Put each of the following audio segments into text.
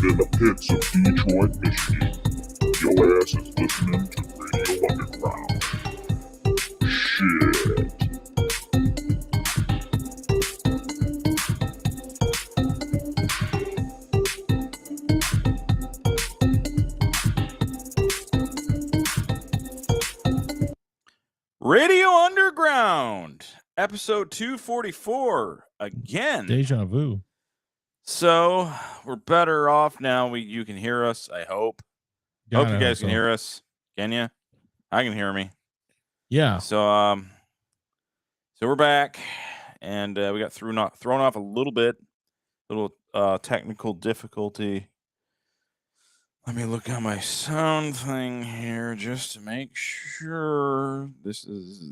in the pits of Detroit, Michigan. Your ass is listening to Radio Underground. Shit. Radio Underground, episode 244, again. Deja vu. So, we're better off now. You can hear us, I hope. Hope you guys can hear us. Can you? I can hear me. Yeah. So we're back, and we got thrown off a little bit. Little technical difficulty. Let me look at my sound thing here just to make sure this is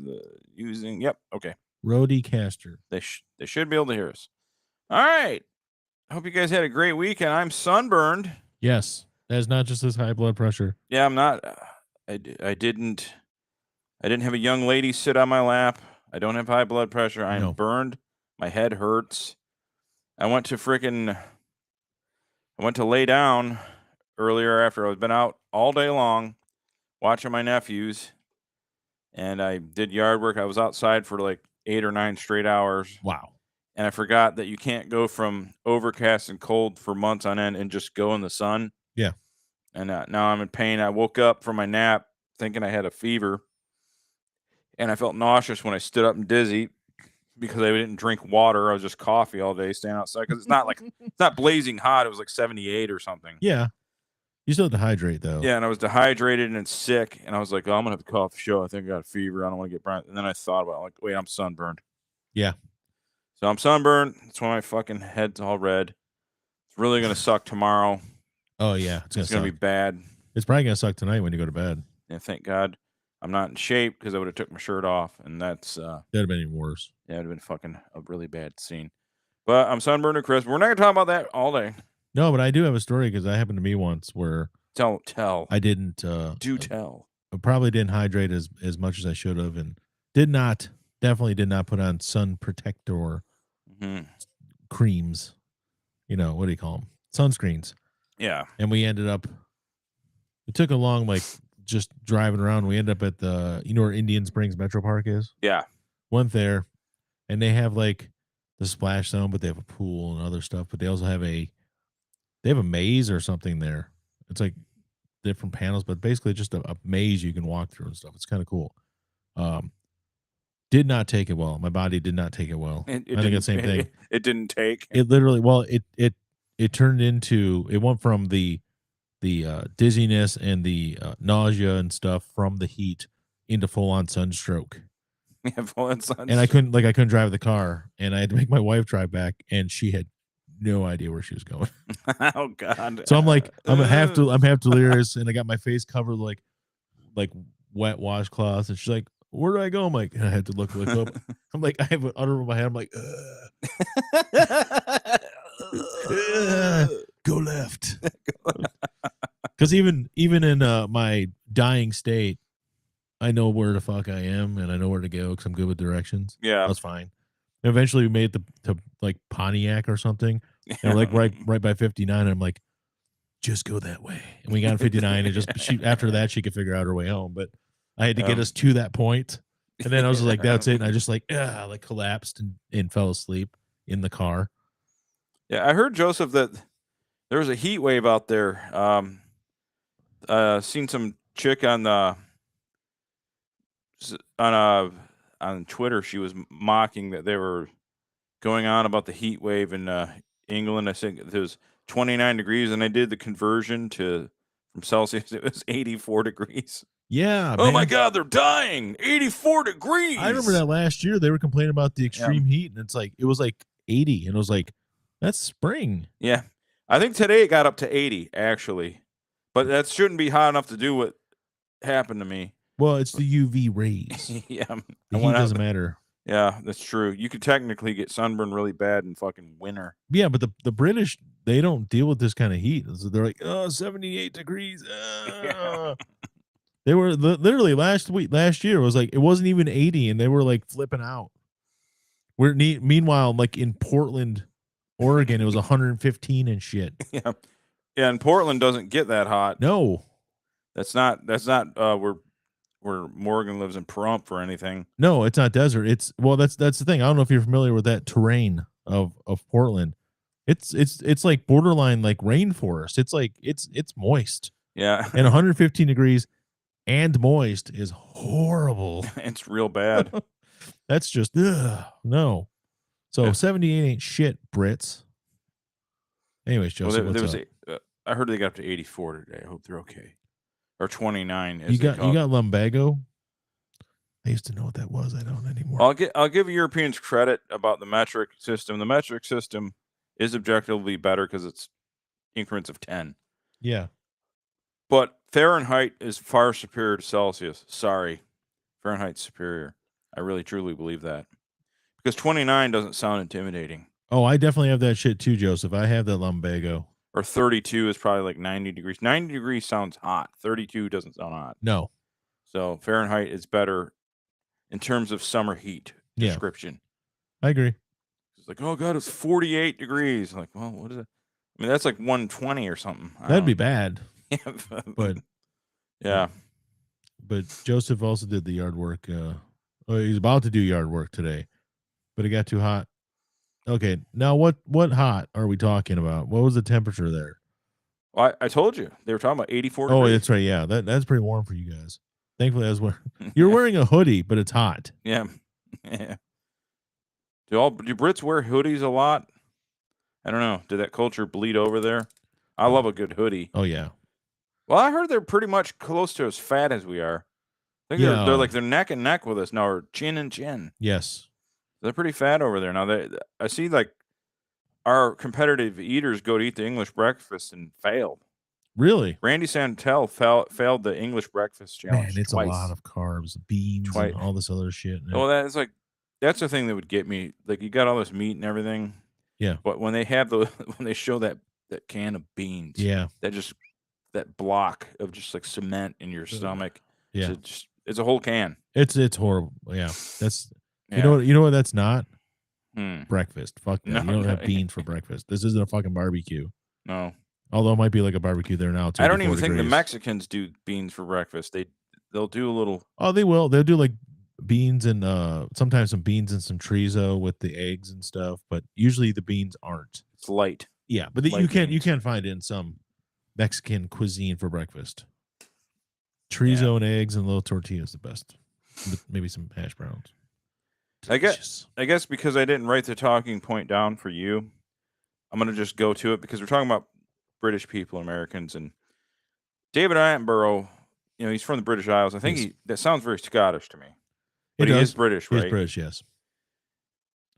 using. Yep. Okay. Rodecaster. They should be able to hear us. All right. Hope you guys had a great weekend. I'm sunburned. Yes. That's not just this high blood pressure. Yeah, I'm not. I didn't have a young lady sit on my lap. I don't have high blood pressure. I'm burned. My head hurts. I went to lay down earlier after I've been out all day long watching my nephews, and I did yard work. I was outside for like 8 or 9 straight hours. Wow. And I forgot that you can't go from overcast and cold for months on end and just go in the sun. Yeah. And now I'm in pain. I woke up from my nap thinking I had a fever, and I felt nauseous when I stood up and dizzy because I didn't drink water. I was just coffee all day standing outside because it's not like it's not blazing hot. It was like 78 or something. Yeah. You still have to hydrate, though. Yeah, and I was dehydrated and sick, and I was like, oh, I'm going to have to call off the show. I think I got a fever. I don't want to get burned. And then I thought about it, like, wait, I'm sunburned. Yeah. So I'm sunburned. That's why my fucking head's all red. It's really going to suck tomorrow. Oh, yeah. It's going to be bad. It's probably going to suck tonight when you go to bed. And thank God I'm not in shape because I would have took my shirt off, and that's... That'd have been even worse. Yeah, it would have been fucking a really bad scene. But I'm sunburned and crisp. We're not going to talk about that all day. No, but I do have a story because that happened to me once where... Tell. I didn't... Do tell. I probably didn't hydrate as much as I should have, and definitely did not put on sun protector creams. You know, what do you call them? Sunscreens. Yeah. And we ended up... It took a long, just driving around. We ended up at the... You know where Indian Springs Metro Park is? Yeah. Went there, and they have, the splash zone, but they have a pool and other stuff, but they also have a maze or something there. It's like different panels, but basically just a maze you can walk through and stuff. It's kind of cool. Did not take it well. My body did not take it well. I think it's the same thing. It didn't take. It literally, it turned into, it went from the dizziness and the nausea and stuff from the heat into full on sunstroke. Yeah, full on sunstroke. And I couldn't drive the car, and I had to make my wife drive back, and she had no idea where she was going. Oh God! So I'm half delirious, and I got my face covered like wet washcloths, and she's like, "Where do I go?" I'm like, and I had to look up. I'm like, I have an under over my head. I'm like, go left. Because even in my dying state, I know where the fuck I am, and I know where to go because I'm good with directions. Yeah, that's fine. And eventually, we made it to Pontiac or something, and right by 59. And I'm like, just go that way. And we got on 59, and after that she could figure out her way home. But I had to get us to that point, and then I was like, that's it. And I just collapsed and fell asleep in the car. Yeah, I heard, Joseph, that there was a heat wave out there. Seen some chick on Twitter. She was mocking that they were going on about the heat wave in England. I think it was 29 degrees, and I did the conversion from Celsius. It was 84 degrees. Yeah. Oh, man. My God, they're dying. 84 degrees. I remember that last year. They were complaining about the extreme heat, and it was like 80, and it was like, that's spring. Yeah. I think today it got up to 80, actually. But that shouldn't be hot enough to do what happened to me. Well, it's the UV rays. Yeah. The heat doesn't matter. Yeah, that's true. You could technically get sunburn really bad in fucking winter. Yeah, but the British, they don't deal with this kind of heat. So they're like, 78 degrees. Yeah. They were literally last year, it was like, it wasn't even 80, and they were like flipping out. Meanwhile, like in Portland, Oregon, it was 115 and shit. Yeah. Yeah, and Portland doesn't get that hot. No. That's not where Morgan lives in Pahrump or anything. No, it's not desert. That's the thing. I don't know if you're familiar with that terrain of Portland. It's like borderline like rainforest. It's like it's moist. Yeah. And 115 degrees and moist is horrible. It's real bad. That's just no. So 78 ain't shit, Brits. Anyways, Joseph, what's up? I heard they got up to 84 today. I hope they're okay. Or 29. You got lumbago? I used to know what that was. I don't anymore. I'll give Europeans credit about the metric system. The metric system is objectively better because it's increments of 10. Yeah. But Fahrenheit is far superior to Celsius. Sorry. Fahrenheit's superior. I really truly believe that. Because 29 doesn't sound intimidating. Oh, I definitely have that shit too, Joseph. I have that lumbago. Or 32 is probably like 90 degrees. 90 degrees sounds hot. 32 doesn't sound hot. No. So Fahrenheit is better in terms of summer heat description. I agree. It's like, oh God, it's 48 degrees. I'm like, well, what is it? I mean, that's like 120 or something. That'd be bad. Yeah. But yeah. But Joseph also did the yard work. He's about to do yard work today, but it got too hot. Okay, now what hot are we talking about? What was the temperature there? Well, I told you they were talking about 84 degrees. Oh, that's right. Yeah, that's pretty warm for you guys. Thankfully, you're wearing a hoodie, but it's hot. Yeah. Yeah. Do Brits wear hoodies a lot? I don't know. Did that culture bleed over there? I love a good hoodie. Oh yeah. Well, I heard they're pretty much close to as fat as we are. I think they're like they're neck and neck with us now, or chin and chin. Yes. They're pretty fat over there now. I see like our competitive eaters go to eat the English breakfast and failed. Really? Randy Santel failed the English breakfast challenge. Man, it's twice. a lot of carbs, beans, and all this other shit. Well, that's the thing that would get me. Like you got all this meat and everything. Yeah. But when they have when they show that can of beans, yeah, that block of just like cement in your stomach. Yeah. It's a whole can. It's horrible. Yeah. That's you know what that's not? Breakfast. Fuck that. No, you don't have beans for breakfast. This isn't a fucking barbecue. No. Although it might be like a barbecue there now too. I don't even think the Mexicans do beans for breakfast. They'll do a little. Oh, they will. They'll do like beans and sometimes some beans and some chorizo with the eggs and stuff, but usually the beans aren't. It's light. Yeah, but you can find it in some Mexican cuisine for breakfast. Chorizo and eggs and a little tortilla is the best. Maybe some hash browns. Delicious. I guess because I didn't write the talking point down for you, I'm gonna just go to it because we're talking about British people, Americans, and David Attenborough. You know, he's from the British Isles. I think that sounds very Scottish to me. But he is British, right? He's British, yes.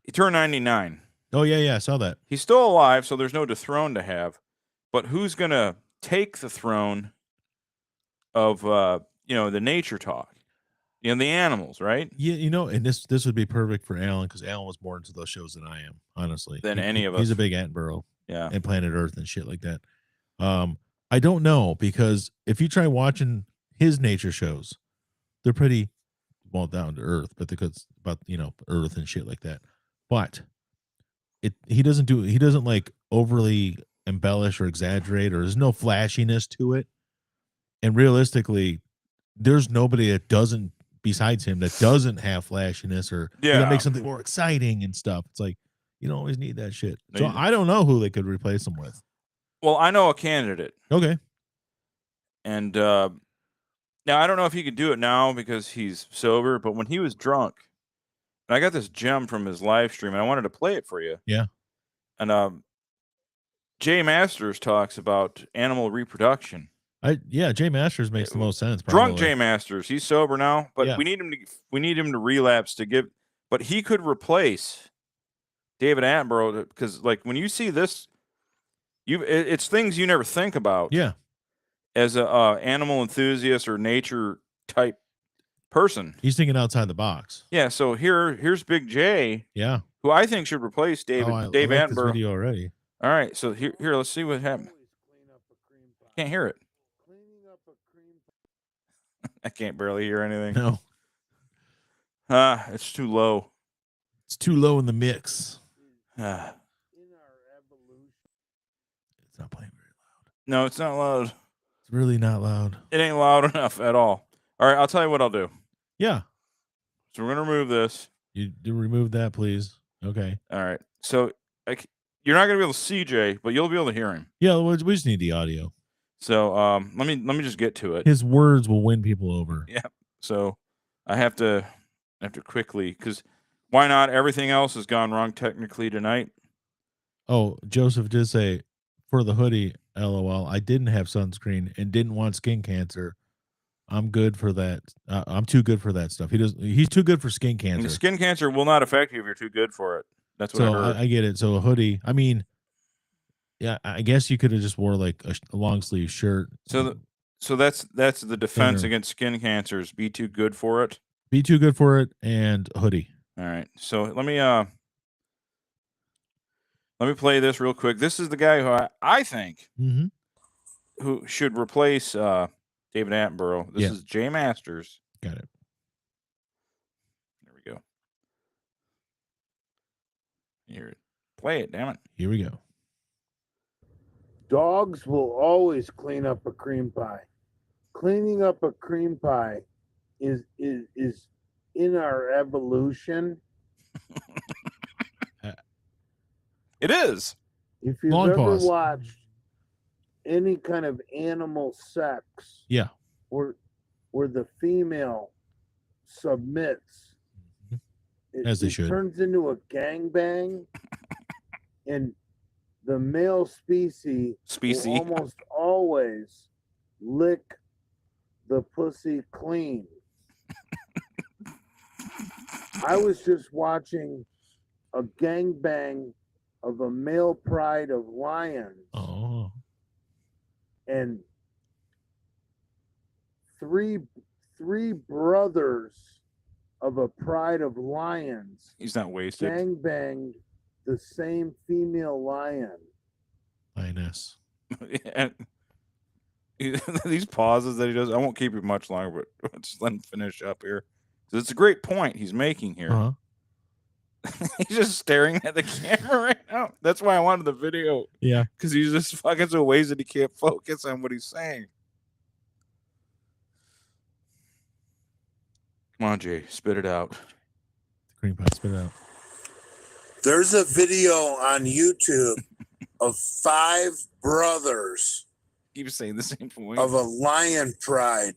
He turned 99. Oh, yeah, I saw that. He's still alive, so there's no dethrone to have. But who's going to take the throne of, the nature talk? The animals, right? Yeah, and this would be perfect for Alan because Alan was more into those shows than I am, honestly. Than any of us. He's a big Attenborough. Yeah. And Planet Earth and shit like that. I don't know because if you try watching his nature shows, they're pretty well down to earth, but because about Earth and shit like that. But he doesn't like overly embellish or exaggerate, or there's no flashiness to it. And realistically, there's nobody that doesn't besides him that doesn't have flashiness or that makes something more exciting and stuff. It's like you don't always need that shit. So I don't know who they could replace him with. Well, I know a candidate. Okay. And now I don't know if he could do it now because he's sober, but when he was drunk, and I got this gem from his live stream, and I wanted to play it for you. Yeah. And Jay Masters talks about animal reproduction. Jay Masters makes the most sense. Probably. Drunk Jay Masters, he's sober now, but we need him to relapse to give. But he could replace David Attenborough because, like, when you see this, it's things you never think about. Yeah. As a animal enthusiast or nature type person, he's thinking outside the box. Yeah. So here's Big J. Yeah. Who I think should replace Dave I like Attenborough. This video already. All right. So here, let's see what happened. Can't hear it. I can't barely hear anything. No. It's too low. It's too low in the mix. It's not playing very loud. No, it's not loud. It's really not loud. It ain't loud enough at all. All right, I'll tell you what I'll do. Yeah. So we're gonna remove this. You do remove that, please. Okay. All right. So you're not gonna be able to see Jay, but you'll be able to hear him. Yeah, we just need the audio. So let me just get to it. His words will win people over. Yeah. So I have to quickly, because why not? Everything else has gone wrong technically tonight. Oh, Joseph did say for the hoodie, LOL. I didn't have sunscreen and didn't want skin cancer. I'm good for that. I'm too good for that stuff. He's too good for skin cancer. And skin cancer will not affect you if you're too good for it. That's what I heard. I get it. So a hoodie. I mean, yeah, I guess you could have just wore like a long sleeve shirt. So that's the defense against skin cancers. Be too good for it. Be too good for it, and hoodie. All right. So let me play this real quick. This is the guy who I think who should replace David Attenborough. This is Jay Masters. Got it. There we go. Here, play it. Damn it. Here we go. Dogs will always clean up a cream pie. Cleaning up a cream pie is in our evolution. It is. If you've ever watched any kind of animal sex, where the female submits, as they should, turns into a gangbang, and the male species will almost always lick the pussy clean. I was just watching a gangbang of a male pride of lions. Oh. And three brothers of a pride of lions. He's not wasted. Gangbanged the same female lion. Lioness. These pauses that he does, I won't keep it much longer, but just let him finish up here. So it's a great point he's making here. He's just staring at the camera right now. That's why I wanted the video. Yeah. Because he's just fucking so ways that he can't focus on what he's saying. Come on, Jay. Spit it out. The cream pie, spit it out. There's a video on YouTube of 5 brothers. Keep saying the same point. Of a lion pride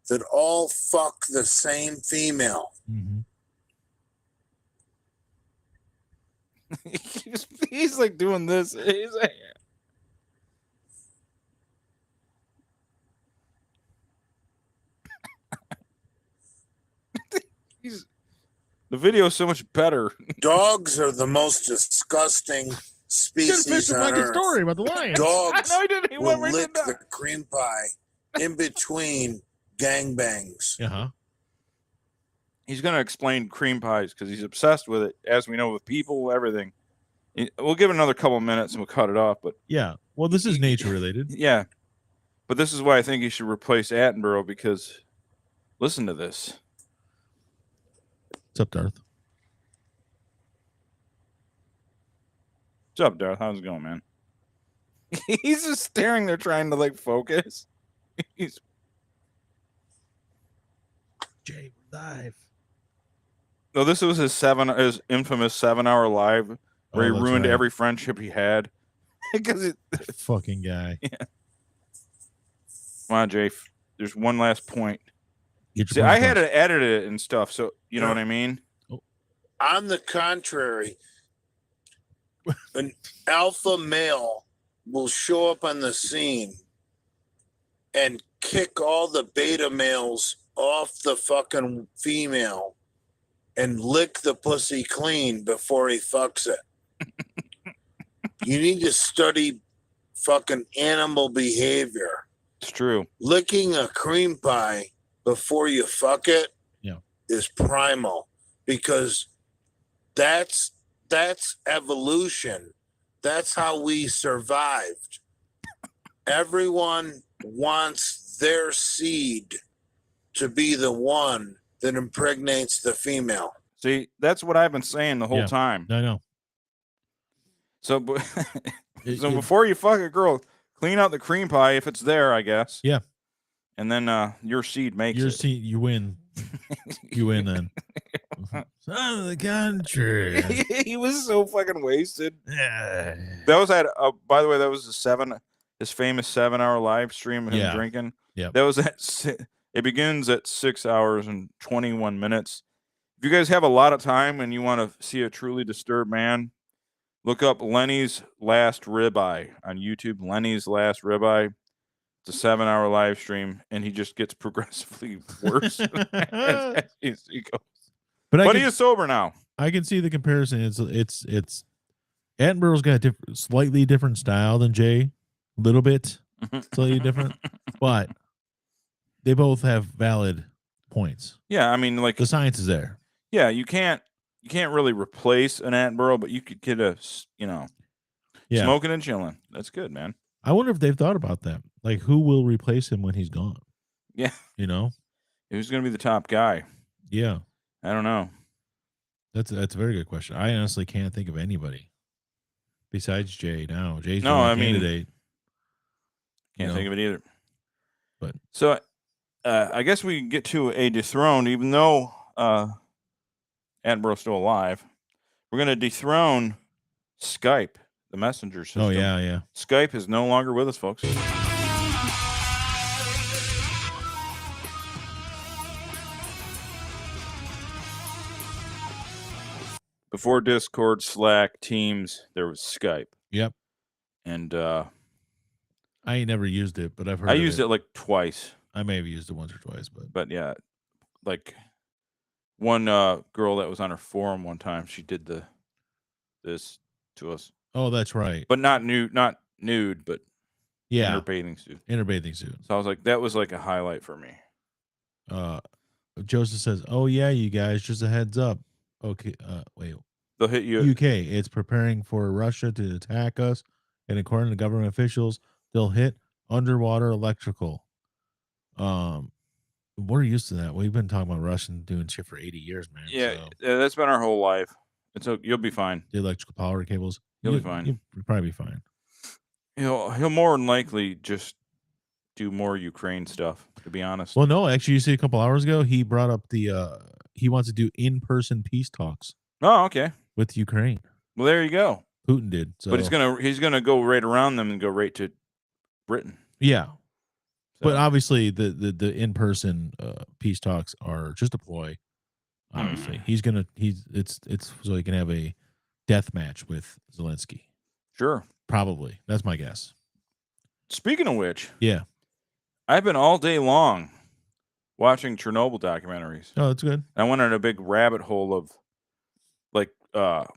that all fuck the same female. Mm-hmm. He's like doing this. He's like, the video is so much better. Dogs are the most disgusting species on earth. Story about the lion. Dogs he will lick the cream pie in between gangbangs. He's going to explain cream pies because he's obsessed with it, as we know, with people, everything. We'll give it another couple minutes and we'll cut it off. But yeah, well, this is nature related. Yeah, but this is why I think he should replace Attenborough, because listen to this. What's up, Darth? What's up, Darth? How's it going, man? He's just staring there trying to like focus. He's Jay live. No, this was his infamous 7-hour live where he ruined every friendship he had. Because fucking guy. Yeah. Come on, Jay. There's one last point. See, I had to edit it and stuff, so you know what I mean? On the contrary, an alpha male will show up on the scene and kick all the beta males off the fucking female and lick the pussy clean before he fucks it. You need to study fucking animal behavior. It's true. Licking a cream pie before you fuck it is primal, because that's evolution. That's how we survived. Everyone wants their seed to be the one that impregnates the female. See, that's what I've been saying the whole time. I know. So, before you fuck a girl, Clean out the cream pie if it's there, I guess. Yeah. And then your seed makes Your it. seed, you win. You win then. Son of the country. He was so fucking wasted. Yeah. That was at. By the way, that was his famous 7-hour live stream of him Yeah. drinking. Yep. That was it begins at 6 hours and 21 minutes. If you guys have a lot of time and you want to see a truly disturbed man, look up Lenny's Last Ribeye on YouTube. Lenny's Last Ribeye. It's a 7-hour live stream, and he just gets progressively worse as he goes. But he is sober now. I can see the comparison. It's Attenborough's got a slightly different style than Jay, a little bit slightly different, but they both have valid points. Yeah, I mean, like the science is there. Yeah, you can't really replace an Attenborough, but you could get smoking and chilling. That's good, man. I wonder if they've thought about that. Like, who will replace him when he's gone? Yeah, who's going to be the top guy? Yeah, I don't know. That's a very good question. I honestly can't think of anybody besides Jay now. Jay's the only candidate. Can't think of it either. But so, I guess we can get to a dethroned, even though Attenborough's still alive. We're going to dethrone Skype, the messenger system. Oh yeah. Skype is no longer with us, folks. Before Discord, Slack, Teams, there was Skype. Yep. And I ain't never used it, but I've heard I used it like twice. I may have used it once or twice, but yeah, like one girl that was on her forum one time, she did this to us. Oh, that's right. But not nude, but yeah, in her bathing suit. So I was like, that was like a highlight for me. Joseph says, "Oh yeah, you guys, just a heads up. Okay, wait. They'll hit you. UK, it's preparing for Russia to attack us, and according to government officials, they'll hit underwater electrical. We're used to that. We've been talking about Russia doing shit for 80 years, man. Yeah, that's been our whole life. You'll be fine. The electrical power cables. You'll be fine. You'll probably be fine. He'll more than likely just do more Ukraine stuff, to be honest. Well, no, actually, you see, a couple hours ago, he brought up he wants to do in-person peace talks. Oh, okay. With Ukraine. Well, there you go. Putin did. So. But he's gonna go right around them and go right to Britain. Yeah. So. But obviously, the in-person peace talks are just a ploy. Obviously, it's so he can have a death match with Zelensky. Sure. Probably. That's my guess. Speaking of which, yeah, I've been all day long watching Chernobyl documentaries. Oh, that's good. I went on a big rabbit hole of like the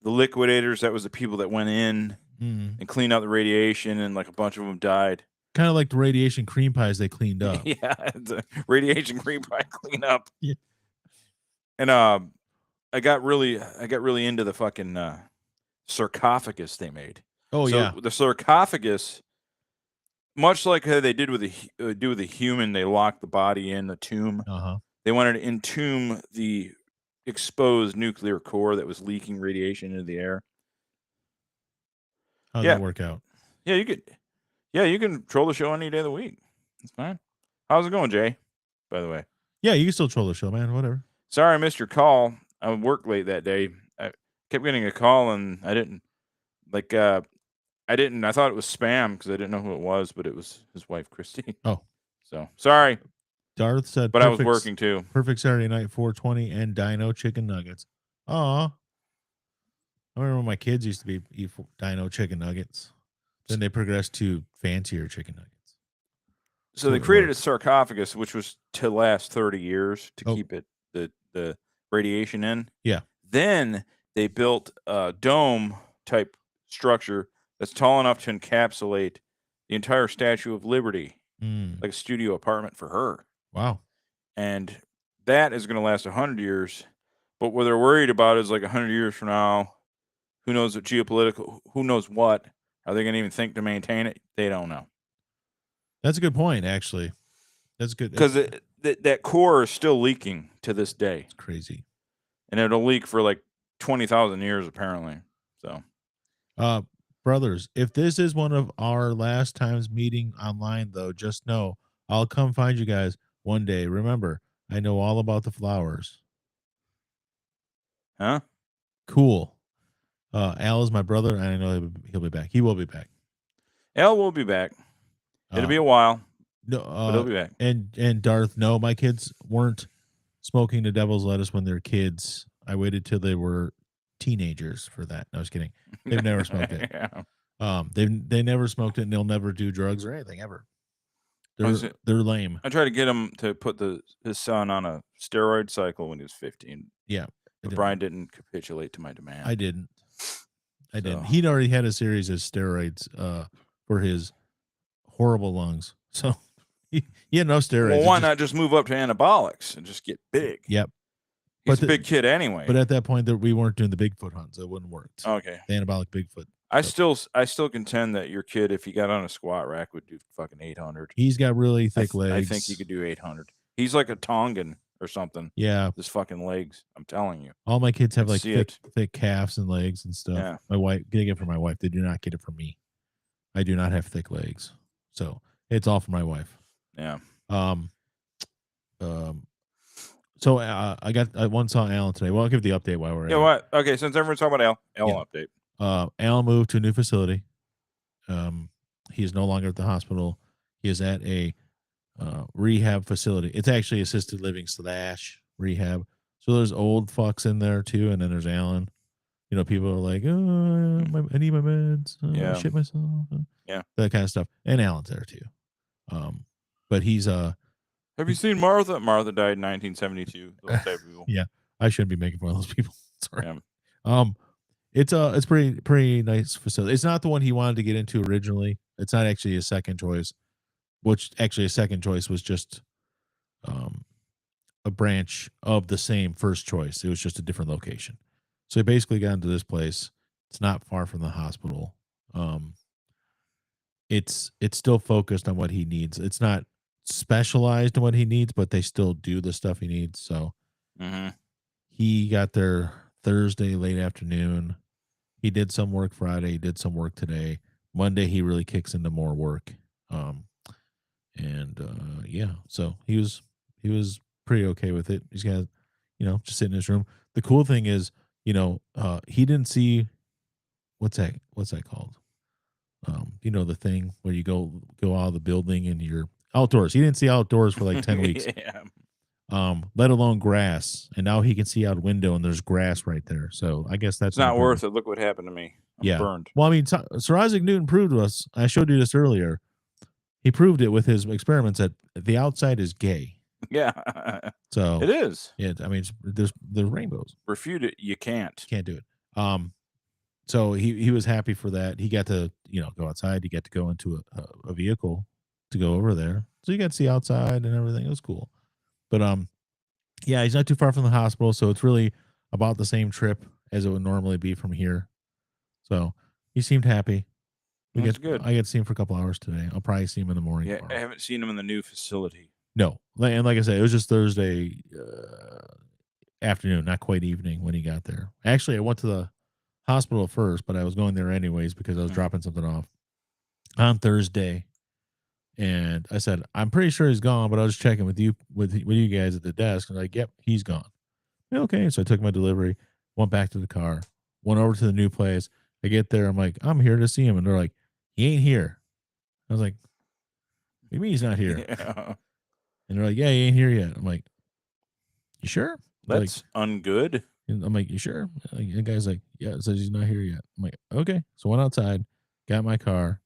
liquidators. That was the people that went in and cleaned out the radiation, and like a bunch of them died. Kind of like the radiation cream pies they cleaned up. Yeah, the radiation cream pie cleanup. Yeah. And I got really into the fucking sarcophagus they made. Oh, so yeah. The sarcophagus, much like how they did with the human, they locked the body in the tomb. They wanted to entomb the exposed nuclear core that was leaking radiation into the air. How'd that work out? Yeah, you could. Yeah, you can troll the show any day of the week. It's fine. How's it going, Jay? By the way. Yeah, you can still troll the show, man. Whatever. Sorry I missed your call. I worked late that day. I kept getting a call and I didn't. I thought it was spam because I didn't know who it was, but it was his wife, Christine. Oh. So, sorry. Darth said, but I was working too. Perfect Saturday night, 420 and Dino chicken nuggets. Aw. I remember when my kids used to eat Dino chicken nuggets. Then they progressed to fancier chicken nuggets. So they created a sarcophagus, which was to last 30 years to keep it the radiation in. Yeah. Then they built a dome type structure that's tall enough to encapsulate the entire Statue of Liberty, like a studio apartment for her. Wow. And that is going to last 100 years. But what they're worried about is like 100 years from now, who knows what geopolitical, who knows what, are they going to even think to maintain it? They don't know. That's a good point, actually. That's good. Because that core is still leaking to this day. It's crazy. And it'll leak for like 20,000 years, apparently. So, brothers, if this is one of our last times meeting online, though, just know I'll come find you guys one day. Remember, I know all about the flowers. Huh? Cool. Al is my brother, and I know he'll be back. He will be back. Al will be back. It'll be a while. No, but he'll be back. And Darth, no, my kids weren't smoking the devil's lettuce when they're kids. I waited till they were teenagers for that. No, I was kidding. They've never smoked it. Yeah. They never smoked it, and they'll never do drugs or anything ever. They're lame. I tried to get him to put his son on a steroid cycle when he was 15. Yeah, but Brian didn't capitulate to my demand. I didn't. He'd already had a series of steroids for his horrible lungs, so he had no steroids. Well, why not just move up to anabolics and just get big? Yep. He's a big kid anyway. But at that point, we weren't doing the Bigfoot hunt, so it wouldn't work. Okay. The anabolic Bigfoot. I still contend that your kid, if he got on a squat rack, would do fucking 800. He's got really thick legs. I think he could do 800. He's like a Tongan or something. Yeah. His fucking legs. I'm telling you. All my kids have like thick calves and legs and stuff. Yeah. My wife, they get it from my wife. They do not get it from me. I do not have thick legs. So it's all for my wife. Yeah. So I once saw Alan today. Well, I'll give the update while we're what? Okay, since everyone's talking about Al update. Al moved to a new facility. He is no longer at the hospital. He is at a rehab facility. It's actually assisted living / rehab. So there's old fucks in there too, and then there's Alan. You know, people are like, I need my meds. I shit myself. That kind of stuff. And Alan's there too. But he's Have you seen Martha? Martha died in 1972. Those type of people. Yeah, I shouldn't be making fun of those people. Sorry. Yeah. It's pretty nice facility. It's not the one he wanted to get into originally. It's not actually his second choice. Which actually a second choice was just a branch of the same first choice. It was just a different location. So he basically got into this place. It's not far from the hospital. It's still focused on what he needs. It's not specialized in what he needs, but they still do the stuff he needs. So he got there Thursday late afternoon. He did some work Friday. He did some work today. Monday he really kicks into more work. So he was pretty okay with it. He's got, just sit in his room. The cool thing is, he didn't see what's that called? The thing where you go out of the building and you're outdoors. He didn't see outdoors for like 10 weeks. Yeah. Let alone grass. And now he can see out a window and there's grass right there. So I guess that's it's not worth it. Look what happened to me. I'm burned. Well, I mean, Sir Isaac Newton proved to us, I showed you this earlier. He proved it with his experiments that the outside is gay. Yeah. So it is. Yeah. I mean, there's rainbows. Refute it. You can't. Can't do it. So he was happy for that. He got to, go outside. He got to go into a vehicle to go over there. So you got to see outside and everything. It was cool. But he's not too far from the hospital, so it's really about the same trip as it would normally be from here. So he seemed happy. That's good. I get to see him for a couple hours today. I'll probably see him in the morning. Yeah, tomorrow. I haven't seen him in the new facility. No, and like I said, it was just Thursday afternoon, not quite evening when he got there. Actually, I went to the hospital first, but I was going there anyways because I was dropping something off on Thursday. And I said, I'm pretty sure he's gone, but I was checking with you guys at the desk. And like, yep, he's gone. Okay. So I took my delivery, went back to the car, went over to the new place. I get there. I'm like, I'm here to see him. And they're like, he ain't here. I was like, what do you mean he's not here? Yeah. And they're like, yeah, he ain't here yet. I'm like, you sure? That's ungood. And I'm like, you sure? Like, the guy's like, yeah, it says he's not here yet. I'm like, okay. So went outside, got my car,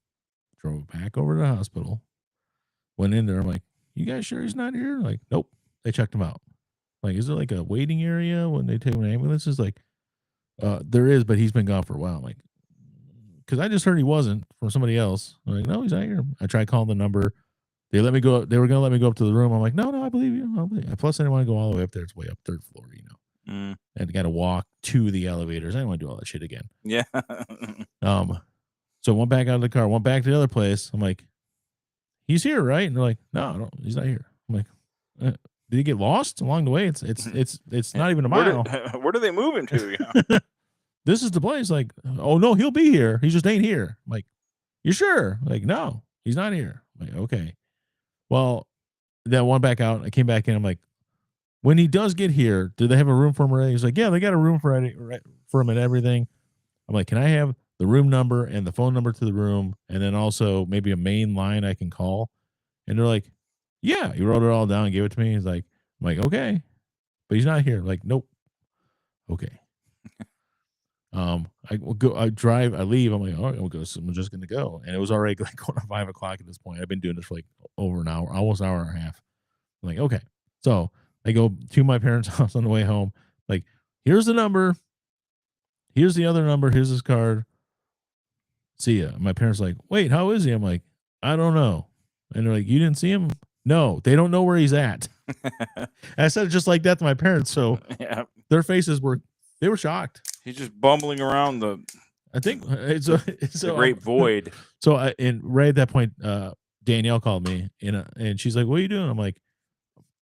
drove back over to the hospital, went in there. I'm like, you guys sure he's not here? Like, nope. They checked him out. Like, is there like a waiting area when they take him to ambulances? Like, there is, but he's been gone for a while. I'm like, because I just heard he wasn't from somebody else. I'm like, no, he's not here. I tried calling the number. They let me go. They were going to let me go up to the room. I'm like, no, I believe you. Plus, I didn't want to go all the way up there. It's way up third floor, And I got to walk to the elevators. I didn't want to do all that shit again. Yeah. So went back out of the car, went back to the other place. I'm like, he's here, right? And they're like, no, he's not here. I'm like, did he get lost along the way? It's not even a mile. Where do they move him to? Yeah. this is the place. Like, oh no, he'll be here. He just ain't here. I'm like, you sure? Like, no, he's not here. I'm like, okay. Well, then I went back out. I came back in. I'm like, when he does get here, do they have a room for him already? He's like, yeah, they got a room for him and everything. I'm like, can I have the room number and the phone number to the room, and then also maybe a main line I can call? And they're like, yeah. He wrote it all down and gave it to me. He's like, I'm like, okay, but he's not here. I'm like, nope. Okay. I will go. I drive. I leave. I'm like, all right, I'll go. So I'm just gonna go. And it was already like 5 o'clock at this point. I've been doing this for like over an hour, almost an hour and a half. I'm like, okay. So I go to my parents' house on the way home. Like, here's the number. Here's the other number. Here's his card. See ya. My parents are like, wait, how is he? I'm like, I don't know. And they're like, you didn't see him? No, they don't know where he's at. And I said it just like that to my parents. So yeah, their faces were shocked. He's just bumbling around the. I think it's a great void. So and right at that point, Danielle called me and she's like, what are you doing? I'm like,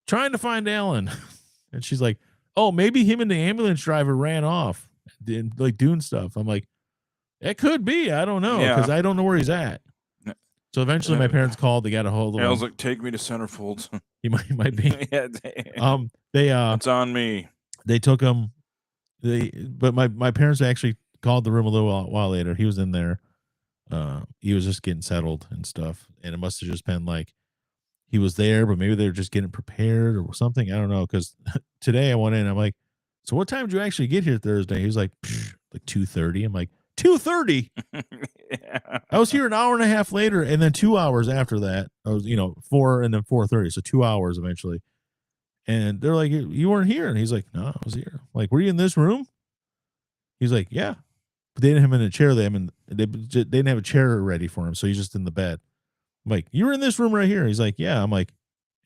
trying to find Alan. And she's like, oh, maybe him and the ambulance driver ran off and like doing stuff. I'm like, it could be. I don't know because I don't know where he's at. So eventually my parents called. They got a hold of him. I was like, take me to Centerfolds. He might be. Yeah, it's on me. They took him. But my parents actually called the room a little while later. He was in there. He was just getting settled and stuff. And it must have just been like he was there, but maybe they were just getting prepared or something. I don't know. Because today I went in. I'm like, so what time did you actually get here Thursday? He was like 2:30. I'm like, 2:30. Yeah. I was here an hour and a half later, and then 2 hours after that, I was 4 and then 4:30, so 2 hours eventually. And they're like, you weren't here, and he's like, no, I was here. I'm like, were you in this room? He's like, yeah, but they didn't have him in a chair. They didn't have a chair ready for him, so he's just in the bed. I'm like, you were in this room right here. He's like, yeah. I'm like,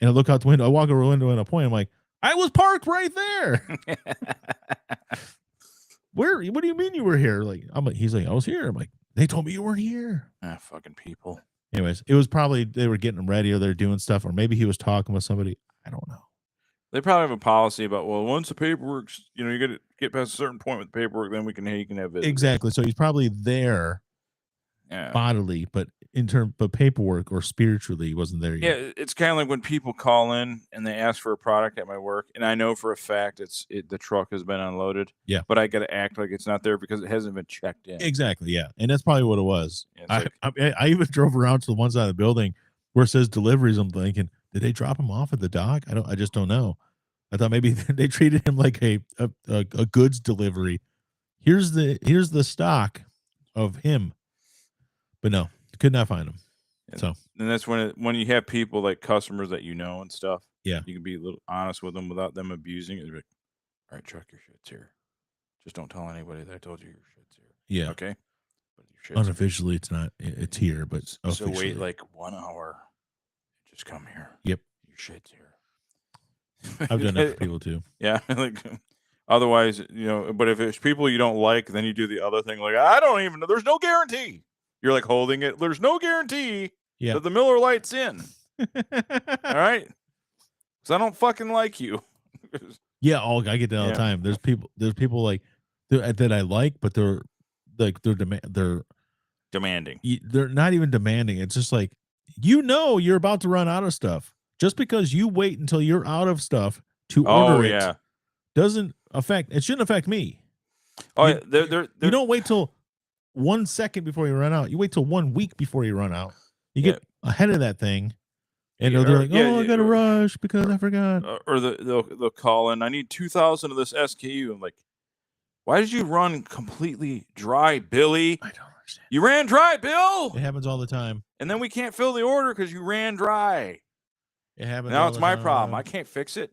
and I look out the window. I walk over the window and I point. I'm like, I was parked right there. Where? What do you mean you were here? Like, he's like, I was here. I'm like, they told me you weren't here. Fucking people. Anyways, it was probably they were getting him ready or they're doing stuff, or maybe he was talking with somebody. I don't know. They probably have a policy about, well, once the paperwork's, you got to get past a certain point with the paperwork, then you can have visitors. Exactly. So he's probably there bodily, but paperwork or spiritually he wasn't there yet. Yeah, it's kind of like when people call in and they ask for a product at my work, and I know for a fact the truck has been unloaded. Yeah, but I got to act like it's not there because it hasn't been checked in. Exactly. Yeah, and that's probably what it was. Yeah, I even drove around to the one side of the building where it says deliveries. I'm thinking, did they drop him off at the dock? I just don't know. I thought maybe they treated him like a goods delivery. Here's the stock of him, but no, could not find him. So, and that's when you have people like customers that and stuff. Yeah, you can be a little honest with them without them abusing it. Like, all right, Chuck, your shit's here. Just don't tell anybody that I told you your shit's here. Yeah, okay. But your shit's unofficially, here. It's not. It's here, but so officially. Wait like 1 hour. Just come here. Yep, your shit's here. I've done that for people too. Yeah, like otherwise, but if it's people you don't like, then you do the other thing. Like, I don't even know. There's no guarantee. You're like holding it. There's no guarantee that the Miller Lite's in. All right, because I don't fucking like you. Yeah, I get that all the time. There's people like that I like, but they're demanding. They're not even demanding. It's just like you're about to run out of stuff. Just because you wait until you're out of stuff to order it doesn't affect. It shouldn't affect me. Oh, you don't wait till 1 second before you run out. You wait till 1 week before you run out. You get ahead of that thing, and they're like, "Oh, I got to rush because I forgot." Or they'll call in. I need 2,000 of this SKU. I'm like, why did you run completely dry, Billy? I don't understand. You ran dry, Bill. It happens all the time. And then we can't fill the order because you ran dry. It happens. Now it's my problem. I can't fix it.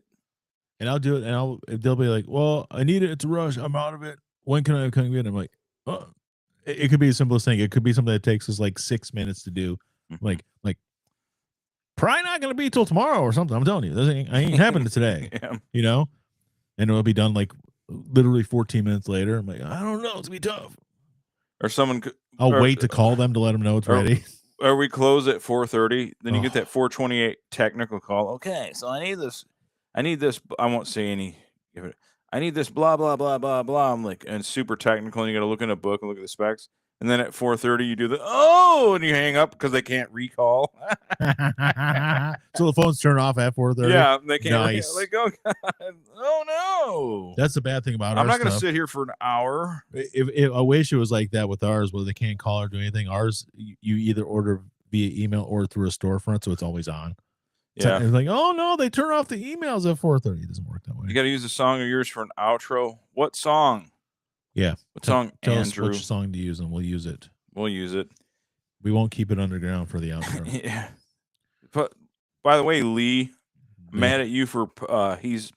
And I'll do it. And they'll be like, well, I need it. It's a rush. I'm out of it. When can I come in? I'm like, oh, it could be the simplest thing. It could be something that takes us like 6 minutes to do. Like probably not going to be till tomorrow or something. I'm telling you, this ain't happening today, and it'll be done like literally 14 minutes later. I'm like, I don't know. It's going to be tough. Or I'll wait to call them to let them know it's ready. Or we close at 4:30, then you get that 4:28 technical call. Okay, so I need this. I won't say any. I need this blah blah blah blah blah. I'm like, and it's super technical, and you got to look in a book and look at the specs. And then at 4:30, you do the and you hang up because they can't recall. So the phones turn off at 4:30. Yeah, they can't. Nice. Like, oh God, oh no. That's the bad thing about I'm our not going to stuff. sit here for an hour. If I wish it was like that with ours, where they can't call or do anything. Ours, you either order via email or through a storefront, so it's always on. Yeah, It's like, oh no, they turn off the emails at 4:30. It doesn't work that way. you got to use a song of yours for an outro. What song? Yeah. What song, Tell Andrew? us which song to use, and we'll use it. We'll use it. We won't keep it underground for the outro. Yeah. But by the way, Lee, I'm mad at you for he's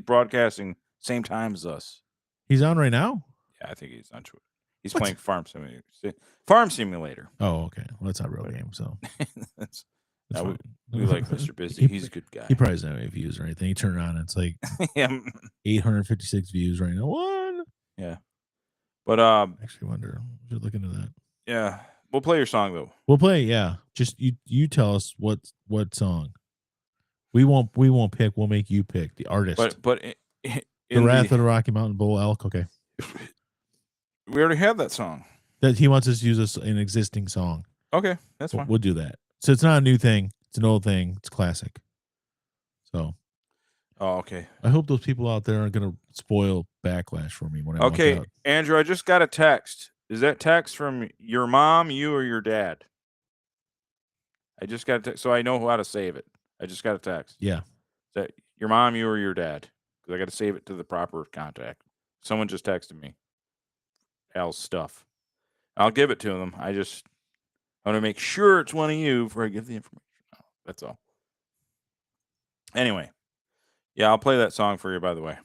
broadcasting same time as us. He's on right now? Yeah, I think he's on Twitter. He's What? playing Farm Simulator. Oh, okay. Well, that's not a real game, so That's, that's no, fine. we like Mr. Busy. He's a good guy. He probably doesn't have any views or anything. He turned it on, it's like Yeah. 856 views right now. What? Yeah. But Actually, wonder. We should look into that. yeah, we'll play your song though. We'll play. Yeah, just you tell us what song. We won't pick. We'll make you pick the artist. But the Wrath of the Rocky Mountain Bull Elk. Okay, we already have that song. that he wants us to use an existing song. Okay, that's fine. We'll do that. So it's not a new thing. It's an old thing. It's classic. So. Oh, okay. I hope those people out there aren't gonna spoil Backlash for me when I walk Okay, out. Andrew, I just got a text. Is that text from your mom, you, or your dad? I just got a text, so I know how to save it. I just got a text. Yeah. Is that your mom, you, or your dad? Because I got to save it to the proper contact. Someone just texted me Al's stuff. I'll give it to them. I want to make sure it's one of you before I give the information. That's all. Anyway, yeah, I'll play that song for you. By the way,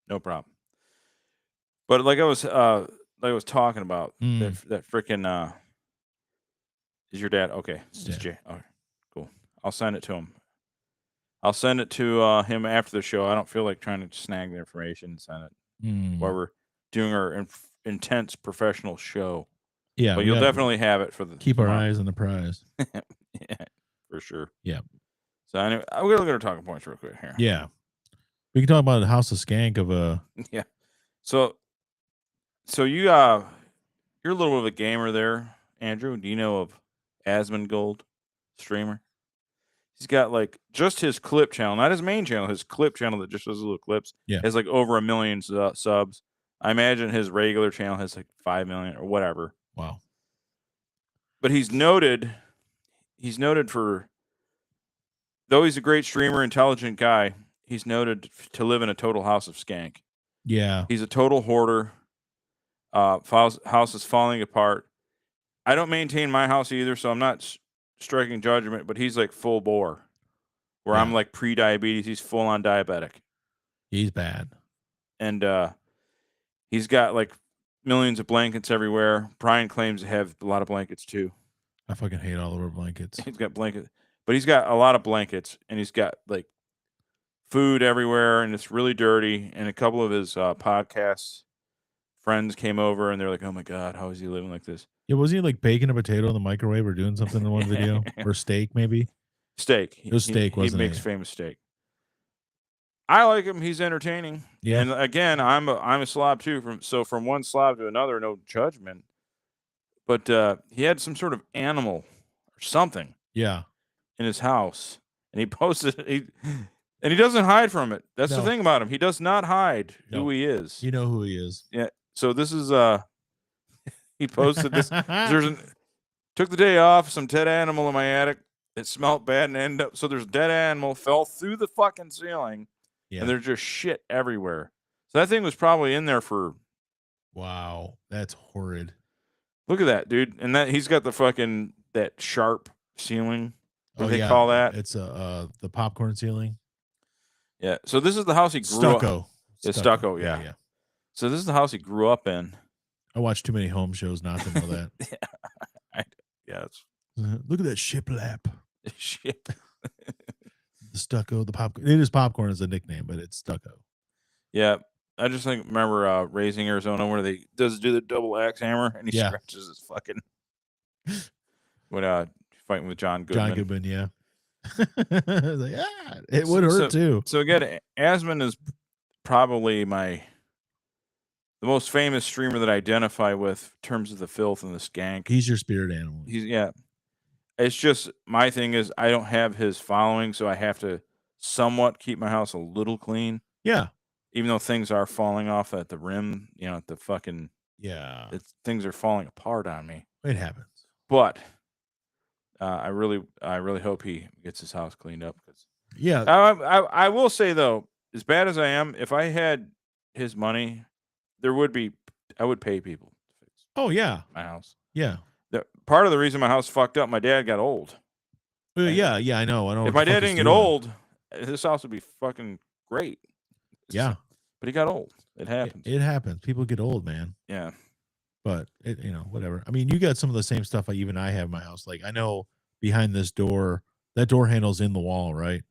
no problem. But like I was talking about, that freaking is your dad? Okay, it's Jay. All right, cool. I'll send it to him. I'll send it to him after the show. I don't feel like trying to snag the information and send it while we're doing our intense professional show. Yeah, but you'll definitely have it for the keep our eyes on the prize. Yeah, for sure. Yeah. So anyway, we're gonna look at our talking points real quick here. Yeah, we can talk about the House of Skank of a. Yeah. So you're a little bit of a gamer there, Andrew. Do you know of Asmongold, streamer? He's got like just his clip channel, not his main channel, his clip channel that just does little clips. Yeah. Has like over 1 million subs. I imagine his regular channel has like 5 million or whatever. Wow. But he's noted for, though he's a great streamer, intelligent guy, he's noted to live in a total house of skank. Yeah. He's a total hoarder. House is falling apart. I don't maintain my house either, so I'm not striking judgment, but he's like full bore. Where I'm like pre-diabetes, he's full on diabetic. He's bad. And he's got like millions of blankets everywhere. Brian claims to have a lot of blankets too. I fucking hate all over blankets. He's got blankets, but he's got a lot of blankets, and he's got like food everywhere, and it's really dirty. And a couple of his podcast friends came over, and they're like, "Oh my God, how is he living like this?" Yeah, wasn't he like baking a potato in the microwave or doing something in one video? Or steak, maybe? Steak. It was steak, wasn't it? He makes famous steak. I like him. He's entertaining. Yeah. And again, I'm a slob too. From one slob to another, no judgment. But he had some sort of animal or something. Yeah. In his house, and he posted it. And he doesn't hide from it. That's the thing about him. He does not hide who he is. You know who he is. Yeah. So this is he posted this. Took the day off. Some dead animal in my attic. It smelled bad and ended up. So there's a dead animal fell through the fucking ceiling. Yeah. And there's just shit everywhere. So that thing was probably in there for. Wow, that's horrid. Look at that, dude. And that he's got the fucking that sharp ceiling. What do they yeah. call that? It's the popcorn ceiling. Yeah. So this is the house he grew up. It's stucco. Yeah. Yeah. So this is the house he grew up in. I watch too many home shows not to know that. Look at that shiplap. Shit. The stucco, the popcorn. It is popcorn as a nickname, but it's stucco. Yeah. I just remember Raising Arizona where they do the double axe hammer and he scratches his fucking when fighting with John Goodman. John Goodman, yeah. It would hurt too. So again, Asmon is probably the most famous streamer that I identify with in terms of the filth and the skank. He's your spirit animal. Yeah. It's just my thing is I don't have his following, so I have to somewhat keep my house a little clean. Yeah. Even though things are falling off at the rim, at the fucking things are falling apart on me. It happens. But I really hope he gets his house cleaned up. Yeah. I will say though, as bad as I am, if I had his money, I would pay people to fix my house. Yeah. Part of the reason my house fucked up, my dad got old. Yeah, I know. If my dad didn't get old, this house would be fucking great. Yeah. But he got old. It happens. It happens. People get old, man. Yeah. But whatever. I mean, you got some of the same stuff I have in my house. Like I know behind this door, that door handle's in the wall, right?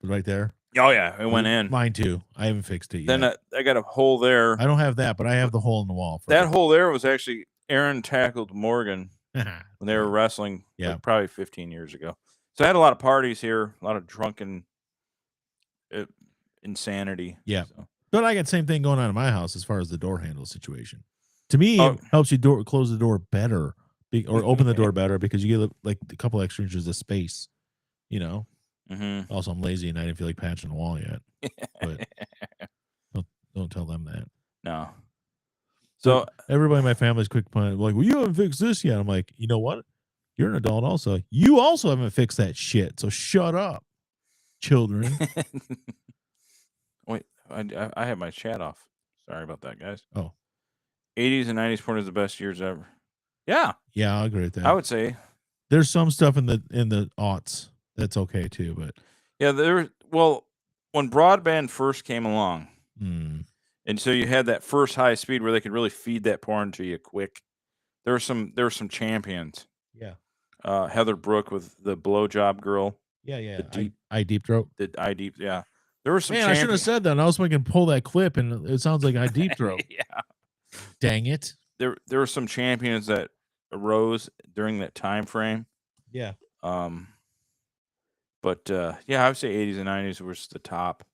Right there. Oh yeah, it went in. Mine too. I haven't fixed it yet. Then I got a hole there. I don't have that, but I have the hole in the wall. That hole there was actually Aaron tackled Morgan when they were wrestling. Yeah, probably 15 years ago. So I had a lot of parties here, a lot of drunken insanity. Yeah, so. But I got the same thing going on in my house as far as the door handle situation. To me, it helps you close the door better or open the door better because you get like a couple extra inches of space. Mm-hmm. Also, I'm lazy and I didn't feel like patching the wall yet. But don't tell them that. No. So everybody in my family's quick point, like, well, you haven't fixed this yet. I'm like, you know what? You're an adult also. You also haven't fixed that shit. So shut up, children. Wait, I have my chat off. Sorry about that, guys. Oh. 80s and 90s porn is the best years ever. Yeah. Yeah, I agree with that. I would say. There's some stuff in the aughts that's okay too, but yeah, when broadband first came along, and so you had that first high speed where they could really feed that porn to you quick. There were some champions. Yeah. Heather Brooke with the blowjob girl. Yeah. The deep throat. The I deep, yeah. There were some. Man, I should have said that. I was making pull that clip, and it sounds like I deep throat. Yeah. Dang it. There were some champions that arose during that time frame. Yeah. But yeah, I would say 80s and 90s was the top.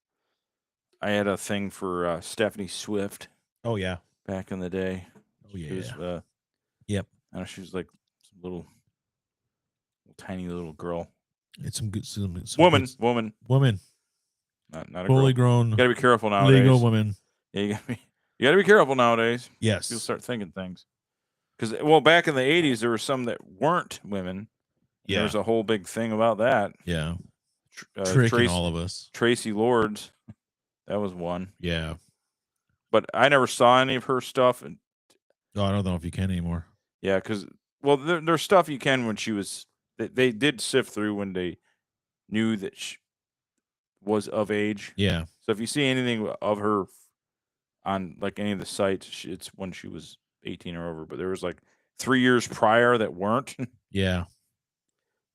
I had a thing for Stephanie Swift. Oh yeah. Back in the day. Oh yeah. She was, yep. I don't know, she was like some little tiny little girl. It's some good woman. Not a fully girl. grown. You gotta be careful nowadays. Legal women. Yeah, you gotta be careful nowadays. Yes. You'll start thinking things. Because back in the 80s, there were some that weren't women. Yeah. There was a whole big thing about that. Yeah. Tricking all of us. Tracy Lords. That was one. Yeah. But I never saw any of her stuff. And I don't know if you can anymore. Yeah, because, there's stuff you can when she was, they did sift through when they knew that she was of age. Yeah. So if you see anything of her on like any of the sites, it's when she was 18 or over. But there was like 3 years prior that weren't. Yeah.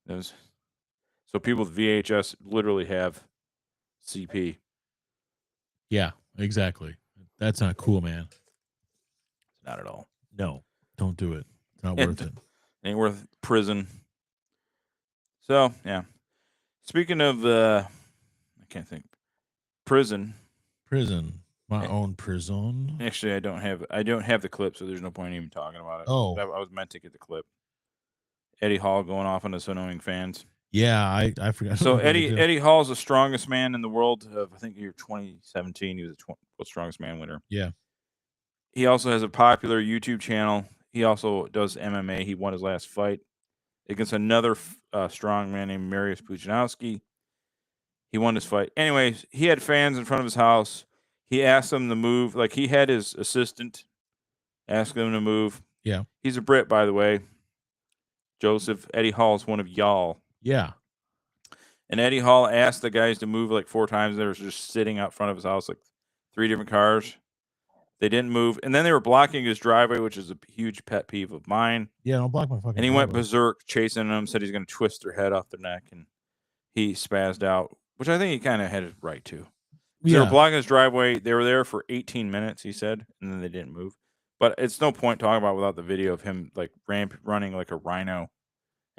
So people with VHS literally have CP. Yeah, exactly. That's not cool, man. Not at all. No, don't do it. It's not worth it. Ain't worth prison. So, yeah. Speaking of, I can't think. Prison. My own prison. Actually, I don't have the clip, so there's no point in even talking about it. Oh. I was meant to get the clip. Eddie Hall going off on his annoying fans. Yeah, I forgot. So Eddie Hall is the strongest man in the world of, I think, year 2017. He was the strongest man winner. Yeah. He also has a popular YouTube channel. He also does MMA. He won his last fight against another strong man named Mariusz Pudzianowski. He won his fight. Anyways, he had fans in front of his house. He asked them to move. Like, he had his assistant ask them to move. Yeah. He's a Brit, by the way. Joseph. Eddie Hall is one of y'all. Yeah. And Eddie Hall asked the guys to move like 4 times. They were just sitting out front of his house, like 3 different cars. They didn't move. And then they were blocking his driveway, which is a huge pet peeve of mine. Yeah, don't block my fucking And he driveway. went berserk chasing them, said he's going to twist their head off their neck. And he spazzed out, which I think he kind of had it right to. They were blocking his driveway. They were there for 18 minutes, he said, and then they didn't move. But it's no point talking about without the video of him like running like a rhino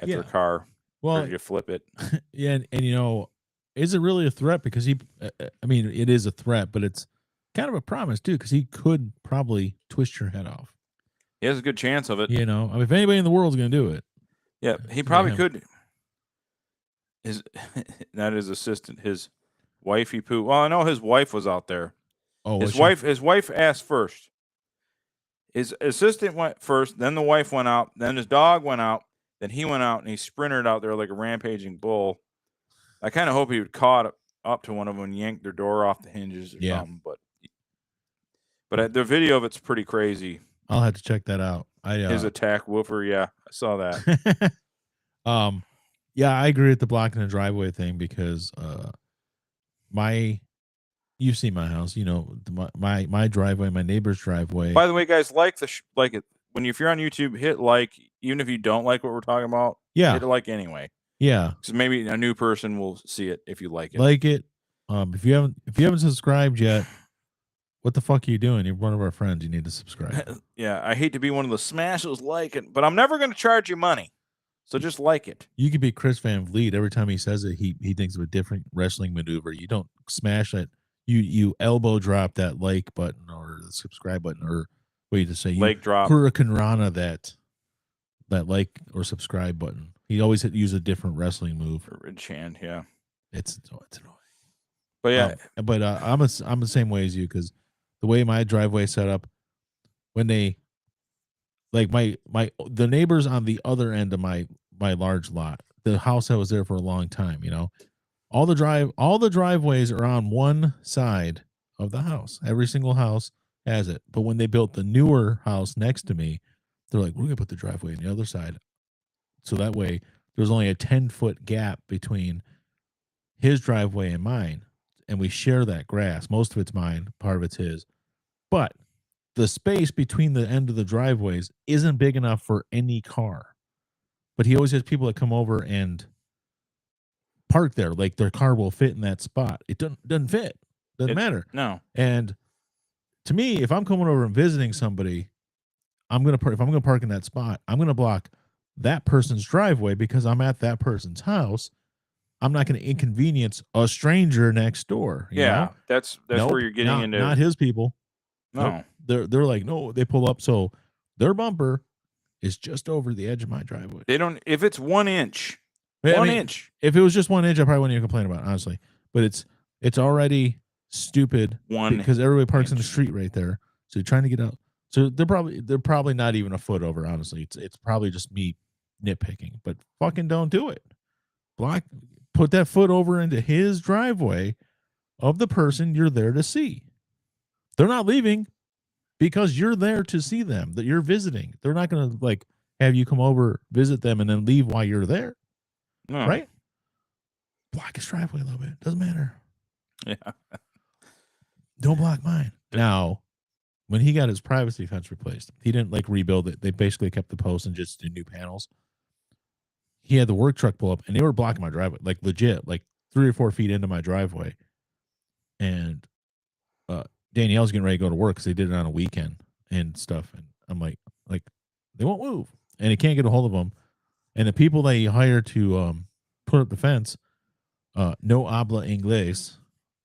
at their car. Well, ready to flip it. Yeah, and is it really a threat? Because it is a threat, but it's kind of a promise too, because he could probably twist your head off. He has a good chance of it. You know, I mean, if anybody in the world is going to do it, yeah, he probably could. His not his assistant, his wifey poo. Well, I know his wife was out there. Oh, his wife asked first. His assistant went first, then the wife went out, then his dog went out, then he went out and he sprinted out there like a rampaging bull. I kind of hope he would caught up to one of them and yanked their door off the hinges or something. But the video of it's pretty crazy. I'll have to check that out. His attack woofer, yeah, I saw that. Yeah, I agree with the blocking the driveway thing because you've seen my house, you know, my driveway, my neighbor's driveway. By the way, guys, like it if you're on YouTube, hit like, even if you don't like what we're talking about. Yeah, hit like anyway. Yeah, because maybe a new person will see it if you like it. Like it. If you haven't subscribed yet, what the fuck are you doing? You're one of our friends. You need to subscribe. Yeah, I hate to be one of the smashers like it, but I'm never going to charge you money. So just like it. You could be Chris Van Vliet. Every time he says it, he thinks of a different wrestling maneuver. You don't smash it. You elbow drop that like button or the subscribe button, or what you just say. Leg drop. Hurricane Rana that like or subscribe button. He always use a different wrestling move. Or ridge hand, yeah. It's annoying. But yeah, I'm the same way as you, because the way my driveway set up, when they like the neighbors on the other end of my large lot, the house that was there for a long time, you know, all the driveways are on one side of the house. Every single house has it. But when they built the newer house next to me, they're like, we're gonna put the driveway on the other side, so that way there's only a 10-foot gap between his driveway and mine, and we share that grass. Most of it's mine, part of it's his, but the space between the end of the driveways isn't big enough for any car. But he always has people that come over and park there, like their car will fit in that spot. It doesn't fit. Doesn't matter. No. And to me, if I'm coming over and visiting somebody, if I'm gonna park in that spot, I'm gonna block that person's driveway because I'm at that person's house. I'm not going to inconvenience a stranger next door. You know? That's where you're getting into. Not his people. No, nope. They're like, no, they pull up, so their bumper is just over the edge of my driveway. They don't. If it's 1 inch, inch. If it was just 1 inch, I probably wouldn't even complain about it, honestly. But it's already stupid because everybody parks in the street right there. So you're trying to get out. So they're probably not even a foot over. Honestly, it's probably just me nitpicking. But fucking don't do it. Put that foot over into his driveway of the person you're there to see. They're not leaving because you're there to see them, that you're visiting. They're not going to like have you come over, visit them, and then leave while you're there. No. Right? Block his driveway a little bit. Doesn't matter. Yeah. Don't block mine. Now, when he got his privacy fence replaced, he didn't like rebuild it. They basically kept the posts and just did new panels. He had the work truck pull up, and they were blocking my driveway, like legit, like 3 or 4 feet into my driveway. And Danielle's getting ready to go to work because they did it on a weekend and stuff. And I'm like they won't move, and he can't get a hold of them. And the people that he hired to put up the fence, no habla inglés.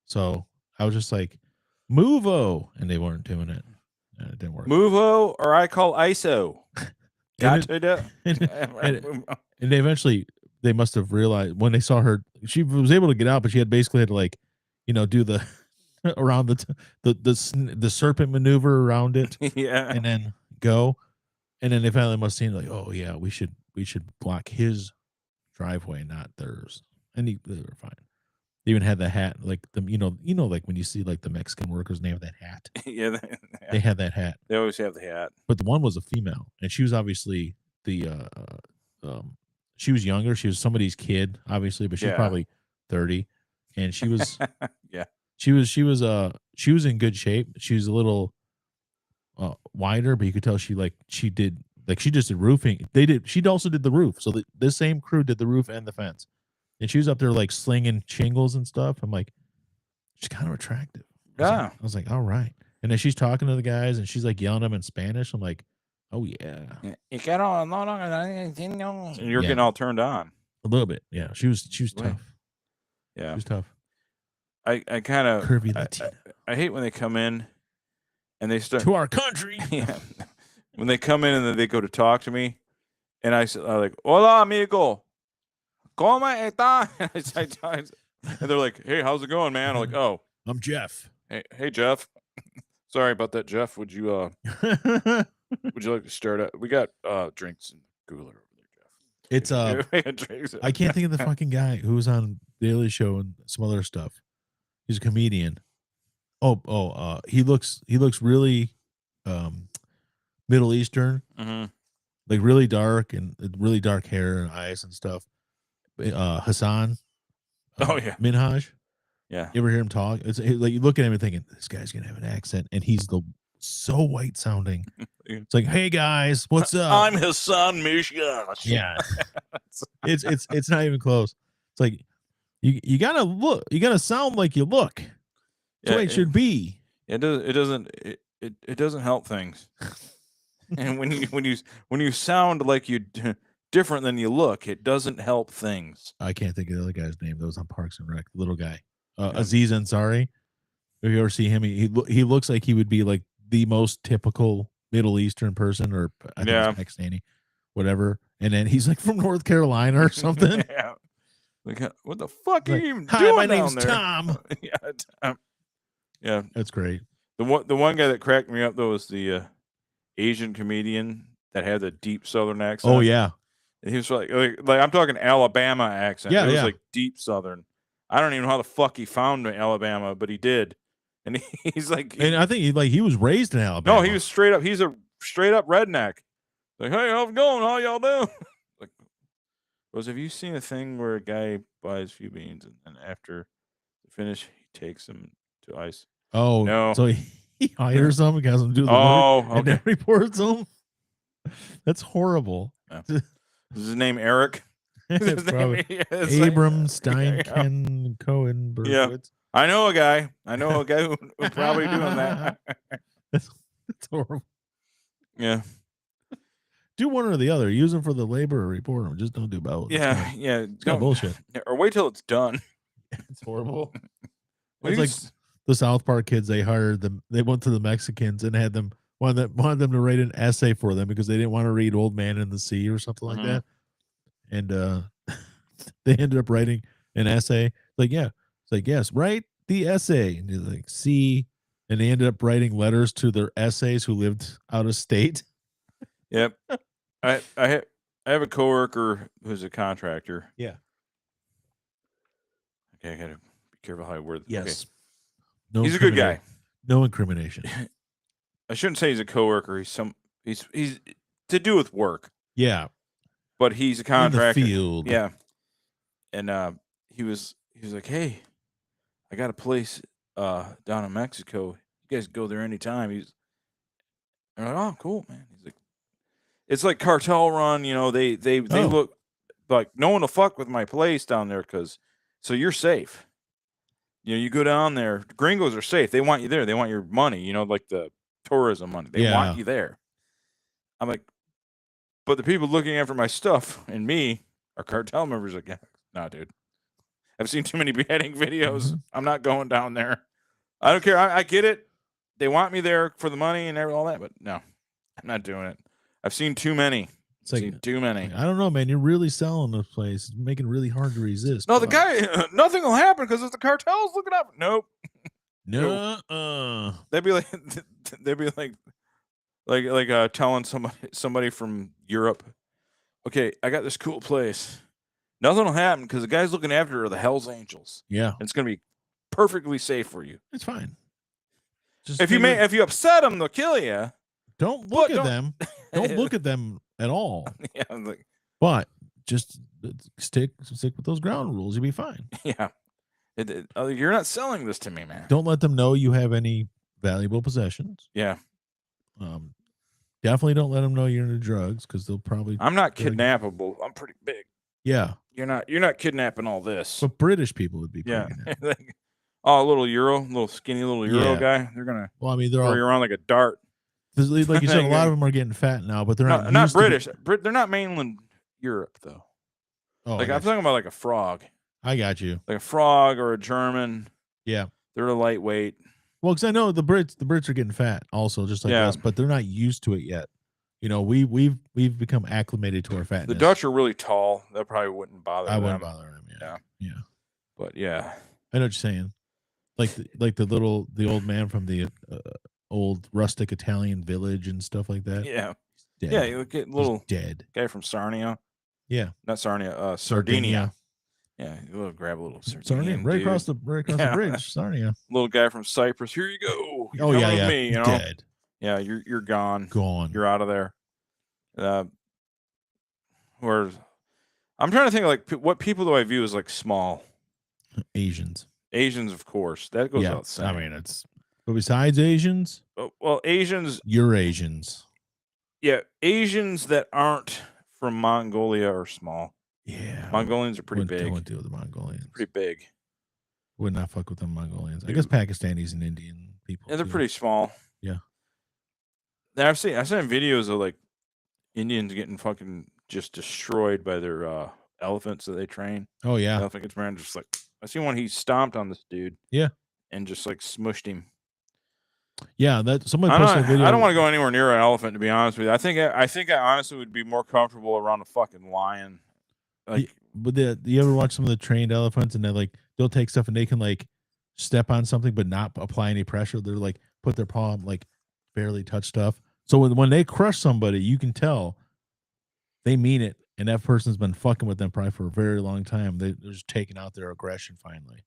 So I was just like, Movo, and they weren't doing it. And it didn't work. Movo, or I call ISO. And they must have realized when they saw her, she was able to get out, but she had basically had to like, you know, do the around the serpent maneuver around it, yeah, and then go, and then they finally must have seen like, oh yeah, we should block his driveway, not theirs, and they were fine. They even had the hat, like you know, like when you see like the Mexican workers, and they have that hat. Yeah, they had that hat. They always have the hat. But the one was a female, and she was obviously she was younger. She was somebody's kid, obviously, but she's probably 30, and she was yeah. She was in good shape. She was a little wider, but you could tell she just did roofing. She also did the roof. So this same crew did the roof and the fence. And she was up there like slinging shingles and stuff. I'm like, she's kind of attractive. Yeah. I was like, all right. And then she's talking to the guys and she's like yelling at them in Spanish. I'm like, oh yeah. And you're getting all turned on. A little bit. Yeah. She was tough. Yeah. She was tough. I kind of curvy Latina. I hate when they come in and they start to our country. Yeah. When they come in and then they go to talk to me, and I'm like, "Hola, amigo, ¿cómo está?" And they're like, "Hey, how's it going, man?" I'm like, "Oh, I'm Jeff. hey, Jeff. Sorry about that, Jeff. Would you like to start up? We got drinks in the cooler over there, Jeff." It's I can't think of the fucking guy who was on Daily Show and some other stuff. He's a comedian. He looks really Middle Eastern, like really dark and really dark hair and eyes and stuff. Hassan. Oh yeah, Minhaj. Yeah. You ever hear him talk? It's like you look at him and thinking this guy's gonna have an accent, and he's so white sounding. It's like, hey guys, what's up? I'm Hassan Minhaj. Yeah, it's not even close. It's like you gotta look, you gotta sound like you look. That's the way it should be. It doesn't help things. And when you sound like you different than you look, it doesn't help things. I can't think of the other guy's name that was on Parks and Rec. The little guy, Aziz Ansari. If you ever see him, he looks like he would be like the most typical Middle Eastern person, or I think it's Pakistani, whatever. And then he's like from North Carolina or something. Yeah. Like, what the fuck are you even Hi, doing my down name's there? Tom. Yeah, that's great. The one guy that cracked me up though was the Asian comedian that had the deep Southern accent. Oh yeah, and he was like I'm talking Alabama accent. Yeah, it was like deep Southern. I don't even know how the fuck he found Alabama, but he did. And he's like, and I think he was raised in Alabama. No, he was straight up. He's a straight up redneck. Like, hey, how's it going? How y'all doing? Like, have you seen a thing where a guy buys a few beans and after the finish he takes them to ice? Oh no. So he hires them and has them do the work, and then reports them. That's horrible. Yeah. Is his name Eric? Abram Steinken Cohen. Yeah. I know a guy who probably doing that. That's horrible. Yeah. Do one or the other. Use them for the labor or report them. Just don't do both. Yeah. It's not bullshit. Or wait till it's done. It's horrible. It's like the South Park kids. They hired them. They went to the Mexicans and had them wanted them to write an essay for them because they didn't want to read Old Man in the Sea or something like that. And they ended up writing an essay. Like, yeah. It's like, yes, write the essay. And he's like, see. And they ended up writing letters to their essays who lived out of state. Yep. I have a coworker who's a contractor. Yeah. Okay, I gotta be careful how I word this. Yes. Okay. No, he's a good guy. No incrimination. I shouldn't say he's a coworker. He's to do with work. Yeah. But he's a contractor. In the field. Yeah. And he was like, hey, I got a place down in Mexico. You guys go there anytime. I'm like, oh, cool, man. He's like, it's like cartel run, they look like no one will fuck with my place down there so you're safe. You go down there, gringos are safe. They want you there. They want your money, like the tourism money. They want you there. I'm like, but the people looking after my stuff and me are cartel members again. Nah, dude. I've seen too many beheading videos. Mm-hmm. I'm not going down there. I don't care. I get it. They want me there for the money and all that, but no, I'm not doing it. I've seen too many. Seen too many. I don't know, man. You're really selling this place. It's making it really hard to resist. No, the guy, nothing will happen because it's the cartels looking up. Nope. No. They'd be like telling somebody from Europe, okay, I got this cool place. Nothing will happen because the guys looking after it are the Hell's Angels. Yeah. And it's going to be perfectly safe for you. It's fine. Just if you upset them, they'll kill you. Don't look at them. Don't look at them at all. Yeah. But just stick with those ground rules. You'll be fine. Yeah. You're not selling this to me, man. Don't let them know you have any valuable possessions. Yeah. Definitely don't let them know you're into drugs because they'll probably. I'm not kidnappable. I'm pretty big. Yeah. You're not kidnapping all this. But British people would be. Yeah. Oh, a little skinny little Euro guy. They're gonna. Well, I mean, they're all around like a dart. Like you said, a lot of them are getting fat now, but they're not British. They're not mainland Europe though. Oh, like I'm talking about like a frog. I got you. Like a frog or a German. Yeah. They're a lightweight. Well, because I know the Brits are getting fat also, just like us, but they're not used to it yet. You know, we've become acclimated to our fatness. The Dutch are really tall. That probably wouldn't bother them. I wouldn't bother them. Yeah. But yeah, I know what you're saying. Like the old man from the old rustic Italian village and stuff like that. Yeah. Dead. Yeah, you look at little dead guy from Sarnia. Yeah. Not Sarnia, Sardinia. Yeah, you grab a little Sardinian right dude. across the bridge, Sarnia. Little guy from Cyprus. Here you go. You're coming with me, you know? Dead. Yeah, you're gone. Gone. You're out of there. Or I'm trying to think like what people do I view as like small? Asians, of course. That goes without saying. I mean, it's but besides Asians, well, Asians. You're Asians. Yeah, Asians that aren't from Mongolia are small. Yeah, Mongolians are pretty big. I wouldn't deal with the Mongolians. Pretty big. Would not fuck with the Mongolians. I guess Pakistanis and Indian people. Yeah, they're pretty small. Yeah. I've seen videos of like Indians getting fucking just destroyed by their elephants that they train. Oh yeah. The elephant gets around just like I seen one. He stomped on this dude. Yeah. And just like smushed him. Yeah, that somebody posted a video. I don't want to go anywhere near an elephant, to be honest with you. I think I honestly would be more comfortable around a fucking lion. Like, but you ever watch some of the trained elephants and they'll take stuff and they can like step on something but not apply any pressure. They're like put their paw and like barely touch stuff. So when they crush somebody, you can tell they mean it, and that person's been fucking with them probably for a very long time. They're just taking out their aggression finally.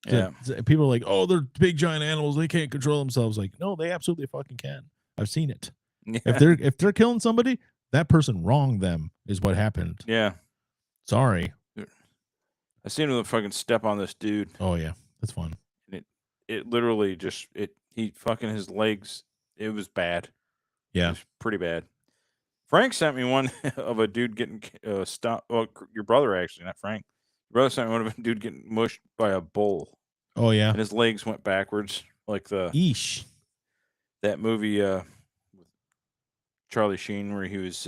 Yeah. So people are like, oh, they're big giant animals. They can't control themselves. Like, no, they absolutely fucking can. I've seen it. Yeah. If they're killing somebody, that person wronged them is what happened. Yeah. Sorry. I seen him fucking step on this dude. Oh yeah. That's fun. And it literally just he fucking his legs. It was bad. Yeah. It was pretty bad. Frank sent me one of a dude getting stopped. Well, your brother actually, not Frank. Your brother sent me one of a dude getting mushed by a bull. Oh yeah. And his legs went backwards, like that movie with Charlie Sheen where he was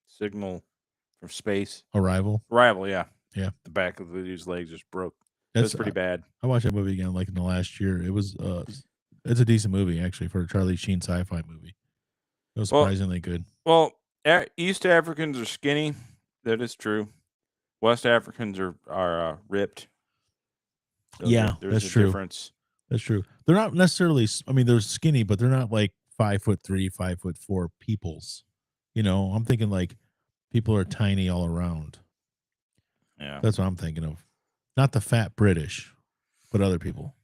Signal from Space. Arrival, yeah. Yeah. The back of the dude's legs just broke. That's pretty bad. I watched that movie again like in the last year. It was it's a decent movie actually for a Charlie Sheen sci-fi movie. It was surprisingly good. Well, East Africans are skinny. That is true. West Africans are ripped. So there's a difference. That's true. They're not necessarily. I mean, they're skinny, but they're not like 5'3", 5'4" peoples. You know, I'm thinking like people are tiny all around. Yeah, that's what I'm thinking of. Not the fat British, but other people.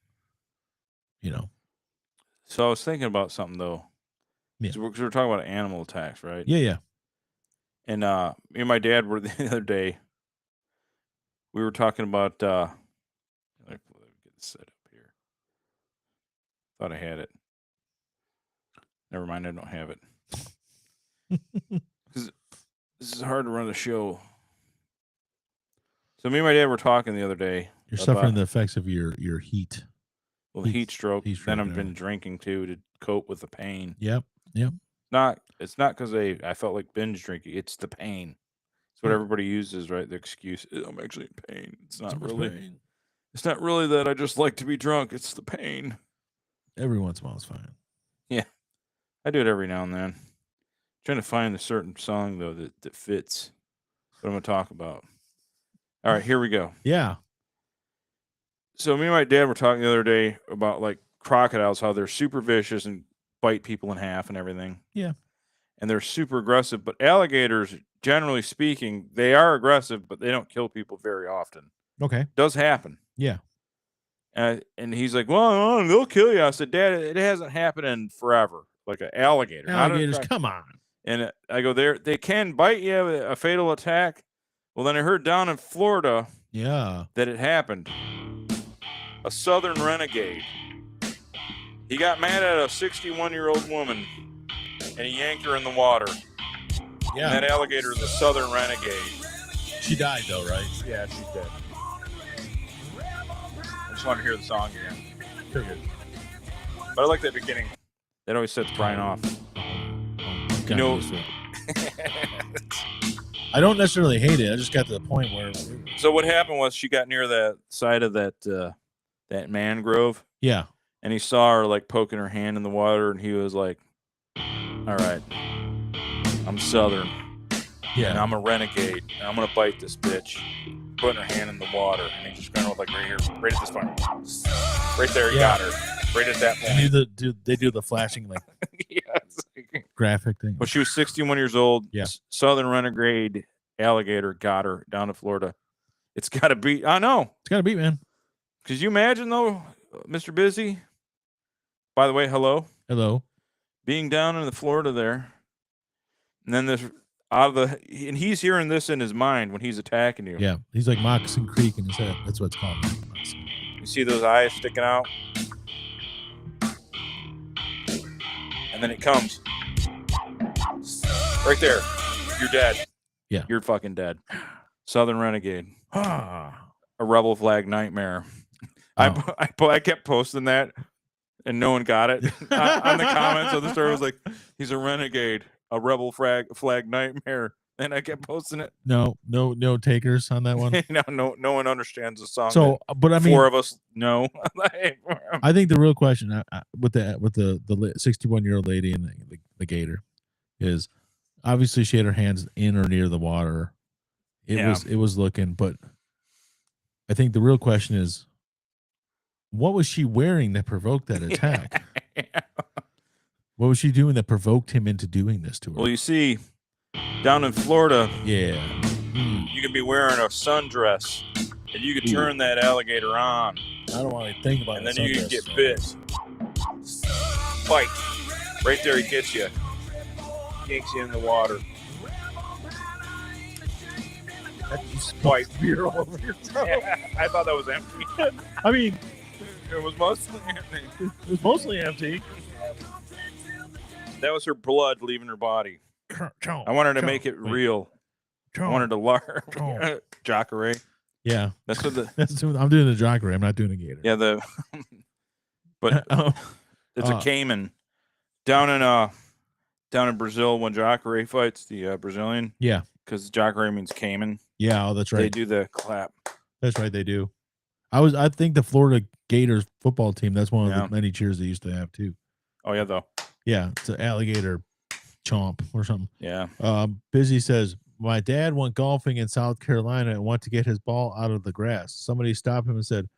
You know. So I was thinking about something though. Yeah. So we're talking about animal attacks, right? Yeah. And me and my dad were the other day. We were talking about. Let me get this set up here. Thought I had it. Never mind, I don't have it. Because this is hard to run the show. So me and my dad were talking the other day. You're suffering the effects of your heat. Well, heat stroke. Then I've been drinking too to cope with the pain. Yep. It's not because I felt like binge drinking. It's the pain. It's what everybody uses, right? The excuse is I'm actually in pain. It's not really. Pain. It's not really that I just like to be drunk. It's the pain. Every once in a while is fine. Yeah, I do it every now and then. Trying to find a certain song though that fits what I'm going to talk about. All right, here we go. Yeah. So me and my dad were talking the other day about like crocodiles, how they're super vicious and bite people in half and everything. Yeah. And they're super aggressive, but alligators, generally speaking, they are aggressive, but they don't kill people very often. Okay. It does happen. Yeah. And he's like, well, they'll kill you. I said, Dad, it hasn't happened in forever. Like an alligator. Alligators, come on. And I go, they can bite you, a fatal attack. Well, then I heard down in Florida that it happened. A southern renegade. He got mad at a 61-year-old woman, and he yanked her in the water. Yeah. And that alligator is a southern renegade. She died, though, right? Yeah, she's dead. I just wanted to hear the song again. Pretty good. But I like that beginning. That always sets Brian off. You know, I don't necessarily hate it. I just got to the point where. So what happened was she got near the side of that mangrove. Yeah. and he saw her like poking her hand in the water, and he was like, "All right, I'm Southern, and I'm a renegade, and I'm gonna bite this bitch." Putting her hand in the water, and he just went like right here, right at this point, right there. He got her right at that point. And they do the flashing like graphic thing. Well, she was 61 years old. Yeah. Southern renegade alligator got her down to Florida. It's got to beat. I know. It's got to beat, man. Could you imagine though, Mr. Busy? By the way, hello. Being down in the Florida there, and then this and he's hearing this in his mind when he's attacking you. Yeah, he's like Moccasin Creek in his head. That's what it's called. You see those eyes sticking out, and then it comes right there. You're dead. Yeah, you're fucking dead. Southern renegade, a rebel flag nightmare. Oh. I kept posting that, and no one got it. On the comments of the story was like, "He's a renegade, a rebel flag nightmare," and I kept posting it. No takers on that one. no one understands the song. So, but I mean, 4 of us know. I think the real question with the 61-year-old lady and the gator is obviously she had her hands in or near the water. It was looking, but I think the real question is, what was she wearing that provoked that attack? What was she doing that provoked him into doing this to her? Well, you see, down in Florida, you can be wearing a sundress, and you can turn that alligator on. I don't want to think about it. And then you can get bit. Bite. Right there, he gets you. Yanks you in the water. Bite. Beer all over yourself. I thought that was empty. I mean, it was mostly empty. It was mostly empty. That was her blood leaving her body. I wanted to make it real. I wanted to larp. Jacare. Yeah, that's what I'm doing the Jacare. I'm not doing the gator. Yeah, but it's a caiman down in Brazil when Jacare fights the Brazilian. Yeah, because Jacare means caiman. Yeah, that's right. They do the clap. That's right, they do. I think the Florida Gators football team. That's one of the many cheers they used to have too. Oh yeah, though. Yeah, it's an alligator chomp or something. Yeah. Busy says, my dad went golfing in South Carolina and went to get his ball out of the grass. Somebody stopped him and said,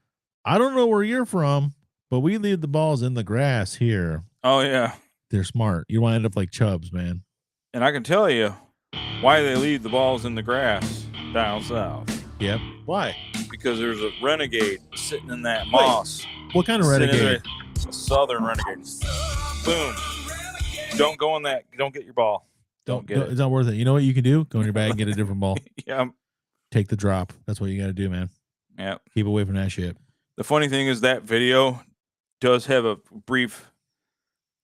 I don't know where you're from, but we leave the balls in the grass here. Oh, yeah. They're smart. You want to end up like Chubbs, man. And I can tell you why they leave the balls in the grass down south. Yep. Why? Because there's a renegade sitting in that moss. What kind of renegade? A southern renegade. Boom. Don't go on that. Don't get your ball. Don't get it. It's not worth it. You know what you can do? Go in your bag and get a different ball. Yeah. Take the drop. That's what you got to do, man. Yeah. Keep away from that shit. The funny thing is that video does have a brief,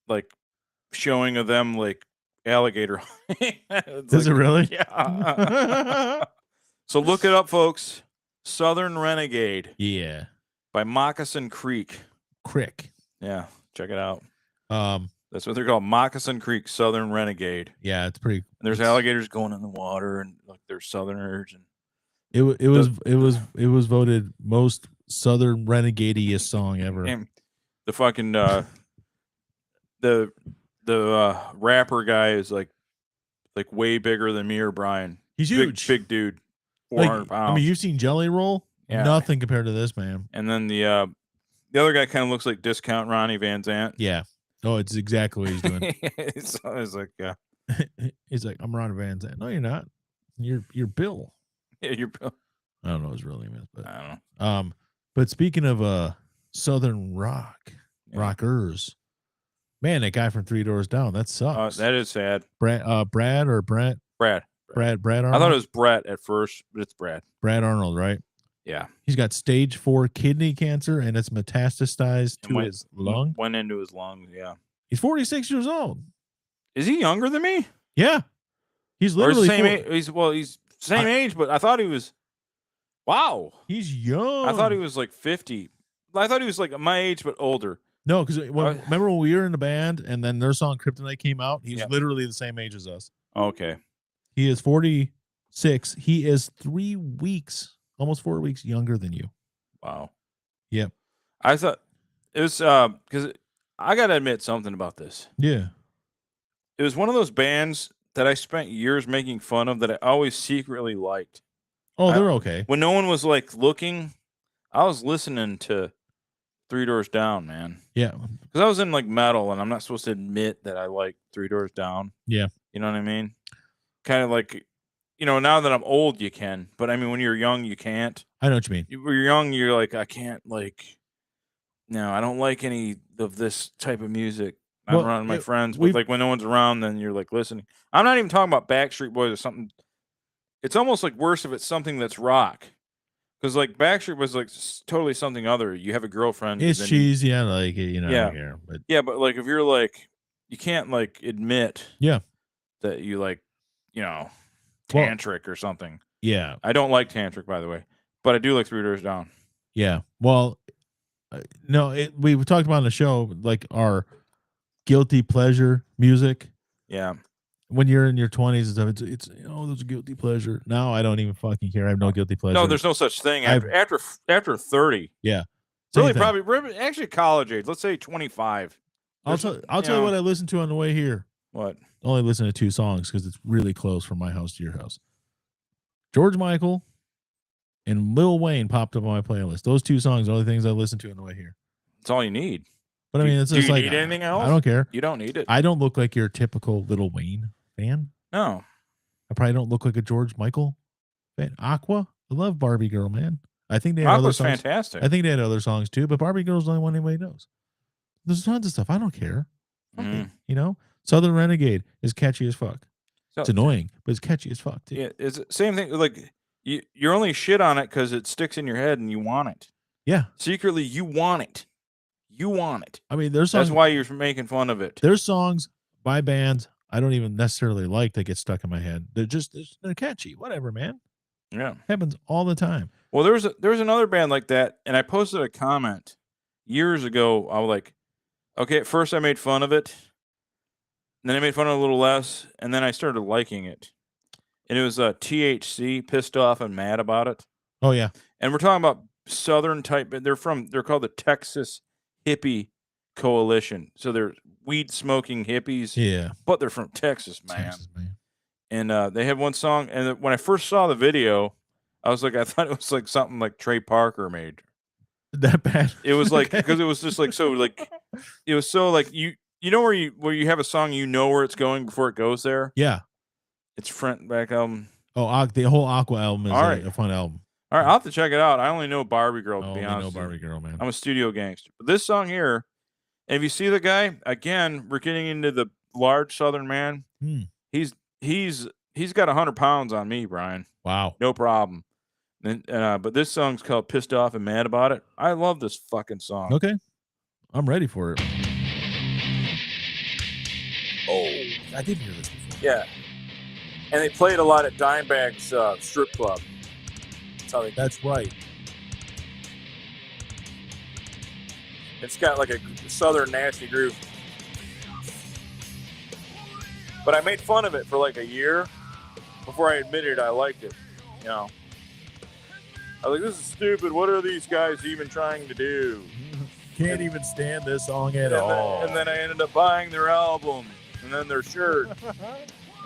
like, showing of them, like, alligator. Does it really? Yeah. So look it up, folks. Southern Renegade. Yeah. By Moccasin Creek. Yeah. Check it out. That's what they're called. Moccasin Creek Southern Renegade. Yeah, it's pretty. And there's alligators going in the water, and like they're Southerners, and it was voted most Southern renegade-iest song ever. And the fucking the rapper guy is like way bigger than me or Brian. He's huge, big dude, 400 pounds. I mean, you've seen Jelly Roll? Yeah. Nothing compared to this, man. And then the other guy kind of looks like Discount Ronnie Van Zant. Yeah. Oh, it's exactly what he's doing. So I was like, yeah. He's like, I'm Ronnie Van Zant. No, you're not. You're Bill. Yeah, you're Bill. I don't know his real name is, but I don't know. But speaking of Southern rockers, man, that guy from 3 Doors Down, that sucks. That is sad. Brad or Brent? Brad Arnold? I thought it was Brett at first, but it's Brad. Brad Arnold, right? Yeah. He's got stage 4 kidney cancer, and it's metastasized to his lung. Went into his lungs, yeah. He's 46 years old. Is he younger than me? Yeah. He's literally same age. He's same age, but I thought he was. Wow. He's young. I thought he was like 50. I thought he was like my age, but older. No, because remember when we were in the band and then their song Kryptonite came out? He's literally the same age as us. Okay. He is 46. He is 3 weeks, almost 4 weeks younger than you. Wow. Yep. I thought It was because I gotta admit something about this. Yeah. It was one of those bands that I spent years making fun of that I always secretly liked. Oh, they're okay. When no one was like looking, I was listening to Three Doors Down, man. Yeah. Because I was in like metal, and I'm not supposed to admit that I like Three Doors Down. Yeah. You know what I mean? Kind of like, now that I'm old, you can. But I mean, when you're young, you can't. I know what you mean. When you're young, you're like, I can't like. No, I don't like any of this type of music. I'm Well, around my yeah, friends, but like when no one's around, then you're like listening. I'm not even talking about Backstreet Boys or something. It's almost like worse if it's something that's rock. Because like Backstreet was like totally something other. You have a girlfriend. It's cheesy. I like it. I don't care. But yeah, but like if you're like, you can't like admit. Yeah. That you like, Tantric or something. Yeah. I don't like Tantric, by the way, but I do like Three Doors Down. Yeah. Well, no, we talked about on the show like our guilty pleasure music. Yeah. When you're in your 20s and stuff, it's there's a guilty pleasure. Now I don't even fucking care. I have no guilty pleasure. No, there's no such thing after 30. Yeah. Really, probably actually college age. Let's say 25. I'll tell you what I listened to on the way here. What? I only listen to 2 songs because it's really close from my house to your house. George Michael and Lil Wayne popped up on my playlist. Those 2 songs are the only things I listen to on the way here. That's all you need. But I mean, it's just like, need anything else? I don't care. You don't need it. I don't look like your typical Lil Wayne fan. No. I probably don't look like a George Michael fan. Aqua, I love Barbie Girl, man. I think they had other songs. Fantastic. I think they had other songs too, but Barbie Girl's the only one anybody knows. There's tons of stuff. I don't care. Okay. Southern Renegade is catchy as fuck. It's annoying, but it's catchy as fuck too. Yeah, it's the same thing. Like you're only shit on it because it sticks in your head and you want it. Yeah. Secretly, you want it. You want it. I mean, there's songs. That's why you're making fun of it. There's songs by bands I don't even necessarily like that get stuck in my head. They're catchy. Whatever, man. Yeah. Happens all the time. Well, there's another band like that, and I posted a comment years ago. I was like, okay, at first I made fun of it, and then I made fun of it a little less, and then I started liking it. And it was THC, Pissed Off and Mad About It. Oh yeah. And we're talking about Southern type. They're called the Texas Hippie Coalition. So they're weed smoking hippies. Yeah. But they're from Texas, man. And they have one song. And when I first saw the video, I thought it was like something like Trey Parker made. That bad? It was like, because it was just like, so like, it was so like, you know where you have a song, where it's going before it goes there? Yeah. It's front back album. Oh, the whole Aqua album is a fun album. All right, I'll have to check it out. I only know Barbie Girl, to be honest. I know Barbie Girl, man. I'm a studio gangster. But this song here, and if you see the guy, again, we're getting into the large Southern man. He's got 100 pounds on me, Brian. Wow. No problem. But this song's called Pissed Off and Mad About It. I love this fucking song. Okay. I'm ready for it. Oh, I did hear this before. Yeah. And they played a lot at Dimebag's strip club. That's right. It's got like a southern nasty groove. But I made fun of it for like a year before I admitted I liked it. I was like, this is stupid. What are these guys even trying to do? Can't even stand this song at all. And then I ended up buying their album and then their shirt.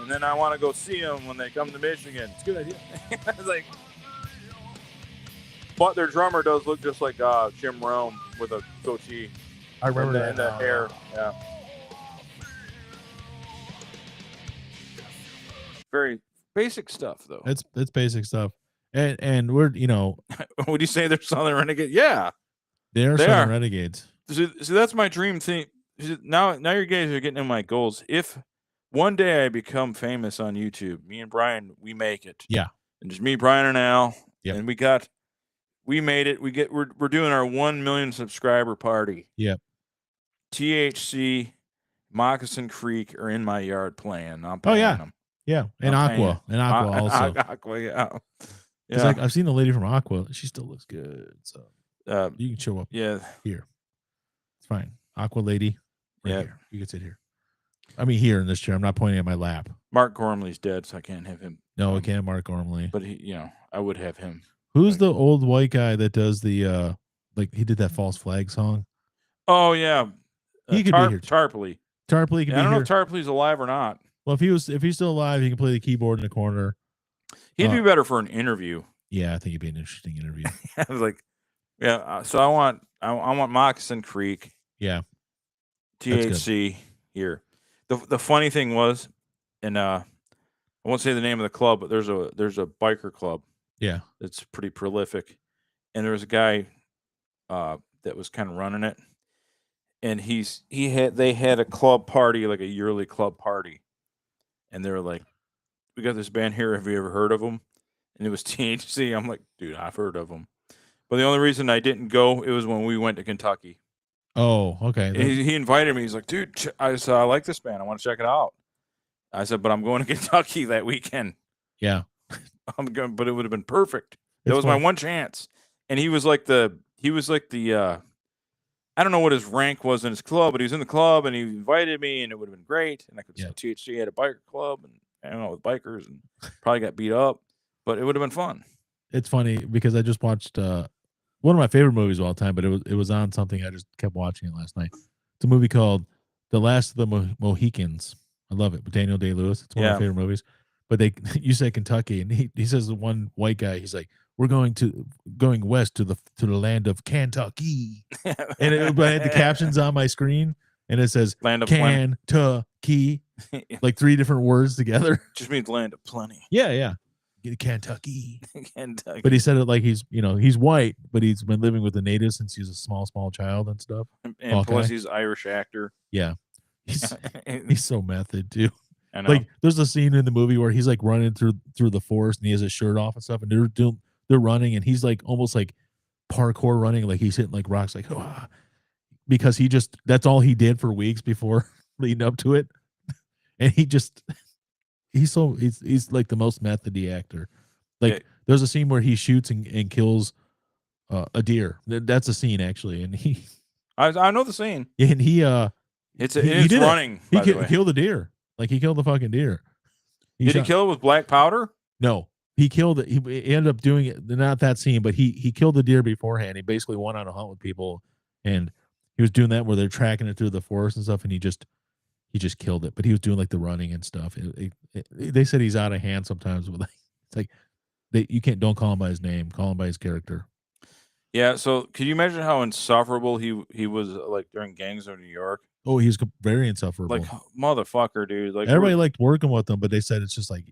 And then I want to go see them when they come to Michigan. It's a good idea. I was like, but their drummer does look just like Jim Rome with a goatee. I remember and the hair. Yeah. Very basic stuff, though. It's basic stuff, and we're Would you say they're Southern Renegades? Yeah, they are Southern Renegades. So that's my dream thing. Now you guys are getting in my goals. If one day I become famous on YouTube, me and Brian, we make it. Yeah, and just me, Brian, and Al. Yep. And we made it. We're doing our 1 million subscriber party. Yep. THC, Moccasin Creek are in my yard playing. I'm playing them. Yeah, and Aqua also. Aqua, yeah. It's like I've seen the lady from Aqua. She still looks good. So you can show up. Yeah, here. It's fine. Aqua lady. Here. You can sit here. I mean, here in this chair. I'm not pointing at my lap. Mark Gormley's dead, so I can't have him. No, I can't have Mark Gormley. But he, I would have him. Who's the old white guy that does the like he did that False Flag song? Oh yeah, He could be here. Tarpley. Tarpley could be I don't know here. if Tarpley's alive or not. Well, if he's still alive, he can play the keyboard in the corner. He'd be better for an interview. Yeah, I think it'd be an interesting interview. I was like, yeah. So I want Moccasin Creek. Yeah, THC here. The funny thing was, and I won't say the name of the club, but there's a biker club. Yeah, that's pretty prolific, and there was a guy that was kind of running it, and they had a club party, like a yearly club party, and they were like, "We got this band here. Have you ever heard of them?" And it was THC. I'm like, dude, I've heard of them, but the only reason I didn't go, it was when we went to Kentucky. Oh, okay. He invited me. He's like, dude, I said, I like this band. I want to check it out. I said, but I'm going to Kentucky that weekend. Yeah. I'm going, but it would have been perfect. That was my one chance. And he was like the I don't know what his rank was in his club, but he was in the club and he invited me and it would have been great. And I could see THC had a biker club and I don't know, with bikers and probably got beat up, but it would have been fun. It's funny because I just watched one of my favorite movies of all time, but it was on something. I just kept watching it last night. It's a movie called The Last of the Mohicans. I love it, with Daniel Day-Lewis. It's one of my favorite movies. But you say Kentucky, and he says the one white guy. He's like, "We're going west to the land of Kentucky," and I had the captions on my screen, and it says land of Kentucky, like 3 different words together. Just means land of plenty. Yeah. Kentucky. Kentucky. But he said it like he's white, but he's been living with the natives since he was a small child and stuff. And plus he's Irish actor. Yeah. He's so method too. I know. Like there's a scene in the movie where he's like running through the forest and he has his shirt off and stuff, and they're running and he's like almost like parkour running, like he's hitting like rocks, like because that's all he did for weeks before leading up to it. And he's like the most methody actor. Like there's a scene where he shoots and kills a deer. That's a scene actually, and I know the scene. And he it's running. He killed the deer. Like he killed the fucking deer. Did he kill it with black powder? No, he killed it. He ended up doing it. Not that scene, but he killed the deer beforehand. He basically went on a hunt with people, and he was doing that where they're tracking it through the forest and stuff, and he just killed it. But he was doing like the running and stuff. They said he's out of hand sometimes. With like you don't call him by his name. Call him by his character. Yeah. So could you imagine how insufferable he was like during Gangs of New York? Oh, he's very insufferable. Like motherfucker, dude. Like everybody liked working with him, but they said it's just like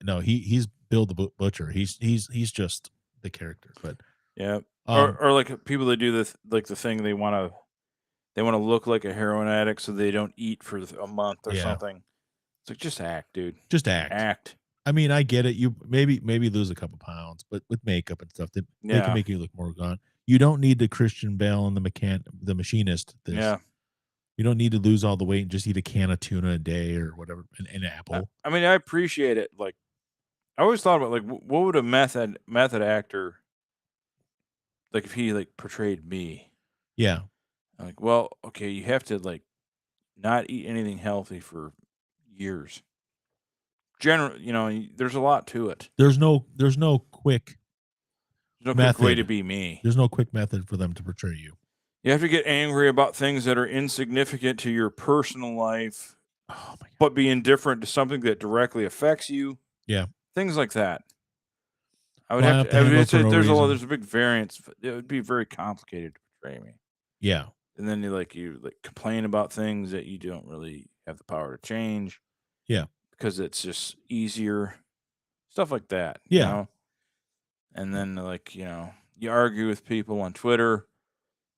no. He's Bill the Butcher. He's just the character. But yeah, or like people that do this, like the thing they want to look like a heroin addict so they don't eat for a month or something. It's like just act, dude. Just act. I mean, I get it. You maybe lose a couple pounds, but with makeup and stuff, they can make you look more gone. You don't need the Christian Bale and the machinist. You don't need to lose all the weight and just eat a can of tuna a day or whatever, an apple. I mean, I appreciate it. Like, I always thought about like, what would a method actor like if he like portrayed me? Yeah. Like, well, okay, you have to like not eat anything healthy for years. There's a lot to it. There's no quick quick way to be me. There's no quick method for them to portray you. You have to get angry about things that are insignificant to your personal life, but be indifferent to something that directly affects you. Yeah, things like that. I would have to. There's a big variance. It would be very complicated to portray me. Yeah, and then you complain about things that you don't really have the power to change. Yeah, because it's just easier, stuff like that. Yeah, you know? And then you argue with people on Twitter.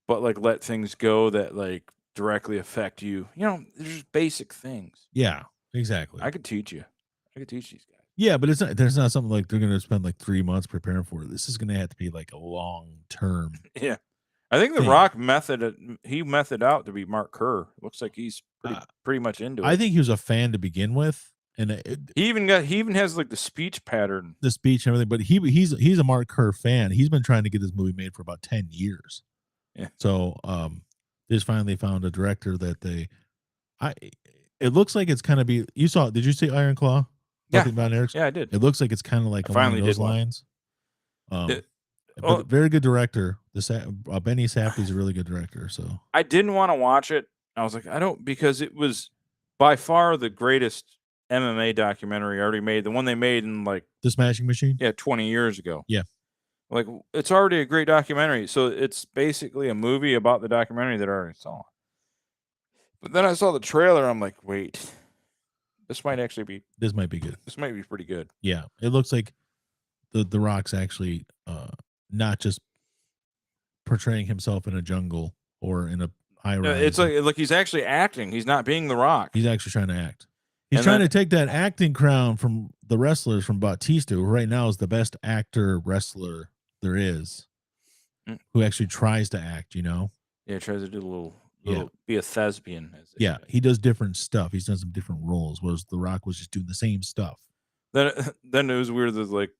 But like let things go that like directly affect you. There's just basic things. Yeah, exactly. I could teach you. I could teach these guys. Yeah, but there's not something like they're gonna spend like 3 months preparing for it. This is gonna have to be like a long term. Yeah. I think the Rock method out to be Mark Kerr. Looks like he's pretty much into it. I think he was a fan to begin with. And he even has like the speech pattern. The speech and everything, but he's a Mark Kerr fan. He's been trying to get this movie made for about 10 years. Yeah. So they just finally found a director that it looks like it's kind of did you see Iron Claw? Yeah. Von Erichs? Yeah, I did. It looks like it's kind of like along those lines. But very good director. Benny Safdie's a really good director. So I didn't want to watch it. I was like, I don't, because it was by far the greatest MMA documentary already made. The one they made in like The Smashing Machine. Yeah, 20 years ago. Yeah. Like, it's already a great documentary. So it's basically a movie about the documentary that I already saw. But then I saw the trailer. I'm like, wait, this might be good. This might be pretty good. Yeah. It looks like the Rock's actually not just portraying himself in a jungle or in a high rise. It's like he's actually acting. He's not being The Rock. He's actually trying to act. He's trying to take that acting crown from the wrestlers, from Batista, who right now is the best actor wrestler there is, who actually tries to act, Yeah, tries to do a little be a thespian. Yeah, he does different stuff. He's done some different roles, whereas The Rock was just doing the same stuff. Then it was weird that like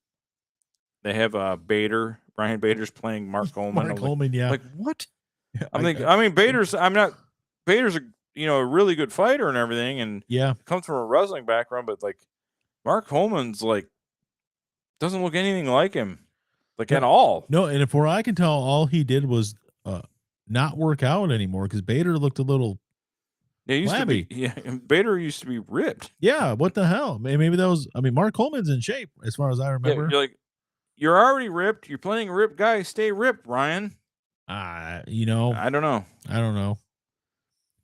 they have Brian Bader's playing Mark Coleman. Mark Coleman, yeah. Like, what? Yeah, Bader's a really good fighter and everything, and comes from a wrestling background, but like Mark Coleman's like doesn't look anything like him, at all. No, and for I can tell, all he did was not work out anymore because Bader looked a little flabby. Bader used to be ripped. Yeah, what the hell? Maybe that was. I mean, Mark Coleman's in shape as far as I remember. Yeah, you're already ripped. You're playing a ripped guy. Stay ripped, Ryan. I don't know.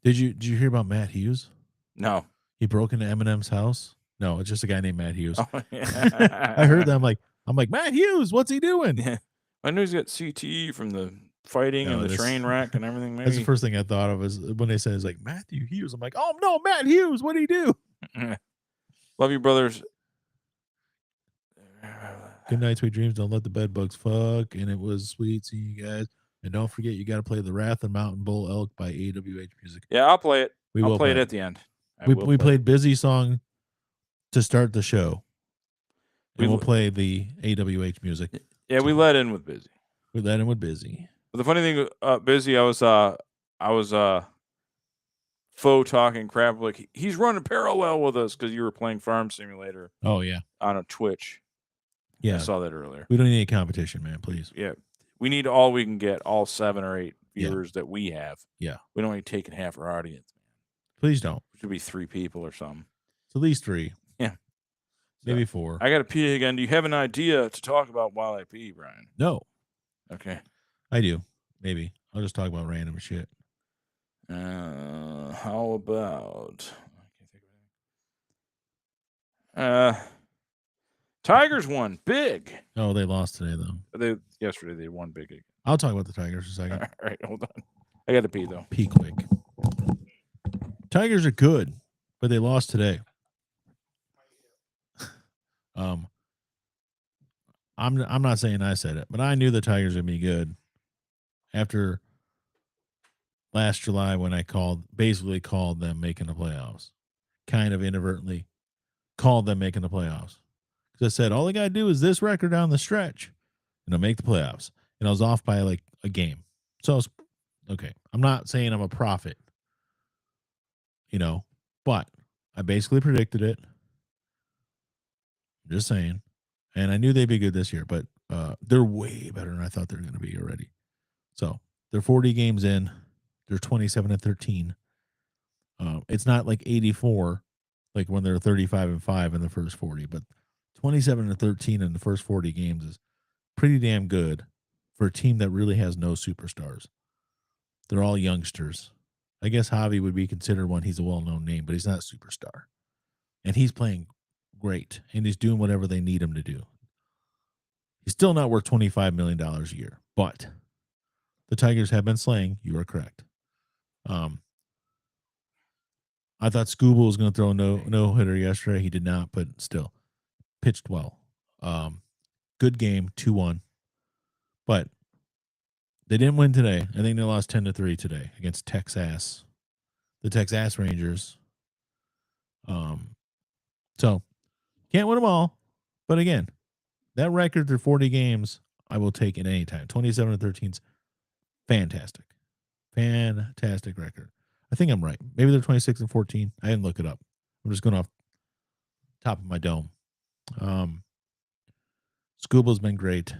Did you hear about Matt Hughes? No. He broke into Eminem's house. No, it's just a guy named Matt Hughes. Oh, yeah. I heard that. I'm like, Matt Hughes, what's he doing? Yeah. I know he's got CTE from the fighting and the train wreck and everything. Maybe. That's the first thing I thought of is when they said it's like Matthew Hughes. I'm like, oh no, Matt Hughes, what did he do? Love you, brothers. Good night, sweet dreams. Don't let the bed bugs fuck. And it was sweet seeing you guys. And don't forget, you got to play The Wrath of Mountain Bull Elk by AWH Music. Yeah, I'll play it. I'll play it at the end. We played Busy Song to start the show. And we'll play the AWH music. Yeah, we let in with Busy. We let in with Busy. But the funny thing, Busy, I was faux talking crap. Like, he's running parallel with us because you were playing Farm Simulator. Oh, yeah. On a Twitch. Yeah. I saw that earlier. We don't need any competition, man, please. Yeah. We need all we can get, all 7 or 8 viewers that we have. Yeah. We don't need taking half our audience, man. Please don't. It should be 3 people or something. It's at least 3. Yeah. Maybe 4. I got to pee again. Do you have an idea to talk about while I pee, Brian? No. Okay. I do. Maybe. I'll just talk about random shit. How about... I can't think of anything. Tigers won big. Oh, they lost today, though. Yesterday they won big again. I'll talk about the Tigers for a second. All right, hold on. I got to pee, though. Pee quick. Tigers are good, but they lost today. I'm not saying I said it, but I knew the Tigers would be good after last July when I basically called them making the playoffs. Kind of inadvertently called them making the playoffs. Because I said, all they got to do is this record down the stretch and they'll make the playoffs. And I was off by like a game. So I was, okay, I'm not saying I'm a prophet, but I basically predicted it. I'm just saying. And I knew they'd be good this year, but they're way better than I thought they were going to be already. So they're 40 games in. They're 27-13. It's not like 84, like when they're 35-5 in the first 40, but 27-13 in the first 40 games is pretty damn good for a team that really has no superstars. They're all youngsters. I guess Javi would be considered one. He's a well-known name, but he's not a superstar. And he's playing great, and he's doing whatever they need him to do. He's still not worth $25 million a year, but the Tigers have been slaying. You are correct. I thought Scooble was going to throw a no-hitter yesterday. He did not, but still pitched well. Good game, 2-1. But they didn't win today. I think they lost 10-3 today against Texas, the Texas Rangers. So can't win them all, but again, that record through 40 games, I will take it anytime. 27-13 is fantastic, fantastic record. I think I'm right. Maybe they're 26-14. I didn't look it up. I'm just going off top of my dome. Scuba's been great.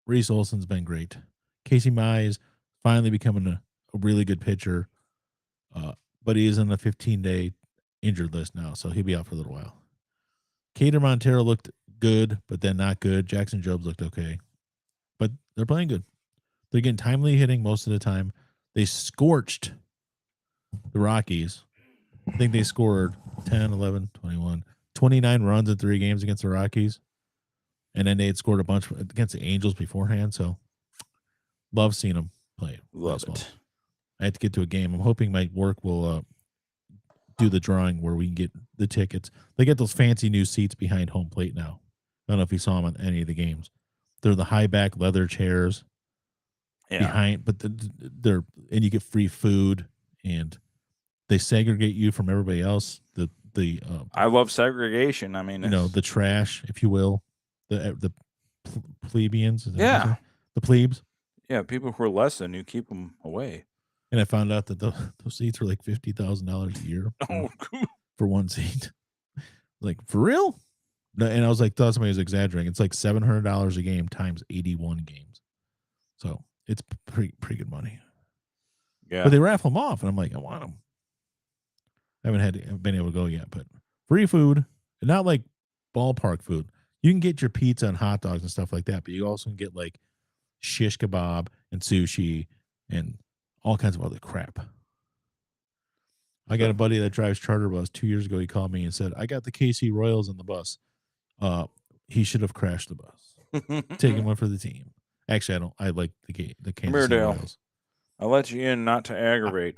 Reese Olson's been great. Casey Mize finally becoming a really good pitcher, but he is on the 15-day injured list now, so he'll be out for a little while. Cater Montero looked good, but then not good. Jackson Jobs looked okay, but they're playing good. They're getting timely hitting most of the time. They scorched the Rockies. I think they scored 10, 11, 21, 29 runs in 3 games against the Rockies. And then they had scored a bunch against the Angels beforehand. So love seeing them play. Love baseball. it. I had to get to a game. I'm hoping my work will do the drawing where we can get the tickets. They get those fancy new seats behind home plate now. I don't know if you saw them on any of the games. They're the high back leather chairs behind, but they're and you get free food and they segregate you from everybody else. I love segregation. I mean, the trash, if you will, the plebeians. Yeah, the plebes. Yeah, people who are less than you, keep them away. And I found out that those seats were like $50,000 a year for one seat. Like, for real? And I was like, thought somebody was exaggerating. It's like $700 a game times 81 games. So it's pretty good money. Yeah. But they raffle them off, and I'm like, I want them. I haven't been able to go yet, but free food, and not like ballpark food. You can get your pizza and hot dogs and stuff like that, but you also can get like shish kebab and sushi and all kinds of other crap. I got a buddy that drives charter bus. 2 years ago, he called me and said, I got the KC Royals on the bus. He should have crashed the bus. Taking one for the team. Actually, I don't. I like the Kansas City Royals. I'll let you in not to aggravate.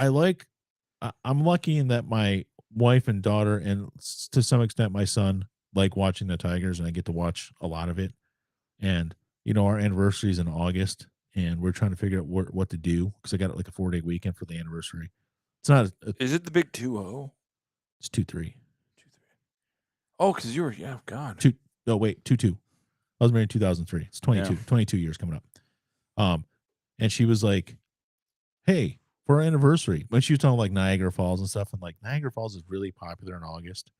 I'm lucky in that my wife and daughter, and to some extent my son, like watching the Tigers, and I get to watch a lot of it. And, our anniversary is in August, and we're trying to figure out what to do because I got like a 4-day weekend for the anniversary. It's not. Is it the big 2-0? It's 2-3. Oh, because you were, God. 2-2. I was married in 2003. It's 22. 22 years coming up. And she was like, hey, for our anniversary, when she was talking like Niagara Falls and stuff, and like Niagara Falls is really popular in August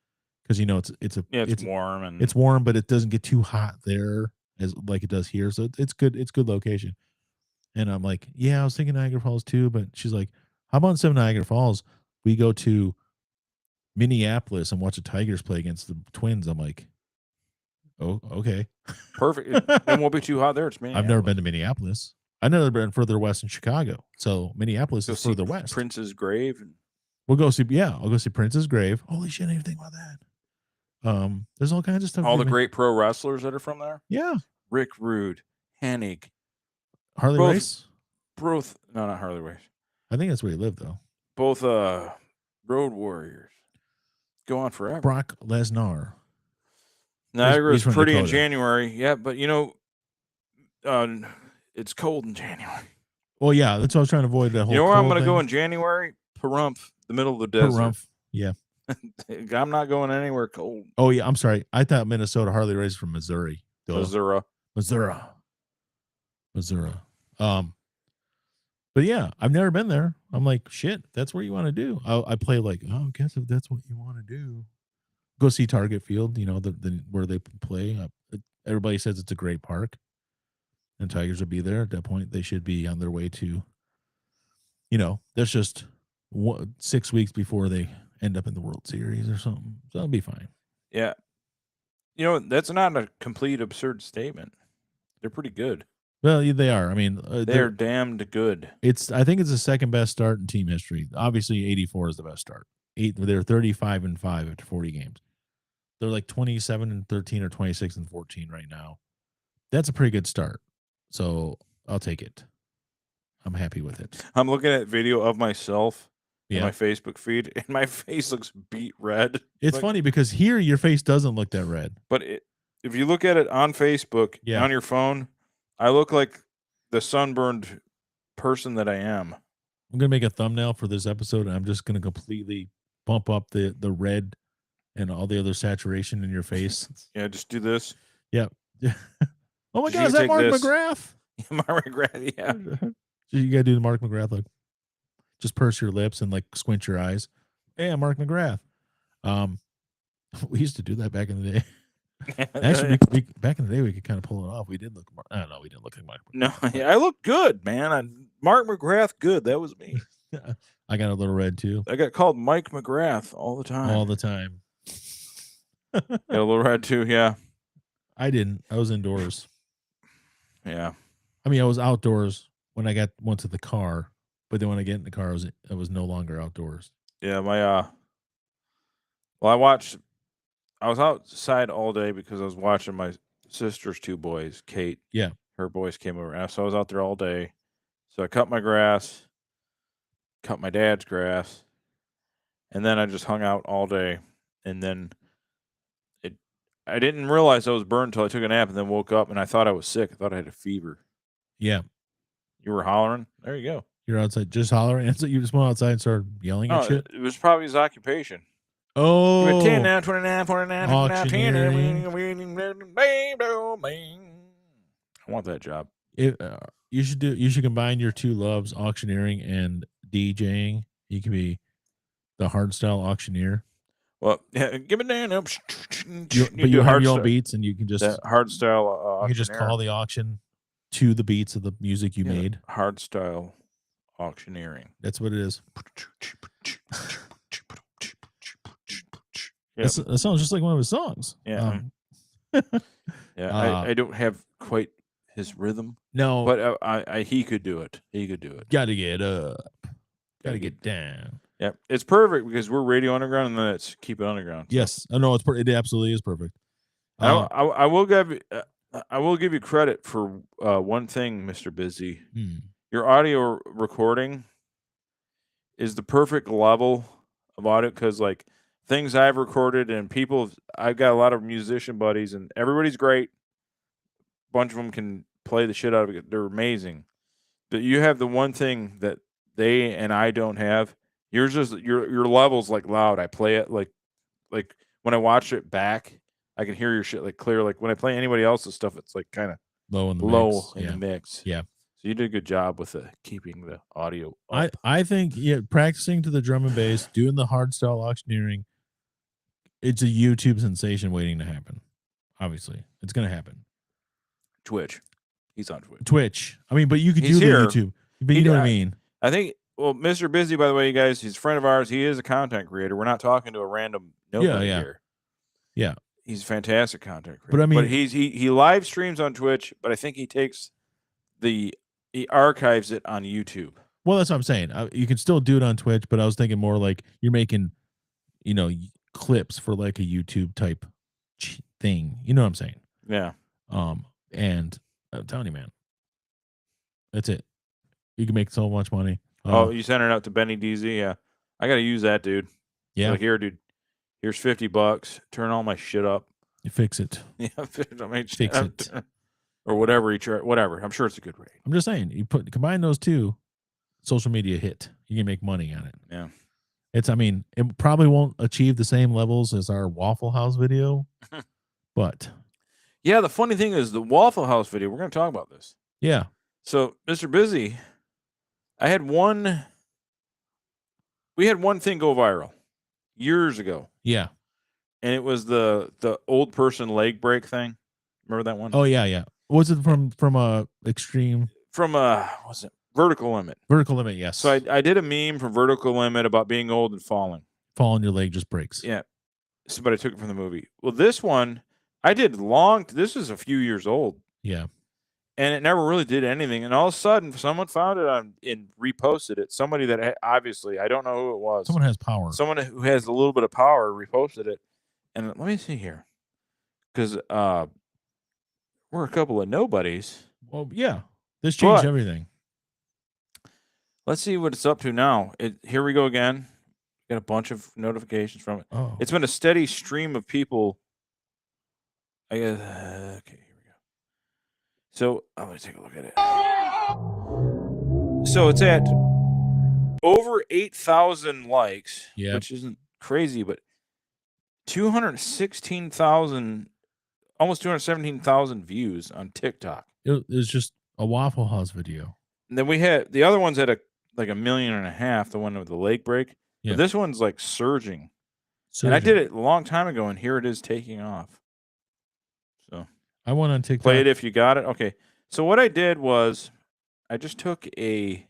because it's warm and it's warm, but it doesn't get too hot there as like it does here. So it's good. It's good location. And I'm like, yeah, I was thinking Niagara Falls too, but she's like, how about instead of Niagara Falls, we go to Minneapolis and watch the Tigers play against the Twins? I'm like, oh, okay. Perfect. It won't be too hot there. It's Minneapolis. I've never been to Minneapolis. I've never been further west in Chicago. So Minneapolis is further west. Prince's grave. We'll go see, I'll go see Prince's grave. Holy shit, I didn't think about that. There's all kinds of stuff. All the great pro wrestlers that are from there? Yeah. Rick Rude, Hennig. Harley Race? No, not Harley Race. I think that's where he lived, though. Both Road Warriors. Go on forever. Brock Lesnar. Niagara is pretty in January. Yeah, but it's cold in January. Well, yeah, that's what I was trying to avoid. That whole. You know where I'm going to go in January? Pahrump, the middle of the desert. Pahrump, yeah. I'm not going anywhere cold. Oh yeah, I'm sorry. I thought Minnesota. Harley Race from Missouri. Missouri. But yeah, I've never been there. I'm like, shit, that's what you want to do. I play like, I guess if that's what you want to do, go see Target Field. The where they play. Everybody says it's a great park, and Tigers will be there at that point. They should be on their way to. That's just 6 weeks before they end up in the World Series or something. So it'll be fine. Yeah, that's not a complete absurd statement. They're pretty good. Well, they are. I mean, they're damned good. I think it's the second best start in team history. Obviously, 84 is the best start. They're 35-5 after 40 games. They're like 27-13 or 26-14 right now. That's a pretty good start. So I'll take it. I'm happy with it. I'm looking at video of myself in my Facebook feed, and my face looks beet red. It's funny because here your face doesn't look that red. But if you look at it on Facebook, on your phone, I look like the sunburned person that I am. I'm going to make a thumbnail for this episode, and I'm just going to completely bump up the red and all the other saturation in your face. Yeah, just do this. Yeah. Oh, my God, is that Mark McGrath? Mark McGrath, yeah. You got to do the Mark McGrath look. Just purse your lips and, like, squint your eyes. Hey, I'm Mark McGrath. We used to do that back in the day. Actually, we back in the day we could kind of pull it off. We did look. I don't know. We didn't look like Mark. No, I look good, man. Mark McGrath, good. That was me. I got a little red too. I got called Mike McGrath all the time. All the time. Got a little red too. Yeah. I didn't. I was indoors. Yeah. I mean, I was outdoors when I went to the car, but then when I get in the car, I was no longer outdoors. Yeah. Well, I was outside all day because I was watching my sister's two boys, Kate. Yeah. Her boys came over. So I was out there all day. So I cut my grass, cut my dad's grass, and then I just hung out all day. And then I didn't realize I was burned until I took a nap and then woke up and I thought I was sick. I thought I had a fever. Yeah. You were hollering? There you go. You're outside just hollering. And so you just went outside and started yelling at shit? It was probably his occupation. Oh. 10 now, 29, 49, 59, 10. I want that job. You should combine your two loves, auctioneering and DJing. You can be the hardstyle auctioneer. Well, yeah, give it down. But you have your own beats, and you can just hardstyle. You can just call the auction to the beats of the music you made. Hardstyle auctioneering. That's what it is. Yep. That sounds just like one of his songs. Yeah. I don't have quite his rhythm. No, but he could do it. He could do it. Gotta get up. Gotta get down. Yeah, it's perfect because we're Radio Underground, and then it's Keep It Underground. So. Yes, no, it absolutely is perfect. I will give you credit for one thing, Mr. Busy. Your audio recording is the perfect level of audio because, like, things I've recorded and I've got a lot of musician buddies, and everybody's great. A bunch of them can play the shit out of it. They're amazing, but you have the one thing that they and I don't have. Yours is your level's like loud. I play it like when I watch it back, I can hear your shit like clear. Like when I play anybody else's stuff, it's like kind of low in the mix. Yeah. So you did a good job with keeping the audio up. I think practicing to the drum and bass, doing the hardstyle auctioneering, it's a YouTube sensation waiting to happen. Obviously, it's gonna happen. Twitch. He's on Twitch. Twitch. I mean, but you could do the YouTube. But you know what I mean. I think. Well, Mr. Busy, by the way, you guys, he's a friend of ours. He is a content creator. We're not talking to a random nobody here. Yeah. He's a fantastic content creator. But I mean, he live streams on Twitch, but I think he archives it on YouTube. Well, that's what I'm saying. You can still do it on Twitch, but I was thinking more like you're making, clips for like a YouTube type thing. You know what I'm saying? Yeah. And I'm telling you, man, that's it. You can make so much money. You sent it out to Benny DZ. Yeah, I got to use that, dude. Yeah. Like, here, dude. Here's $50. Turn all my shit up. You fix it. Yeah, fix it. Or whatever whatever. I'm sure it's a good rate. I'm just saying, combine those two, social media hit. You can make money on it. Yeah. It probably won't achieve the same levels as our Waffle House video, but yeah, the funny thing is the Waffle House video. We're going to talk about this. Yeah. So, Mr. Busy, we had one thing go viral years ago. Yeah. And it was the old person leg break thing. Remember that one? Oh yeah, yeah. Was it from extreme? Was it Vertical Limit? Vertical Limit, yes. So I did a meme from Vertical Limit about being old and falling. Falling, your leg just breaks. Yeah. But I took it from the movie. Well, this one I did this was a few years old. Yeah. And it never really did anything. And all of a sudden, someone found it and reposted it. Somebody that obviously, I don't know who it was. Someone has power. Someone who has a little bit of power reposted it. And let me see here. Because we're a couple of nobodies. Well, yeah. This changed everything. Let's see what it's up to now. Here we go again. Got a bunch of notifications from it. Oh. It's been a steady stream of people. I guess. Okay, here we go. So I'm going to take a look at it. So it's at over 8,000 likes, which isn't crazy, but 216,000, almost 217,000 views on TikTok. It was just a Waffle House video. And then we had the other ones at like 1.5 million, the one with the leg break. Yeah. But this one's like surging. And I did it a long time ago, and here it is taking off. I went on TikTok. Play it if you got it. Okay. So what I did was I just took it's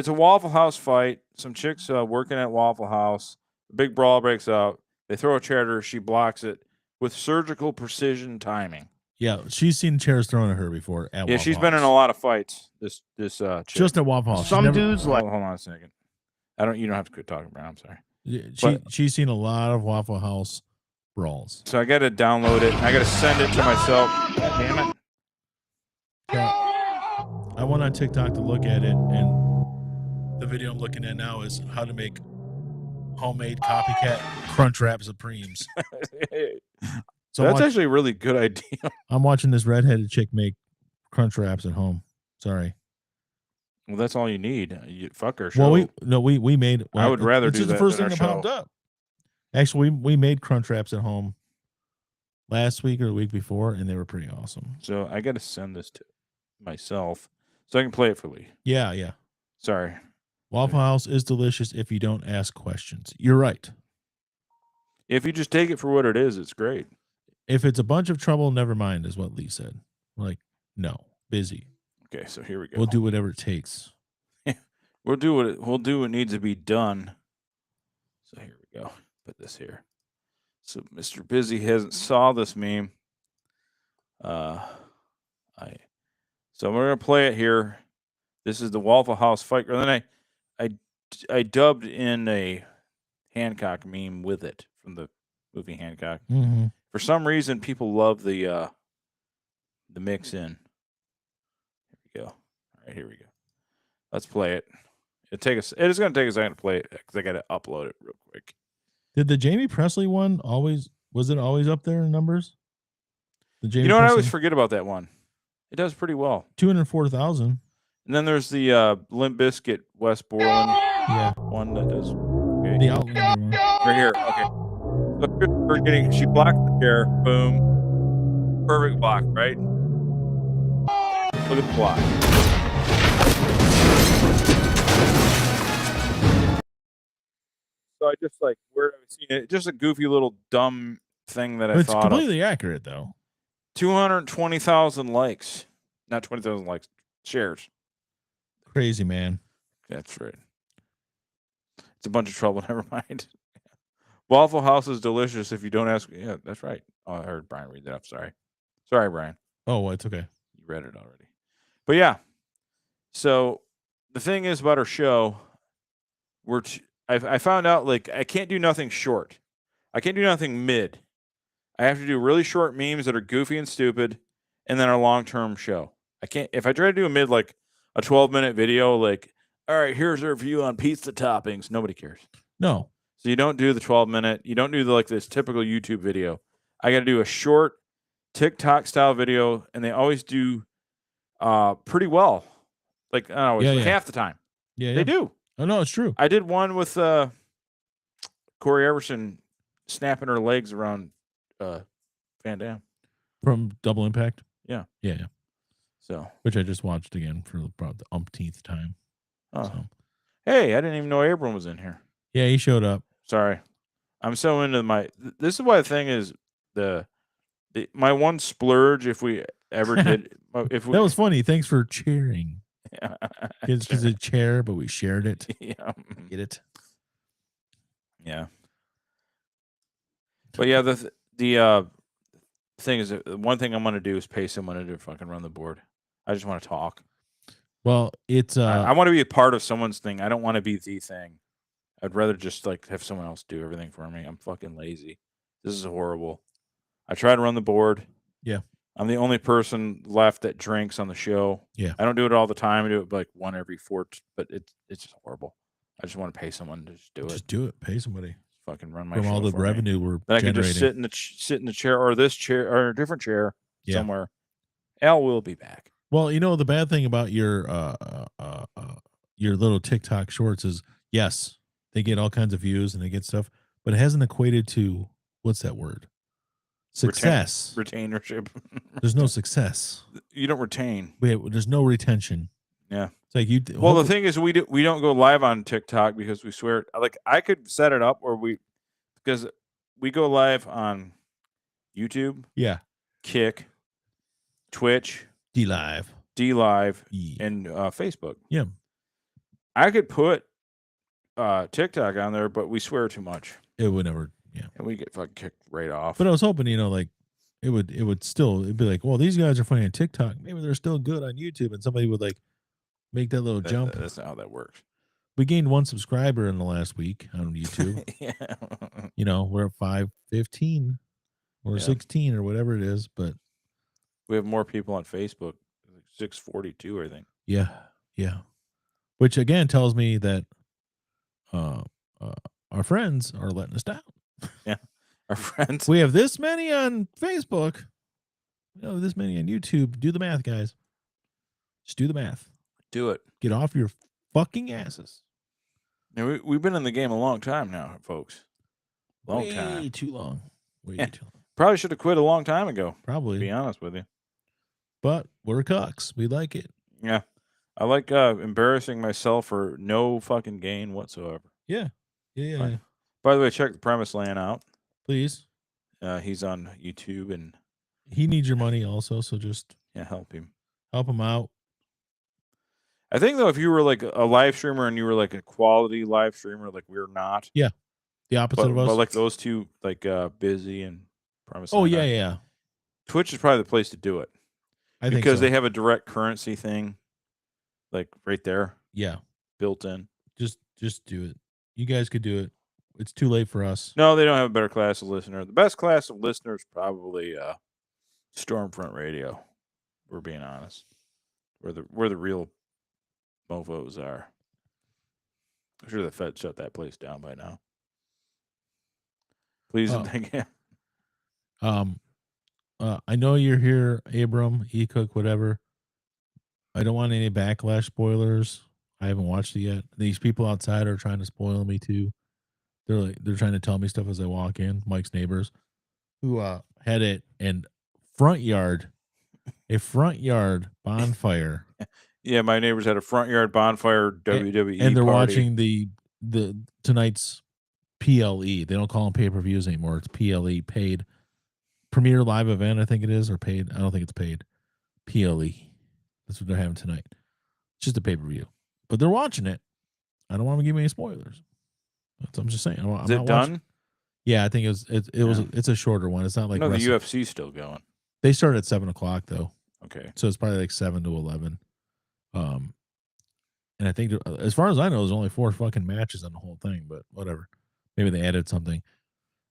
a Waffle House fight. Some chicks working at Waffle House. Big brawl breaks out. They throw a chair at her. She blocks it with surgical precision timing. Yeah, she's seen chairs thrown at her before. At Waffle she's House. been in a lot of fights. This chick. Just at Waffle House. Some dudes like. Hold on a second. You don't have to quit talking, Brian. I'm sorry. She's seen a lot of Waffle House brawls. So I got to download it. I got to send it to myself. God damn it. Yeah. I went on TikTok to look at it, and the video I'm looking at now is how to make homemade copycat Crunchwrap Supremes. So that's actually a really good idea. I'm watching this redheaded chick make Crunchwraps at home. Sorry. Well, that's all you need. You fuck her show. Well, we made. I would rather do that. The first than thing that popped up. Actually, we made Crunchwraps at home last week or the week before, and they were pretty awesome. So I got to send this to myself so I can play it for Lee. Yeah. Sorry. Waffle House is delicious if you don't ask questions. You're right. If you just take it for what it is, it's great. If it's a bunch of trouble, never mind, is what Lee said. Like, no, busy. Okay, so here we go. We'll do whatever it takes. We'll do what needs to be done. So here we go. Put this here. So Mr. Busy hasn't saw this meme. So we're gonna play it here. This is the Waffle House fight. And then I dubbed in a Hancock meme with it from the movie Hancock. Mm-hmm. For some reason, people love the mix in. Here we go. All right, here we go. Let's play it. It is going to take a second to play it because I got to upload it real quick. Did the Jamie Presley one was it always up there in numbers? The Jamie What? I Presley? always forget about that one. It does pretty well. 204,000. And then there's the Limp Bizkit West Borland one that does. Okay. The Outlander one. Right here. Okay. So we're getting. She blocked the chair. Boom. Perfect block, right? Look at the block. So I just where I've seen it, just a goofy little dumb thing that I It's thought completely accurate though. 220,000 likes, not 20,000 likes, shares. Crazy, man. That's right. It's a bunch of trouble. Never mind. Waffle House is delicious if you don't ask. Yeah, that's right. Oh, I heard Brian read that up. Sorry, Brian. Oh, well, it's okay. You read it already. But yeah. So the thing is about our show, I found out I can't do nothing short. I can't do nothing mid. I have to do really short memes that are goofy and stupid, and then a long-term show. I can't. If I try to do a mid a 12-minute video, all right, here's our view on pizza toppings. Nobody cares. No. So you don't do the 12-minute. You don't do this typical YouTube video. I got to do a short TikTok style video, and they always do pretty well. Not always, half the time. Yeah, they do. Oh no, it's true. I did one with Corey Everson snapping her legs around Van Damme from Double Impact. Yeah. So, which I just watched again for about the umpteenth time. Oh, so. Hey, I didn't even know Abram was in here. Yeah, he showed up. Sorry, I'm so into my. This is why the thing is my one splurge. If we ever did, that was funny. Thanks for cheering. It's a chair, but we shared it. Yeah, get it. Yeah, but yeah, the thing is, one thing I'm going to do is pay someone to fucking run the board. I just want to talk. Well, it's I want to be a part of someone's thing. I don't want to be the thing. I'd rather just have someone else do everything for me. I'm fucking lazy. This is horrible. I try to run the board. Yeah. I'm the only person left that drinks on the show. Yeah. I don't do it all the time. I do it one every 4, but it's just horrible. I just want to pay someone to just do it. Just do it. Pay somebody. Fucking run my from show all the for revenue me. we're then generating. I can just sit in the chair or this chair or a different chair somewhere. Al will be back. Well, the bad thing about your little TikTok shorts is yes, they get all kinds of views and they get stuff, but it hasn't equated to what's that word? Success. Retainership. There's no success. You don't retain. There's no retention. Yeah. It's like you. Well, the thing is, we don't go live on TikTok because we swear. I could set it up because we go live on YouTube, Yeah. Kick, Twitch, D-Live. D-Live, and Facebook. Yeah. I could put TikTok on there, but we swear too much. It would never, yeah. And we get fucking kicked right off. But I was hoping, like, it'd be like, well, these guys are funny on TikTok. Maybe they're still good on YouTube, and somebody would like make that little jump. That's not how that works. We gained 1 subscriber in the last week on YouTube. Yeah. We're at 515 or 16 or whatever it is, but we have more people on Facebook. 642, I think. Yeah. Yeah. Which again tells me that our friends are letting us down. Yeah. Our friends. We have this many on Facebook. This many on YouTube. Do the math, guys. Just do the math. Do it. Get off your fucking asses. Now, we've been in the game a long time now, folks. Way too long. Way too long. Probably should have quit a long time ago. Probably. To be honest with you. But we're cucks. We like it. Yeah. I like embarrassing myself for no fucking gain whatsoever. Yeah. Yeah. By the way, check the Premise Land out. Please. He's on YouTube, and he needs your money also, so just help him. Help him out. I think though, if you were like a live streamer and you were like a quality live streamer, like we're not. Yeah. The opposite of us. But like those two, like Busy and Premise. Oh yeah. Twitch is probably the place to do it. I think because so. they have a direct currency thing, like right there. Yeah. Built in. Just do it. You guys could do it. It's too late for us. No, they don't have a better class of listener. The best class of listeners probably Stormfront Radio. We're being honest. Where the real mofos are. I'm sure the Fed shut that place down by now. Please and thank you. I know you're here, Abram, E-Cook, whatever. I don't want any backlash spoilers. I haven't watched it yet. These people outside are trying to spoil me too. They're trying to tell me stuff as I walk in. Mike's neighbors, who had it in a front yard bonfire. Yeah, my neighbors had a front yard bonfire WWE, and they're party. watching the tonight's PLE. They don't call them pay-per-views anymore. It's PLE, paid premier live event, I think it is, or paid. I don't think it's paid. PLE. That's what they're having tonight. It's just a pay-per-view, but they're watching it. I don't want to give any spoilers. That's what I'm just saying. Is it done? Yeah, I think it's a shorter one. It's not like no, the UFC's still going. They start at 7:00 though. Okay, so it's probably like 7 to 11. And I think as far as I know, there's only 4 fucking matches on the whole thing. But whatever, maybe they added something.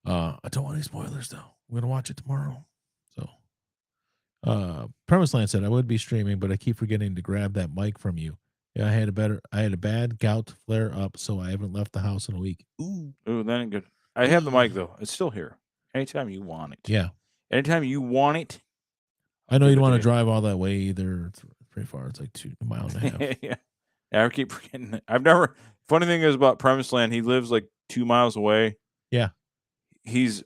I don't want any spoilers though. I'm gonna watch it tomorrow. So, Premise Land said I would be streaming, but I keep forgetting to grab that mic from you. Yeah, I had a bad gout flare up, so I haven't left the house in a week. Ooh, that ain't good. I have the mic though. It's still here. Anytime you want it. Yeah. Anytime you want it. I know you don't want to drive all that way either. It's pretty far. It's like 2 miles and a half. Yeah. I keep forgetting. Funny thing is about Premise Land, he lives like 2 miles away. Yeah. He's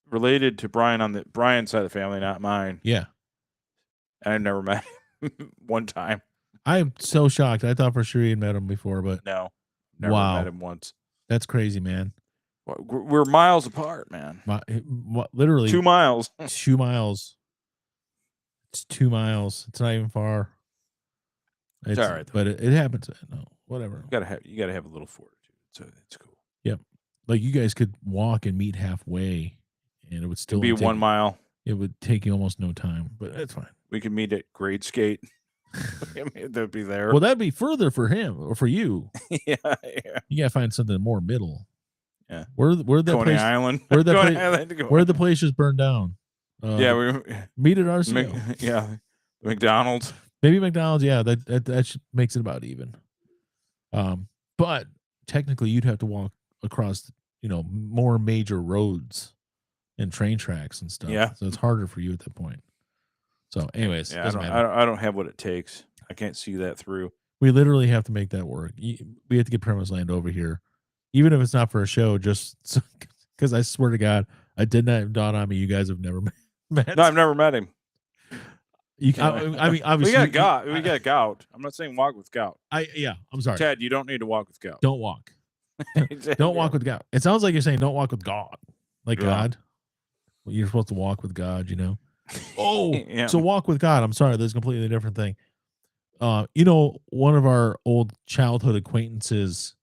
related to Brian on Brian's side of the family, not mine. Yeah. I've never met him one time. I'm so shocked. I thought for sure you'd met him before, but no, never met him once. That's crazy, man. We're miles apart, man. Literally 2 miles. 2 miles. It's 2 miles. It's not even far. It's all right, but it happens. No, whatever. You gotta have a little fortitude. So it's cool. Yep. Like you guys could walk and meet halfway, and it would still be 1 mile. It would take you almost no time, but it's fine. We could meet at grade skate. That'd be there. Well, that'd be further for him or for you. Yeah. You gotta find something more middle. Yeah. Where that Coney place? Island. Where the place just burned down? Yeah, we meet at RCO. Yeah, McDonald's. Maybe McDonald's. Yeah, that makes it about even. But technically, you'd have to walk across, more major roads and train tracks and stuff. Yeah, so it's harder for you at that point. So, anyways, yeah, I don't have what it takes. I can't see that through. We literally have to make that work. We have to get Premise Land over here, even if it's not for a show. Just because I swear to God, I did not dawn on me. You guys have never met. No, I've never met him. I mean, obviously, we got gout. I'm not saying walk with gout. I'm sorry, Ted. You don't need to walk with gout. Don't walk. Don't walk with gout. It sounds like you're saying don't walk with God, like God. You're supposed to walk with God, you know. Oh, Yeah. so walk with God. I'm sorry, that's a completely different thing. You know, one of our old childhood acquaintances,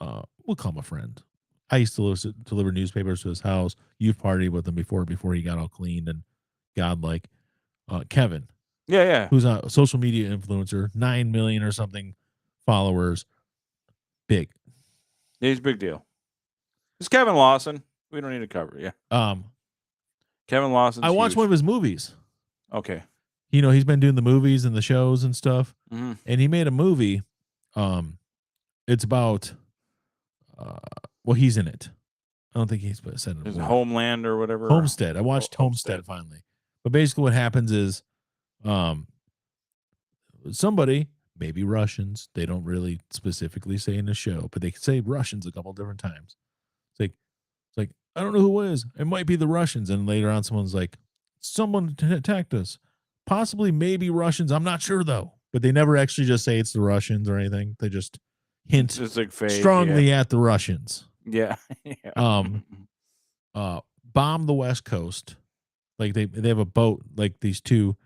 we'll call him a friend. I used to deliver newspapers to his house. You've partied with him before he got all clean and godlike. Kevin, Yeah. who's a social media influencer, 9 million or something followers. Big. He's a big deal. It's Kevin Lawson. We don't need to cover it. Yeah. Kevin Lawson. I watched one of his movies. Okay. You know, he's been doing the movies and the shows and stuff. Mm-hmm. And he made a movie. It's about well, he's in it. I don't think he's said it. Homeland or whatever. Homestead. I watched Homestead finally. But basically what happens is somebody, maybe Russians, they don't really specifically say in the show, but they say Russians a couple different times. It's like I don't know who it is. It might be the Russians. And later on someone's like, someone attacked us. Possibly maybe Russians. I'm not sure though. But they never actually just say it's the Russians or anything. They just hint like strongly at the Russians. Yeah. Bomb the West Coast. Like they have a boat, like these two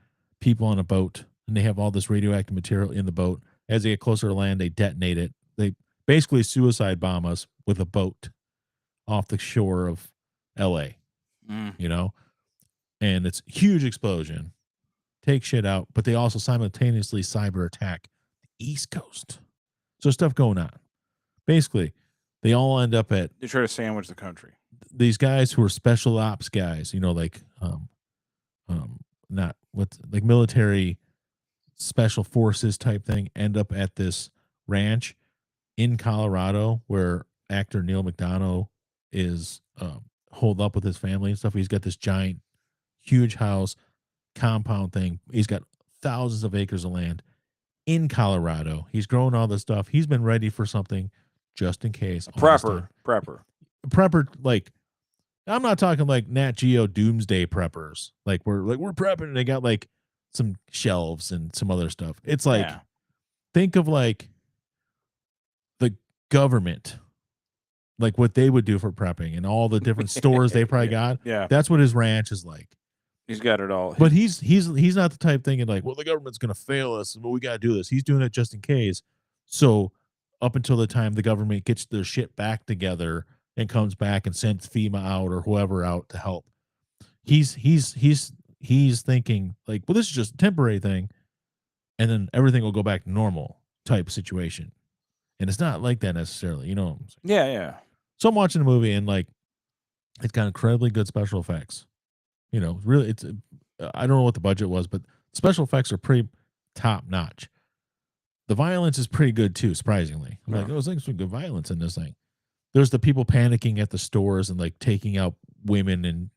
people on a boat, and they have all this radioactive material in the boat. As they get closer to land, they detonate it. They basically suicide bomb us with a boat off the shore of LA. You know? And it's a huge explosion. Take shit out, but they also simultaneously cyber attack the East Coast. So stuff going on. Basically, they all end up at. They try to sandwich the country. These guys who are special ops guys, you know, like not what like military special forces type thing, end up at this ranch in Colorado where actor Neil McDonough is holed up with his family and stuff. He's got this giant, huge house. Compound thing. He's got thousands of acres of land in Colorado. He's growing all this stuff. He's been ready for something just in case. Prepper. Like I'm not talking like Nat Geo Doomsday preppers. Like we're prepping and they got like some shelves and some other stuff. It's like think of like the government, like what they would do for prepping and all the different stores they probably got. Yeah, that's what his ranch is like. He's got it all. But he's not the type thinking like, well, the government's going to fail us, but we got to do this. He's doing it just in case. So up until the time the government gets their shit back together and comes back and sends FEMA out or whoever out to help, he's thinking like, well, this is just a temporary thing, and then everything will go back to normal type situation. And it's not like that necessarily, you know. Yeah. So I'm watching the movie and like, it's got incredibly good special effects. You know, really, it's I don't know what the budget was, but special effects are pretty top notch. The violence is pretty good too, surprisingly. I'm like, there's like some good violence in this thing. There's the people panicking at the stores and like taking out women and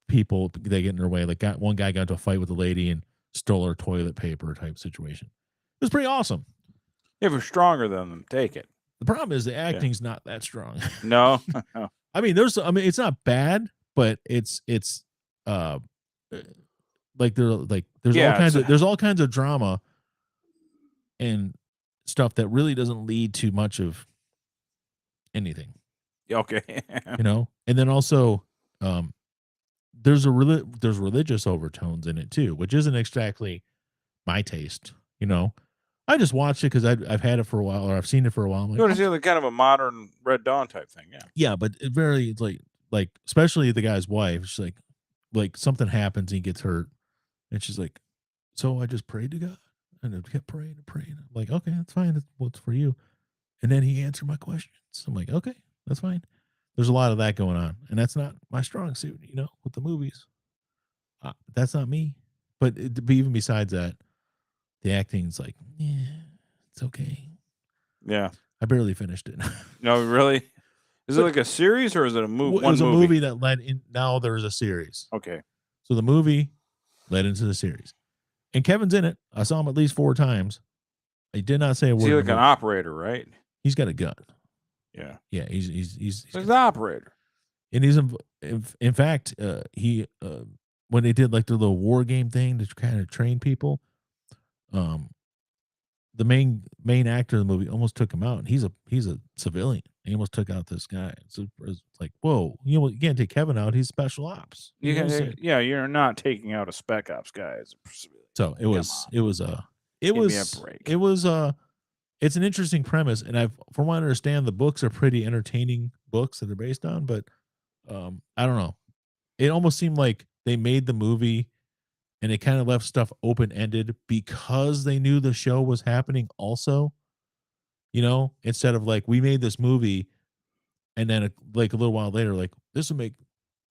people they get in their way. Like one guy got into a fight with a lady and stole her toilet paper type situation. It was pretty awesome. If you're stronger than them, take it. The problem is the acting's not that strong. No. I mean, it's not bad, but it's like there's all kinds of drama and stuff that really doesn't lead to much of anything. Okay. You know, and then also there's religious overtones in it too, which isn't exactly my taste. You know, I just watched it because I've had it for a while, or I've seen it for a while. I'm like, you want to see like kind of a modern Red Dawn type thing, yeah. Yeah, but it very like especially the guy's wife. She's like something happens and he gets hurt, and she's like, so I just prayed to God and I kept praying and praying. I'm like, okay, that's fine. What's for you? And then he answered my questions. I'm like, okay, that's fine. There's a lot of that going on, and that's not my strong suit, you know, with the movies. That's not me. But even besides that, the acting's like, yeah, it's okay. Yeah. I barely finished it. No, really? Is it like a series or is it a movie? It was a movie that led in. Now there's a series. Okay. So the movie led into the series. And Kevin's in it. I saw him at least 4 times. I did not say a word. He's like an operator, right? He's got a gun. Yeah. Yeah, he's an operator. And he's in fact, he when they did like the little war game thing to kind of train people, the main actor of the movie almost took him out, and he's a civilian He almost took out this guy. It's like, whoa, you can't take Kevin out. He's special ops. You're not taking out a Spec Ops guy. So it was it's an interesting premise, and from what I understand, the books are pretty entertaining books that they're based on, but I don't know. It almost seemed like they made the movie and it kind of left stuff open-ended because they knew the show was happening also. Instead of like, we made this movie and then like a little while later, like,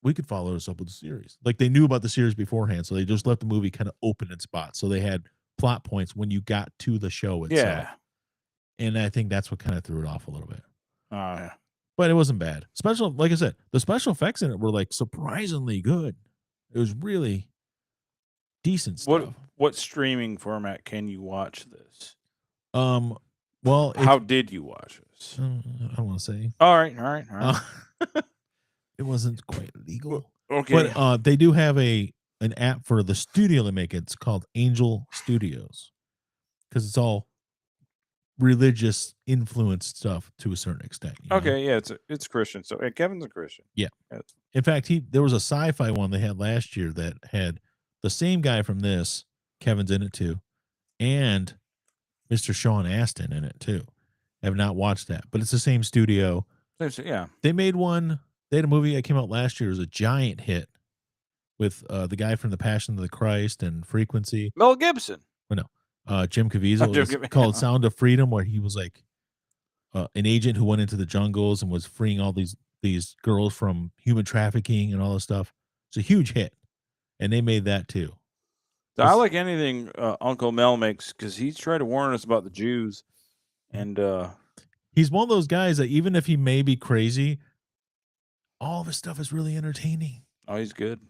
we could follow this up with the series. Like, they knew about the series beforehand, so they just left the movie kind of open in spots. So they had plot points when you got to the show itself. Yeah. And I think that's what kind of threw it off a little bit. Oh, yeah. But it wasn't bad. Like I said, the special effects in it were like surprisingly good. It was really decent stuff. What streaming format can you watch this? Well, how did you watch this? I don't want to say. All right. It wasn't quite legal. Okay. But they do have an app for the studio they make it. It's called Angel Studios, because it's all religious influenced stuff to a certain extent. Okay, yeah, it's Christian. So Kevin's a Christian. Yeah. In fact, there was a sci-fi one they had last year that had the same guy from this. Kevin's in it too, and Mr. Sean Astin in it too. I have not watched that, but it's the same studio. Yeah. They made one. They had a movie that came out last year. It was a giant hit with the guy from The Passion of the Christ and Frequency. Mel Gibson. Well, no. Jim Caviezel. It was called Sound of Freedom, where he was like an agent who went into the jungles and was freeing all these girls from human trafficking and all this stuff. It's a huge hit, and they made that too. So I like anything Uncle Mel makes, because he's tried to warn us about the Jews, and he's one of those guys that even if he may be crazy, all of his stuff is really entertaining. Oh, he's good.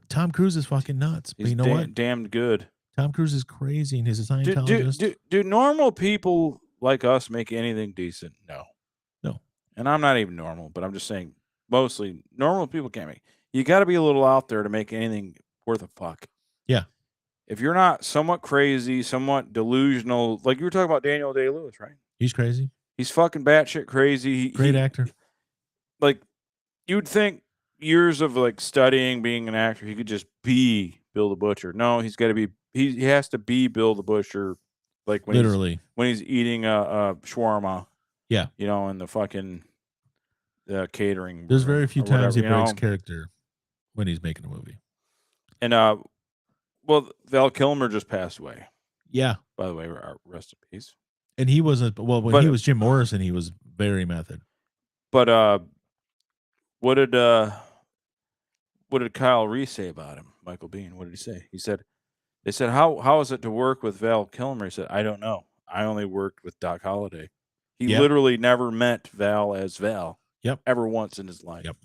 Tom Cruise is fucking nuts. He's but you know what? Damned good. Tom Cruise is crazy and he's a Scientologist. Do normal people like us make anything decent? No. And I'm not even normal, but I'm just saying mostly normal people can't make. You got to be a little out there to make anything worth a fuck. Yeah. If you're not somewhat crazy, somewhat delusional, like you were talking about Daniel Day-Lewis, right? He's crazy. He's fucking batshit crazy. Great actor. Like, you'd think years of like studying being an actor, he could just be Bill the Butcher. No, he's got to be. He has to be Bill the Butcher, like when he's eating a shawarma. Yeah, in the fucking catering. There's very few times he breaks character when he's making a movie. And well, Val Kilmer just passed away. Yeah. By the way, rest in peace. And he wasn't. Well, when he was Jim Morrison, he was very method. But what did Kyle Reese say about him? Michael Biehn. What did he say? They said, how is it to work with Val Kilmer? He said, I don't know. I only worked with Doc Holliday. He literally never met Val as Val. Yep. Ever once in his life. Yep.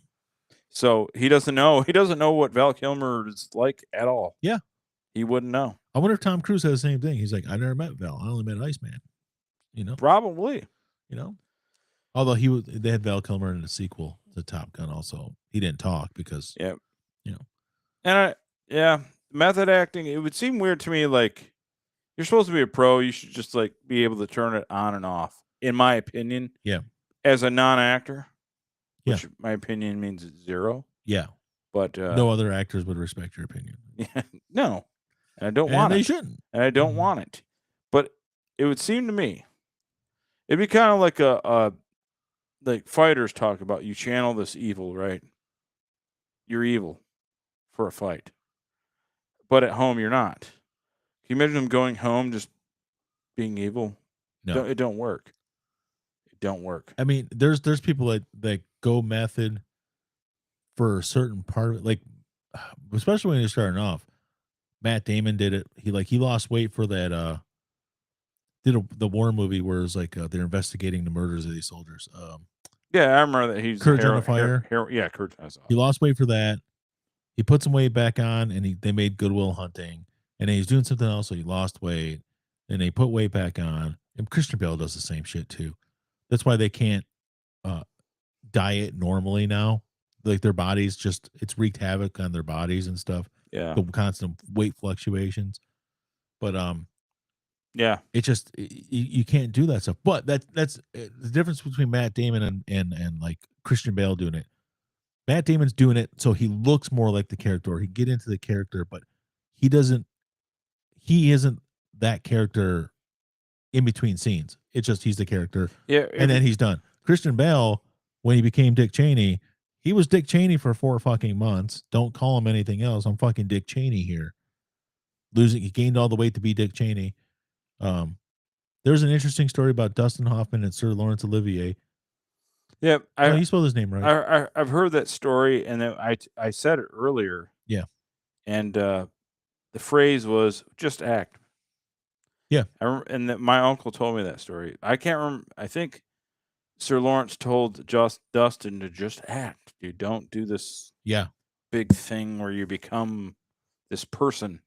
So he doesn't know. He doesn't know what Val Kilmer is like at all. Yeah. He wouldn't know. I wonder if Tom Cruise had the same thing. He's like, I never met Val. I only met Iceman. Probably. Although they had Val Kilmer in the sequel to Top Gun also. He didn't talk because And method acting, it would seem weird to me, like, you're supposed to be a pro, you should just like be able to turn it on and off, in my opinion. Yeah. As a non-actor, which my opinion means zero. Yeah. But no other actors would respect your opinion. Yeah, no. And I don't want it. They shouldn't. And I don't want it. But it would seem to me, it'd be kind of like like fighters talk about, you channel this evil, right? You're evil for a fight. But at home, you're not. Can you imagine them going home just being evil? No. It don't work. It don't work. I mean, there's people that go method for a certain part of it, like especially when you're starting off. Matt Damon did it. He lost weight for that the war movie where it's like they're investigating the murders of these soldiers. Yeah, I remember that. He's Courage on the Fire. Yeah, Courage. He lost weight for that. He put some weight back on, and they made Good Will Hunting, and then he's doing something else, so he lost weight, and they put weight back on. And Christian Bale does the same shit too. That's why they can't diet normally now. Like their bodies it's wreaked havoc on their bodies and stuff. Yeah, the constant weight fluctuations. But it just you can't do that stuff. But that's the difference between Matt Damon and like Christian Bale doing it. Matt Damon's doing it so he looks more like the character. Or he get into the character, but he isn't that character in between scenes. It's just he's the character, and then he's done. Christian Bale, when he became Dick Cheney, he was Dick Cheney for 4 fucking months. Don't call him anything else. I'm fucking Dick Cheney here. He gained all the weight to be Dick Cheney. There's an interesting story about Dustin Hoffman and Sir Laurence Olivier. Yeah, you spelled his name right. I've heard that story, and I said it earlier. Yeah, and the phrase was just act. Yeah, and my uncle told me that story. I can't remember. I think Sir Lawrence told Dustin to just act. You don't do this. Yeah, big thing where you become this person.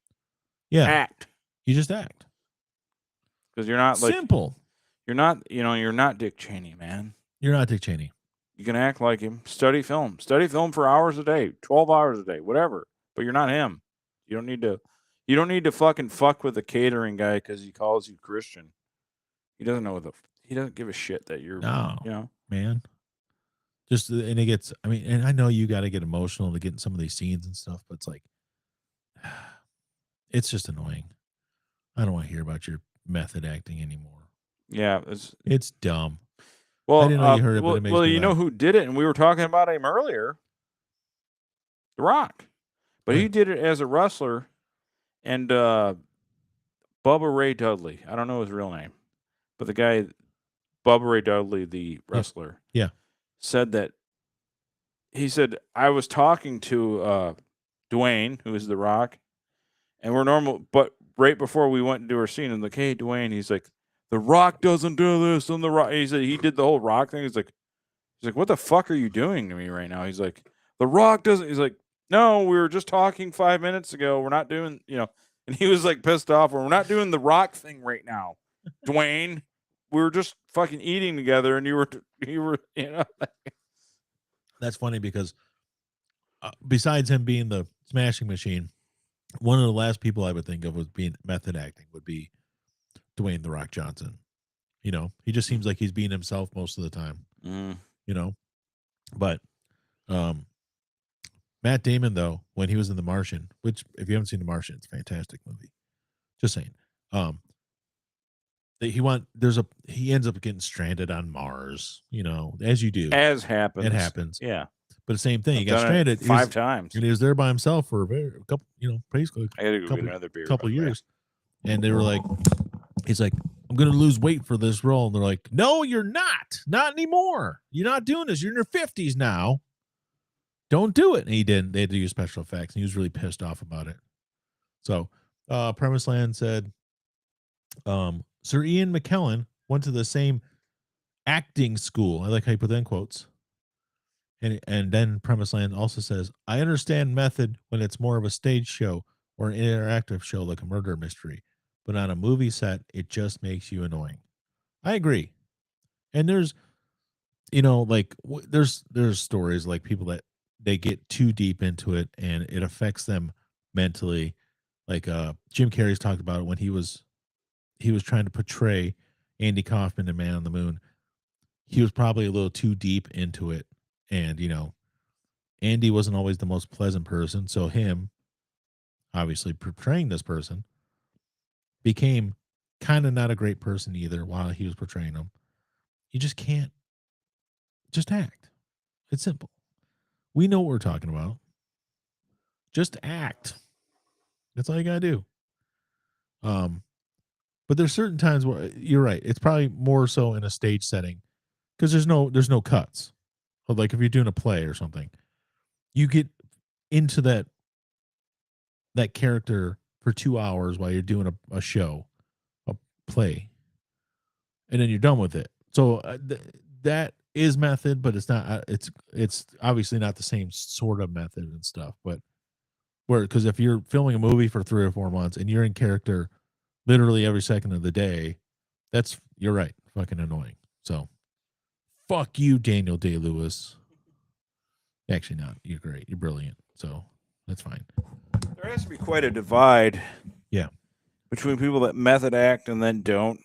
Yeah, act. You just act because you're not simple. You're not. You're not Dick Cheney, man. You're not Dick Cheney. You can act like him. Study film for hours a day, 12 hours a day, whatever. But you're not him. You don't need to fucking fuck with the catering guy because he calls you Christian. He doesn't know he doesn't give a shit that you're, man. Just, and it gets, I mean, and I know you got to get emotional to get in some of these scenes and stuff, but it's like, it's just annoying. I don't want to hear about your method acting anymore. Yeah. It's dumb. Well, I didn't know you heard it, but it makes me you know who did it, and we were talking about him earlier, The Rock. But he did it as a wrestler, and Bubba Ray Dudley. I don't know his real name, but the guy, Bubba Ray Dudley, the wrestler, said that. He said, I was talking to Dwayne, who is The Rock, and we're normal, but right before we went into our scene, I'm like, hey, Dwayne, he's like, The Rock doesn't do this, and The Rock, he said he did the whole Rock thing. He's like, what the fuck are you doing to me right now? He's like, The Rock doesn't. He's like, no, we were just talking 5 minutes ago. We're not doing, and he was like pissed off. We're not doing the Rock thing right now, Dwayne. We were just fucking eating together, and you were. That's funny because besides him being the smashing machine, one of the last people I would think of was being method acting would be Dwayne The Rock Johnson. He just seems like he's being himself most of the time. But Matt Damon, though, when he was in The Martian, which if you haven't seen The Martian, it's a fantastic movie. Just saying. He ends up getting stranded on Mars, as you do. As happens. It happens. Yeah. But the same thing, he got stranded 5 times. And he was there by himself for a couple, basically I gotta go get another beer. Couple years. And they were like, he's like, I'm going to lose weight for this role. And they're like, no, you're not. Not anymore. You're not doing this. You're in your 50s now. Don't do it. And he didn't. They had to use special effects. And he was really pissed off about it. So, Premise Land said, Sir Ian McKellen went to the same acting school. I like how you put that in quotes. And then Premise Land also says, I understand method when it's more of a stage show or an interactive show like a murder mystery. But on a movie set, it just makes you annoying. I agree. And there's, there's stories like people that they get too deep into it and it affects them mentally. Like Jim Carrey's talked about it when he was trying to portray Andy Kaufman in Man on the Moon. He was probably a little too deep into it. And, Andy wasn't always the most pleasant person. So him, obviously portraying this person, became kind of not a great person either while he was portraying him. You just can't just act. It's simple. We know what we're talking about. Just act. That's all you got to do. But there's certain times where you're right. It's probably more so in a stage setting because there's no cuts. Like if you're doing a play or something, you get into that character for 2 hours while you're doing a show, a play, and then you're done with it. So that is method, but it's not. It's obviously not the same sort of method and stuff. But because if you're filming a movie for 3 or 4 months and you're in character literally every second of the day, you're right, fucking annoying. So fuck you, Daniel Day-Lewis. Actually, not. You're great. You're brilliant. So that's fine. There has to be quite a divide. Yeah. between people that method act and then don't,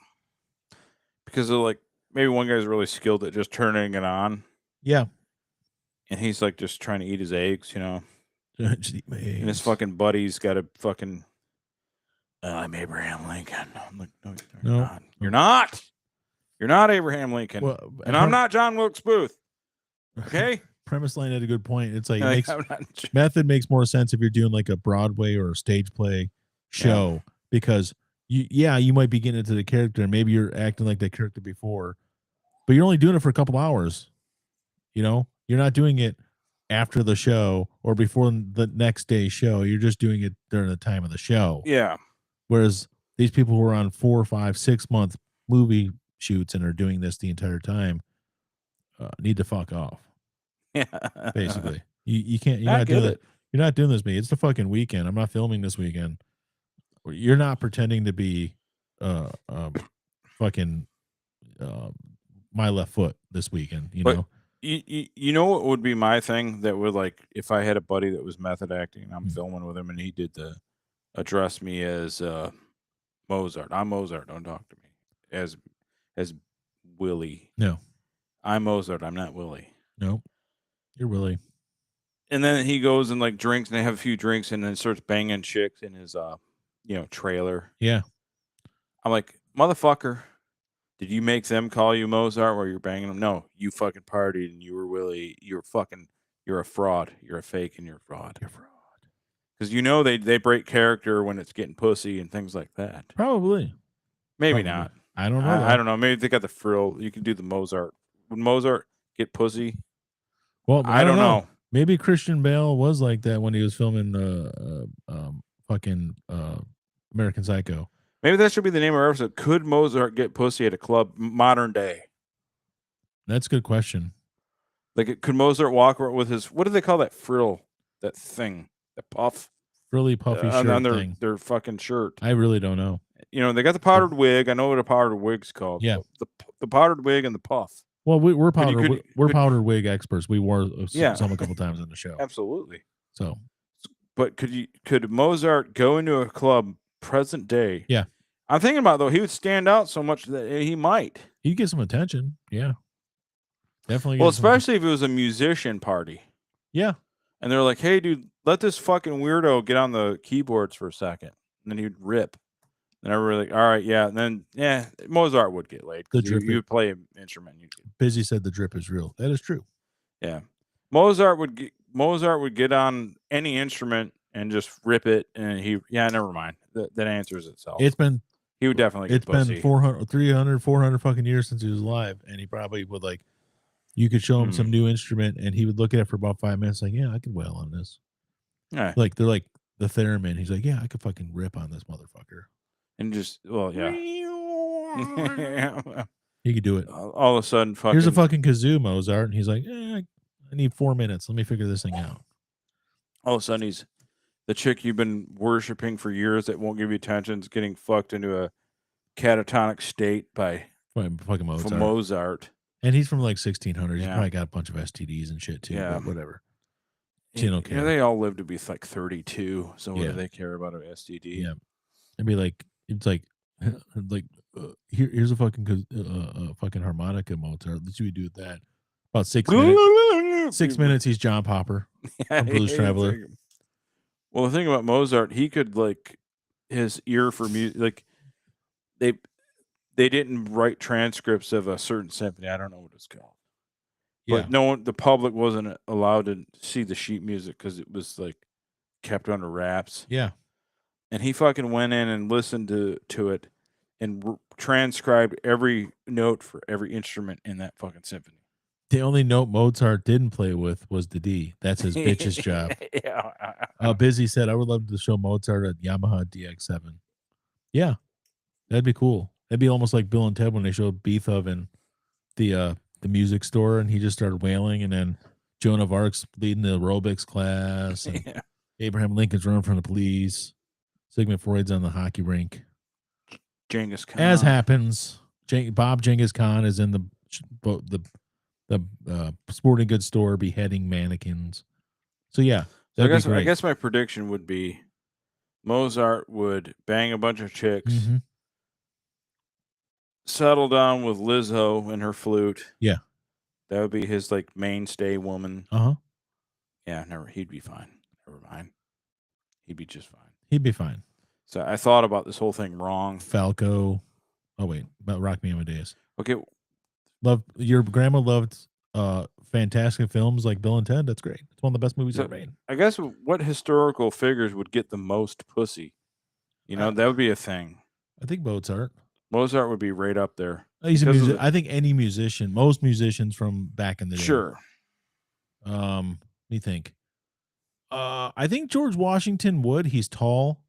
because they're like maybe one guy's really skilled at just turning it on, Yeah. and he's like just trying to eat his eggs, Just eat my and his eggs. fucking buddy's got a fucking. I'm Abraham Lincoln. I'm like, no, you're No. not. You're not. You're not Abraham Lincoln, Well, and I'm not John Wilkes Booth. Okay. Premise Line had a good point. It's like, Like, method makes more sense if you're doing like a Broadway or a stage play show, because you might be getting into the character and maybe you're acting like that character before, but you're only doing it for a couple hours. You're not doing it after the show or before the next day's show. You're just doing it during the time of the show. Yeah. Whereas these people who are on 4, 5, 6 month movie shoots and are doing this the entire time need to fuck off. Yeah. Basically, you can't. You're not doing it. You're not doing this, me. It's the fucking weekend. I'm not filming this weekend. You're not pretending to be fucking my left foot this weekend. But you know what would be my thing that would, like, if I had a buddy that was method acting and I'm filming with him and he did address me as Mozart. I'm Mozart. Don't talk to me as Willie. No, I'm Mozart. I'm not Willie. No, you're Willie. And then he goes and like drinks and they have a few drinks and then starts banging chicks in his trailer. Yeah. I'm like, motherfucker, did you make them call you Mozart while you're banging them? No, you fucking partied and you were Willie. You're a fraud. You're a fake and you're a fraud. You're a fraud. Because they break character when it's getting pussy and things like that. Probably. Maybe not. I don't know. I don't know. Maybe they got the frill. You can do the Mozart. Would Mozart get pussy? Well, I don't know. Maybe Christian Bale was like that when he was filming fucking American Psycho. Maybe that should be the name of our episode. Could Mozart get pussy at a club modern day? That's a good question. Like, could Mozart walk with his, what do they call that frill? That thing, that puff? Really puffy shirt on thing. their fucking shirt. I really don't know. They got the powdered wig. I know what a powdered wig's called. Yeah. The powdered wig and the puff. Well, we're powdered wig experts. We wore some a couple times on the show. Absolutely. So, but could Mozart go into a club present day? Yeah. I'm thinking about, though, he would stand out so much that he might. He'd get some attention. Yeah. Definitely. Well, especially if it was a musician party. Yeah. And they're like, hey, dude, let this fucking weirdo get on the keyboards for a second. And then he'd rip. And everybody like, all right, yeah. And then, yeah, Mozart would get laid. You would play an instrument. Busy said the drip is real. That is true. Yeah. Mozart would get on any instrument and just rip it. And never mind. That answers itself. He would definitely get pussy. Been 400 fucking years since he was alive. And he probably would, like, you could show him some new instrument and he would look at it for about 5 minutes. Like, yeah, I could wail on this. Yeah. Like, they're like the theremin. He's like, yeah, I could fucking rip on this motherfucker. And just, well, yeah. He could do it. All of a sudden, here's a fucking kazoo, Mozart. And he's like, I need 4 minutes. Let me figure this thing out. All of a sudden, he's the chick you've been worshiping for years that won't give you attention is getting fucked into a catatonic state by fucking Mozart. Mozart. And he's from like 1600. He's Yeah. probably got a bunch of STDs and shit too. Yeah. But whatever. She don't care. They all live to be like 32. So what do they care about an STD? Yeah. It'd be like, it's like, here's a fucking fucking harmonica, Mozart. Let's see what we do with that. About 6 minutes. 6 minutes. He's John Popper from Blues Traveler. Well, the thing about Mozart, he could, like, his ear for music, like, they didn't write transcripts of a certain symphony. I don't know what it's called. But the public wasn't allowed to see the sheet music because it was, like, kept under wraps. Yeah. And he fucking went in and listened to it and transcribed every note for every instrument in that fucking symphony. The only note Mozart didn't play with was the D. That's his bitch's job. Yeah. Busy said, I would love to show Mozart a Yamaha DX7. Yeah. That'd be cool. That'd be almost like Bill and Ted when they showed Beethoven the music store and he just started wailing, and then Joan of Arc's leading the aerobics class, and Abraham Lincoln's running from the police. Sigmund Freud's on the hockey rink. Genghis Khan. As happens, Bob Genghis Khan is in the sporting goods store beheading mannequins. So yeah, I guess my prediction would be Mozart would bang a bunch of chicks, Mm-hmm. settle down with Lizzo and her flute. Yeah. That would be his like mainstay woman. Uh-huh. Yeah, never. He'd be fine. Never mind. He'd be just fine. He'd be fine. So I thought about this whole thing wrong. Falco. Oh wait, about Rock Me Amadeus. Okay, Your grandma loved fantastic films like Bill and Ted. That's great. It's one of the best movies So- ever made. I guess what historical figures would get the most pussy? You know, that would be a thing. I think Mozart. Mozart would be right up there. He's a Because of music. the- I think any musician, most musicians from back in the day. Sure. Let me think. I think George Washington would. He's tall.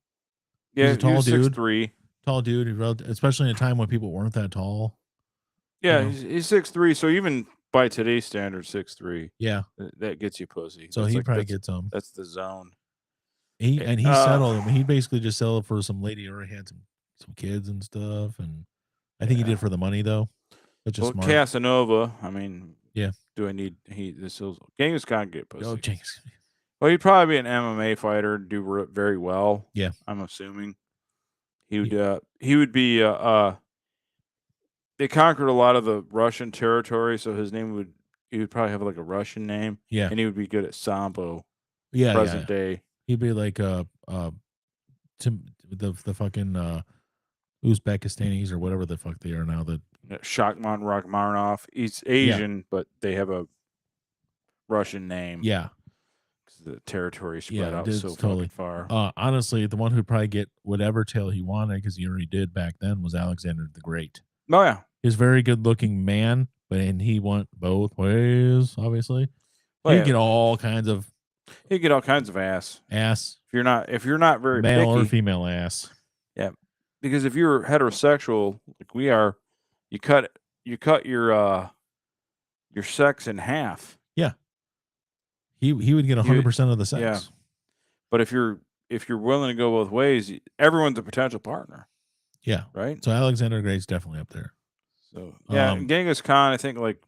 Yeah, a tall he was dude. 6'3". Tall dude. He wrote, especially in a time when people weren't that tall. Yeah, You know? he's 6'3", so even by today's standards, 6'3", Yeah. that gets you pussy. So That's he like- probably that's- gets some. That's the zone. He Uh, settled. I mean, he basically just settled for some lady who already had some kids and stuff. And I think he did it for the money though. Which is Well, smart. Casanova, I mean, Yeah. Do I need this? Genghis Khan get pussy. Oh, Jenkins. Well, he'd probably be an MMA fighter, do very well. Yeah. I'm assuming he would. He would be. They conquered a lot of the Russian territory, so his name would. He would probably have like a Russian name, Yeah. and he would be good at sambo. Yeah. Present day. He'd be like the fucking Uzbekistanis or whatever the fuck they are now. That Shakhman Rachmaninoff. He's Asian, but they have a Russian name. yeah. 'Cause the territory is spread Yeah, out it's so totally- fucking far. Honestly, the one who'd probably get whatever tail he wanted because he already did back then was Alexander the Great. Oh yeah. He's a very good looking man, and he went both ways. Obviously, Well, he'd yeah. get all kinds of He'd get all kinds of ass. ass, If you're not very male or picky, female ass. because if you're heterosexual like we are, you cut your sex in half. He would get 100% of the sex. yeah. But if you're willing to go both ways, everyone's a potential partner, Yeah. right? So Alexander the Great's definitely up there. So yeah, Um, Genghis Khan, I think like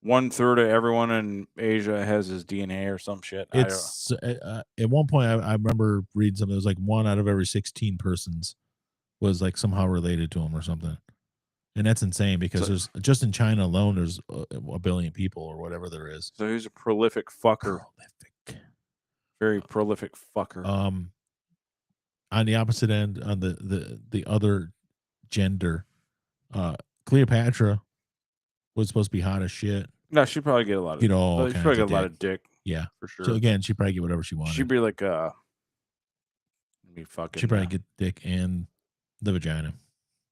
1/3 of everyone in Asia has his DNA or some shit. I don't know. It's at one point I remember reading something. It was like 1 out of every 16 persons was like somehow related to him or something, and that's insane because So- there's just in China alone there's a billion people or whatever there is. So he's a prolific fucker, Prolific. very prolific fucker. On the opposite end, on the other gender, Cleopatra was supposed to be hot as shit. No, she'd probably get a lot of. You know, all she'd kinds probably of get a lot dick. of dick Yeah. for sure. So again, she'd probably get whatever she wanted. she'd be like be fucking. She'd probably get dick and the vagina,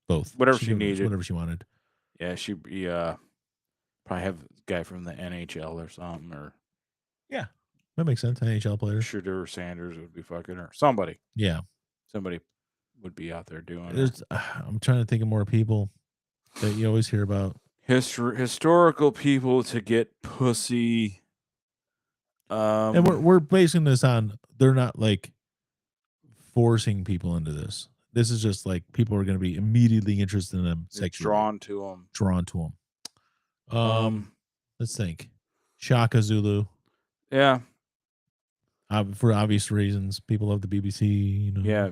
both. Whatever She'd she give needed. whatever she wanted. Yeah, she'd be probably have a guy from the NHL or something, or That makes sense. NHL players. Shooter Sanders would be fucking her. Somebody Yeah. would be out there doing it. There's, I'm trying to think of more people that you always hear about. Historical people to get pussy. And we're basing this on they're not like forcing people into this. This is just like people are going to be immediately interested in them You're sexually. drawn to them. Let's think. Shaka Zulu. Yeah, For obvious reasons. People love the BBC, you know. yeah.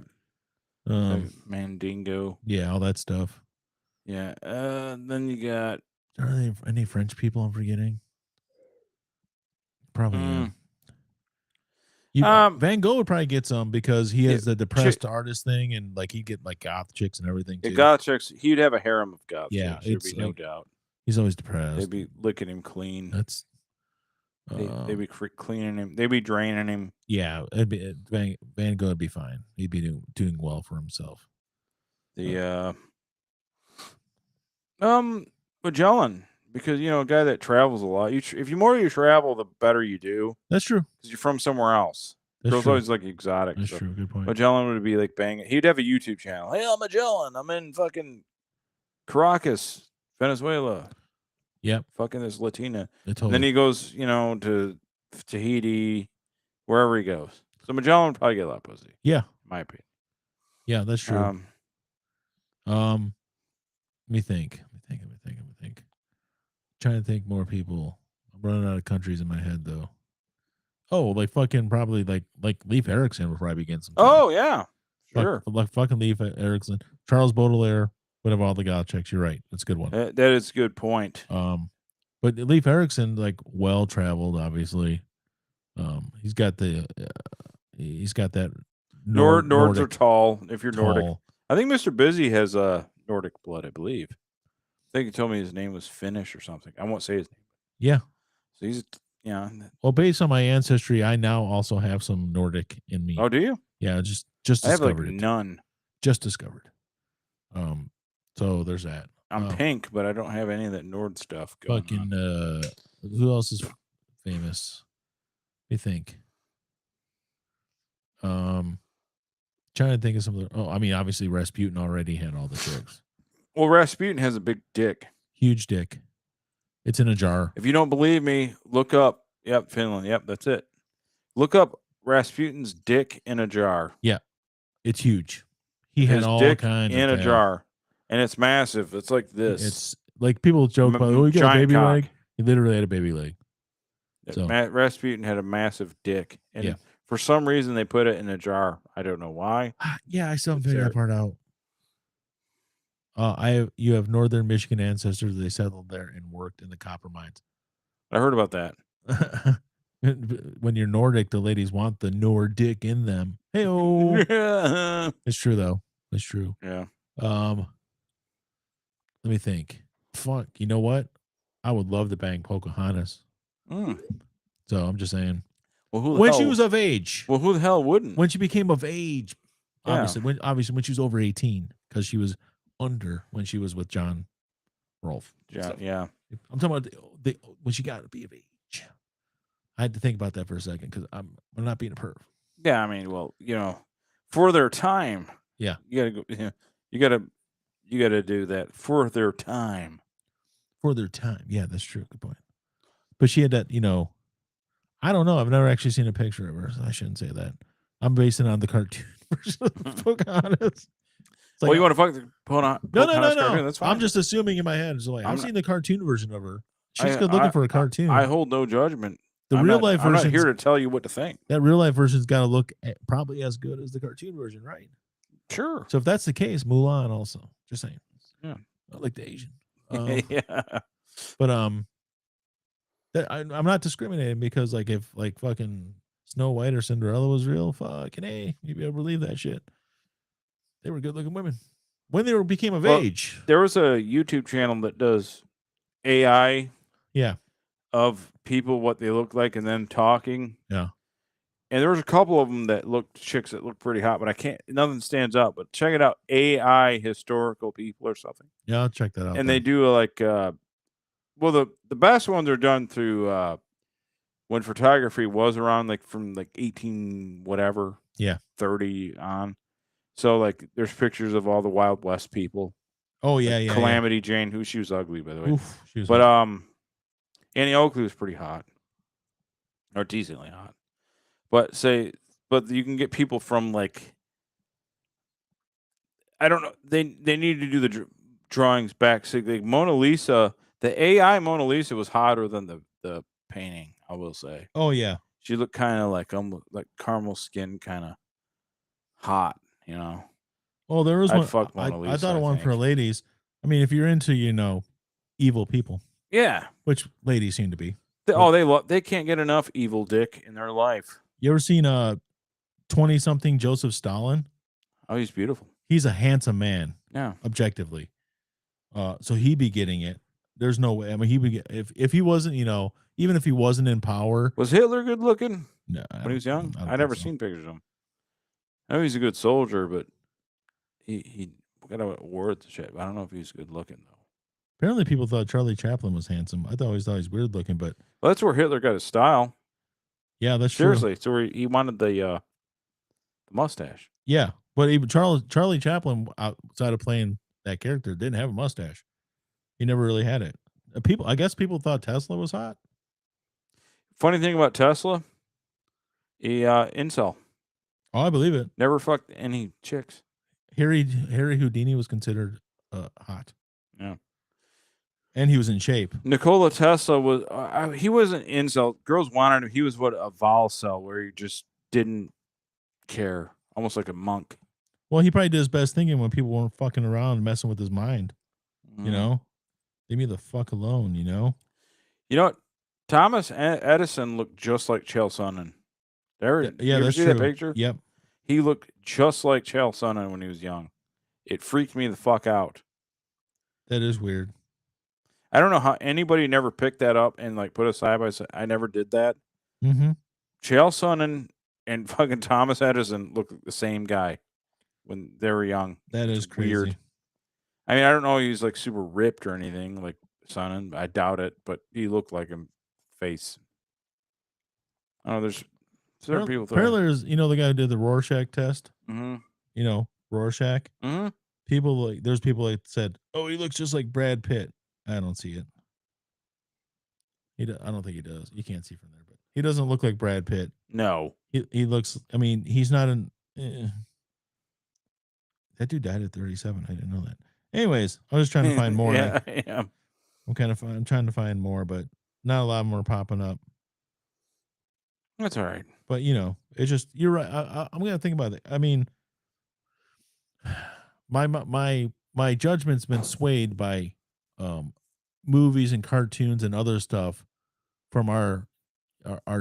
Um, Mandingo. yeah, all that stuff. Yeah. Then you got. Are there any French people I'm forgetting? Probably. Mm. Van Gogh would probably get some because he has Yeah, the depressed artist thing, and like he'd get like goth chicks and everything The too. goth chicks, he'd have a harem of goth Yeah, chicks. There'd it's be no like- doubt. He's always depressed. They'd be licking him clean. That's They'd be cleaning him. They'd be draining him. yeah. Van Gogh would be fine. He'd be doing well for himself. Magellan, because a guy that travels a lot. If you more you travel, the better you do, That's true. because you're from somewhere else. That's Girls true. always like exotic. That's so true. Good point. Magellan would be like banging. He'd have a YouTube channel. Hey, I'm Magellan. I'm in fucking Caracas, Venezuela. Yep. Fucking this Latina. Totally. And then he goes, to Tahiti, wherever he goes. So Magellan would probably get a lot of pussy. Yeah. In my opinion. Yeah, that's true. Let me think. Trying to think more people. I'm running out of countries in my head though. Oh, like fucking probably like Leif Erikson would probably be getting some. Oh yeah. Sure. Like fucking Leif Erikson, Charles Baudelaire would have all the God checks. You're right. That's a good one. That is a good point. But Leif Erikson, like well traveled, obviously. He's got that Nords Nordic are tall if you're Nordic. tall. I think Mr. Busy has Nordic blood, I believe. I think he told me his name was Finnish or something. I won't say his name. Yeah. So he's Well, based on my ancestry, I now also have some Nordic in me. Oh, do you? Yeah, just I have discovered like it. none. Just discovered. So there's that. I'm pink, but I don't have any of that Nord stuff going fucking on. Who else is famous? Let me think. Trying to think of some of the. Oh, I mean, obviously Rasputin already had all the chicks. Well, Rasputin has a big dick. Huge dick. It's in a jar. If you don't believe me, look up. Yep, Finland. Yep, that's it. Look up Rasputin's dick in a jar. Yeah, it's huge. He had His all dick kinds in of a jar, and it's massive. It's like this. It's like people joke about, oh, you got a giant baby cock. leg. He literally had a baby leg. So Rasputin had a massive dick, and for some reason they put it in a jar. I don't know why. Yeah, I still haven't figured that part out. You have northern Michigan ancestors. They settled there and worked in the copper mines. I heard about that. When you're Nordic, the ladies want the Nordic in them. Hey-oh. It's true though. It's true. Yeah. Let me think. Fuck. You know what? I would love to bang Pocahontas. So I'm just saying. Well, when she was of age. Well, who the hell wouldn't? When she became of age. Yeah. Obviously when she was over 18, because she was under when she was with John Rolfe. Yeah. I'm talking about when she got to be of age. I had to think about that for a second because I'm not being a perv. Yeah, I mean, well, for their time. Yeah, you gotta go. You gotta do that for their time. For their time, yeah, that's true. Good point. But she had that, I don't know. I've never actually seen a picture of her. So I shouldn't say that. I'm basing it on the cartoon version of Pocahontas. Like, you want to fuck the Pocahontas? No. Cartoon? That's fine. I'm just assuming in my head. So I've seen the cartoon version of her. She's good looking for a cartoon. I hold no judgment. The real life version. I'm not here to tell you what to think. That real life version's got to look probably as good as the cartoon version, right? Sure. So if that's the case, Mulan also. Just saying. Yeah. Not like the Asian. Yeah. But I'm not discriminating because if fucking Snow White or Cinderella was real, fucking hey, you'd be able to believe that shit. They were good looking women when they became of age. There was a YouTube channel that does AI. Yeah. Of people, what they look like, and then talking. Yeah. And there was a couple of them that chicks that looked pretty hot, but nothing stands out. But check it out, AI historical people or something. Yeah, I'll check that out. And they do the best ones are done through when photography was around from 18 whatever. Yeah. 30 on. So there's pictures of all the Wild West people. Oh yeah, Calamity Jane, she was ugly by the way. Oof, she was ugly. Annie Oakley was pretty hot, or decently hot, but you can get people from I don't know. They need to do the drawings back. So Mona Lisa, the AI Mona Lisa was hotter than the painting. I will say. Oh yeah, she looked kind of like caramel skin, kind of hot. Well, there was one. Fuck Mona Lisa, I thought of one for ladies. I mean, if you're into evil people. Yeah, which ladies seem to be. They can't get enough evil dick in their life. You ever seen 20-something Joseph Stalin? Oh, he's beautiful. He's a handsome man. Yeah, objectively. So he'd be getting it. There's no way. I mean, he would get if he wasn't. Even if he wasn't in power. Was Hitler good looking? No, when he was young. I never seen pictures of him. I know he's a good soldier, but he got awards and shit. But I don't know if he's good looking though. Apparently, people thought Charlie Chaplin was handsome. I always thought he was weird looking, but that's where Hitler got his style. Yeah, that's seriously. True. So where he wanted the mustache. Yeah, but even Charlie Chaplin, outside of playing that character, didn't have a mustache. He never really had it. I guess people thought Tesla was hot. Funny thing about Tesla, he incel. Oh, I believe it. Never fucked any chicks. Harry Houdini was considered hot. Yeah. And he was in shape. Nikola Tesla was, he wasn't incel. Girls wanted him. He was a vol cell where he just didn't care. Almost like a monk. Well, he probably did his best thinking when people weren't fucking around and messing with his mind. You know, leave me the fuck alone. You know. You know what? Thomas Edison looked just like Chael Sonnen. Yeah, You ever that's see true. that picture? Yep. He looked just like Chael Sonnen when he was young. It freaked me the fuck out. That is weird. I don't know how anybody never picked that up and like put it side by side. I never did that. Mm-hmm. Chael Sonnen and fucking Thomas Edison look like the same guy when they were young. That is crazy. Weird. I mean, I don't know he's like super ripped or anything like Sonnen. I doubt it, but he looked like him face. Oh, there's certain people. Apparently, there's the guy who did the Rorschach test. Mm-hmm. Rorschach. Mm-hmm. There's people that said, "Oh, he looks just like Brad Pitt." I don't see it. I don't think he does. You can't see from there, but he doesn't look like Brad Pitt. No, he looks. I mean, he's not an. That dude died at 37. I didn't know that. Anyways, I was trying to find more. Yeah. I'm trying to find more, but not a lot more popping up. That's all right. But it's just you're right. I'm gonna think about it. I mean, my judgment's been swayed by movies and cartoons and other stuff from our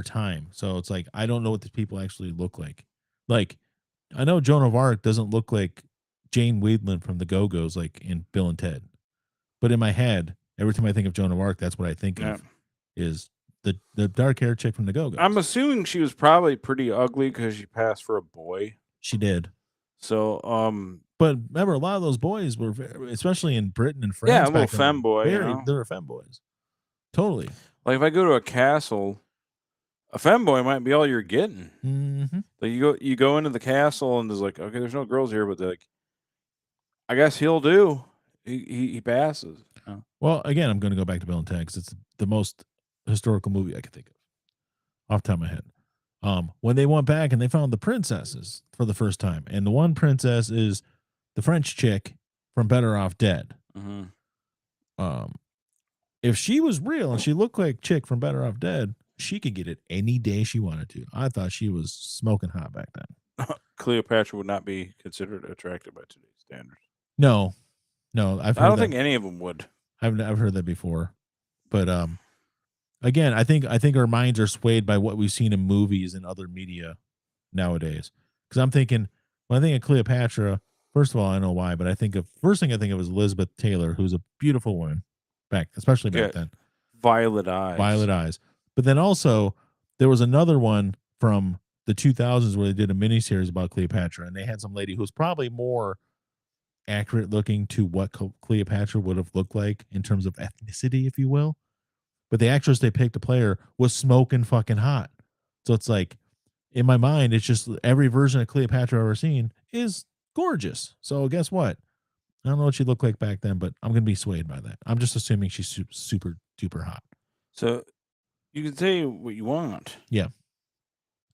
time. So it's like I don't know what these people actually look like. Like I know Joan of Arc doesn't look like Jane Wiedlin from the Go-Go's like in Bill and Ted. But in my head, every time I think of Joan of Arc, that's what I think of is the dark hair chick from the Go-Go's. I'm assuming she was probably pretty ugly because she passed for a boy. She did. So, but remember, a lot of those boys were, especially in Britain and France. Yeah, a little femboy. They were femboys. Totally. Like if I go to a castle, a femboy might be all you're getting. Mm-hmm. Like you go into the castle and there's like, okay, there's no girls here, but like, I guess he'll do. He passes. Oh. Well, again, I'm going to go back to Bill and Ted because it's the most historical movie I can think of off the top of my head. When they went back and they found the princesses for the first time, and the one princess is the French chick from Better Off Dead. Mm-hmm. If she was real and she looked like chick from Better Off Dead, she could get it any day she wanted to. I thought she was smoking hot back then. Cleopatra would not be considered attractive by today's standards. No, I don't think any of them would. I've heard that before, but again, I think our minds are swayed by what we've seen in movies and other media nowadays. Because I'm thinking when I think of Cleopatra, first of all, I know why, but first thing I think of is Elizabeth Taylor, who's a beautiful woman especially back then. Violet eyes. But then also there was another one from the 2000s where they did a miniseries about Cleopatra, and they had some lady who was probably more accurate looking to what Cleopatra would have looked like in terms of ethnicity, if you will. But the actress they picked to play her was smoking fucking hot. So it's like, in my mind, it's just every version of Cleopatra I've ever seen is gorgeous. So guess what? I don't know what she looked like back then, but I'm going to be swayed by that. I'm just assuming she's super duper hot. So you can say what you want. Yeah.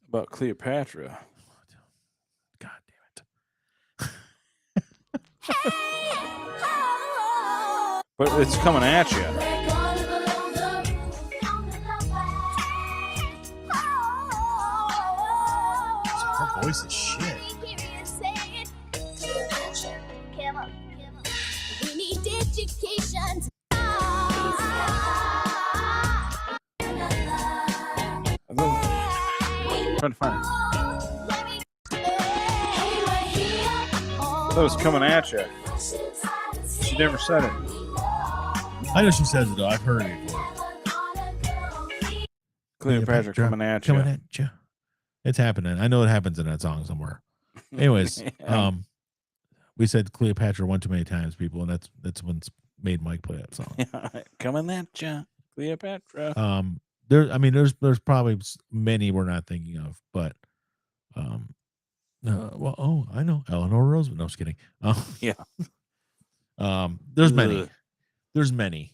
About Cleopatra. God damn it. But it's coming at you. Her voice is shit. We need education. I'm trying to find it. That was coming at you. She never said it. I know she says it though. I've heard it before. Cleopatra coming at you. Coming at you. It's happening. I know it happens in that song somewhere. Anyways, Yeah. We said Cleopatra one too many times, people, and that's what's made Mike play that song. Coming at you, Cleopatra. There's probably many we're not thinking of, but I know Eleanor Roosevelt. No, I was kidding. Yeah. There's many. There's many.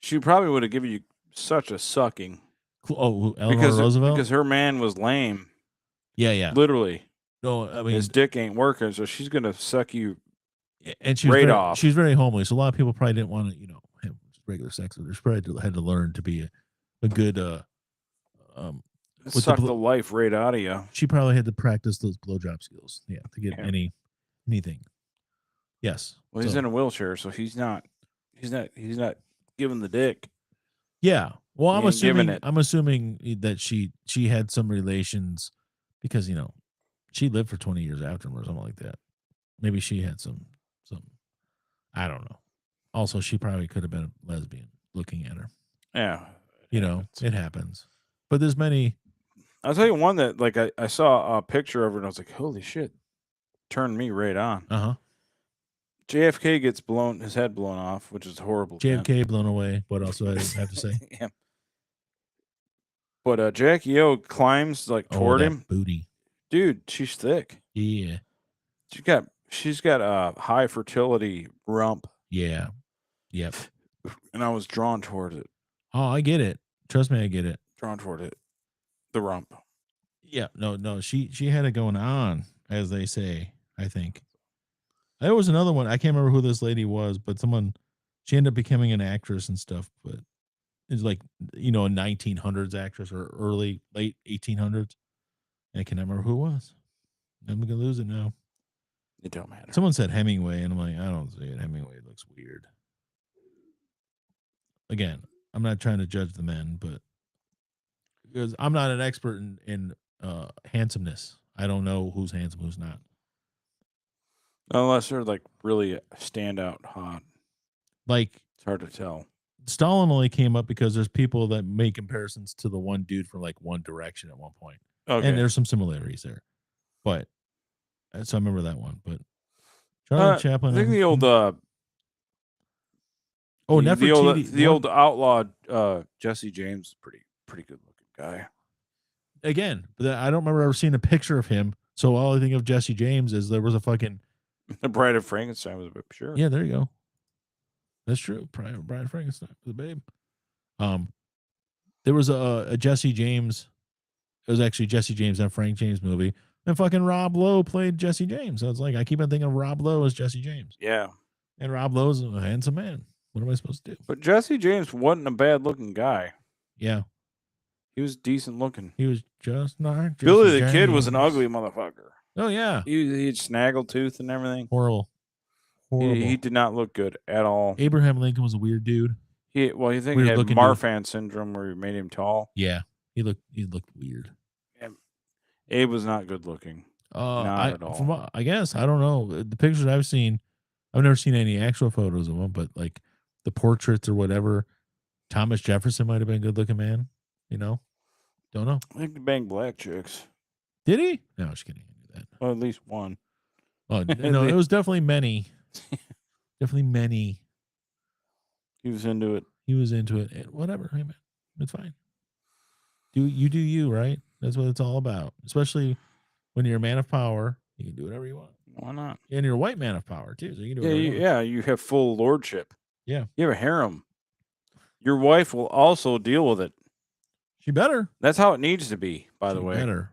She probably would have given you such a sucking. Oh, Eleanor Roosevelt? Because her man was lame. Yeah. Literally. No, I mean his dick ain't working, so she's gonna suck you. And she was off. She's very homely, so a lot of people probably didn't want to, have regular sex with her. She probably had to learn to be a good with Suck the life right out of you. She probably had to practice those blowjob skills. Yeah, to get Yeah. anything. Yes. Well, he's So- in a wheelchair, so he's not giving the dick. Yeah. Well, He ain't giving it. I'm assuming that she had some relations because she lived for 20 years after him or something like that. Maybe she had some I don't know. Also, she probably could have been a lesbian looking at her. Yeah. It happens. But there's many. I'll tell you one that like I saw a picture of her and I was like, holy shit. Turned me right on. Uh-huh. JFK gets his head blown off, which is horrible. JFK blown away. What else do I have to say? Yeah. But Jackie O climbs toward him. Booty. Dude, she's thick. Yeah. She's got a high fertility rump. Yeah. Yep. And I was drawn toward it. Oh, I get it. Trust me, I get it. Drawn toward it. The rump. Yeah. No. She had it going on, as they say, I think. There was another one. I can't remember who this lady was, but she ended up becoming an actress and stuff, but it's like, a 1900s actress or late 1800s. I can't remember who it was. I'm going to lose it now. It don't matter. Someone said Hemingway, and I'm like, I don't see it. Hemingway looks weird. Again, I'm not trying to judge the men, but because I'm not an expert in handsomeness. I don't know who's handsome, who's not. Unless they're really standout hot. Like, it's hard to tell. Stalin only came up because there's people that make comparisons to the one dude from One Direction at one point. Okay. And there's some similarities there. But so I remember that one. But Charlie Chaplin. I think the old the old outlaw Jesse James is pretty good looking guy. Again, but I don't remember ever seeing a picture of him. So all I think of Jesse James is there was a fucking The Bride of Frankenstein was a bit sure. Yeah, there you go. That's true. Bride of Frankenstein was a babe. There was a Jesse James. It was actually Jesse James and a Frank James movie. And fucking Rob Lowe played Jesse James. So it's like I keep on thinking of Rob Lowe as Jesse James. Yeah. And Rob Lowe's a handsome man. What am I supposed to do? But Jesse James wasn't a bad looking guy. Yeah. He was decent looking. He was just not Jesse Billy the James. Kid was an ugly motherfucker. Oh yeah. He had snaggletooth and everything. Horrible. He did not look good at all. Abraham Lincoln was a weird dude. You think he had Marfan syndrome where he made him tall? Yeah. He looked weird. Yeah. Abe was not good looking. Not at all. I guess I don't know. The pictures I've seen, I've never seen any actual photos of him, but the portraits or whatever. Thomas Jefferson might have been a good looking man. Don't know. I think he banged black chicks. Did he? No, I was kidding. That. Well, at least one. Oh no, it was definitely many. Definitely many. He was into it. Whatever. Hey man, it's fine. Do you, right? That's what it's all about. Especially when you're a man of power, you can do whatever you want. Why not? And you're a white man of power too, so you can do whatever you want. Yeah, you have full lordship. Yeah. You have a harem. Your wife will also deal with it. She better. That's how it needs to be, by the way. Better.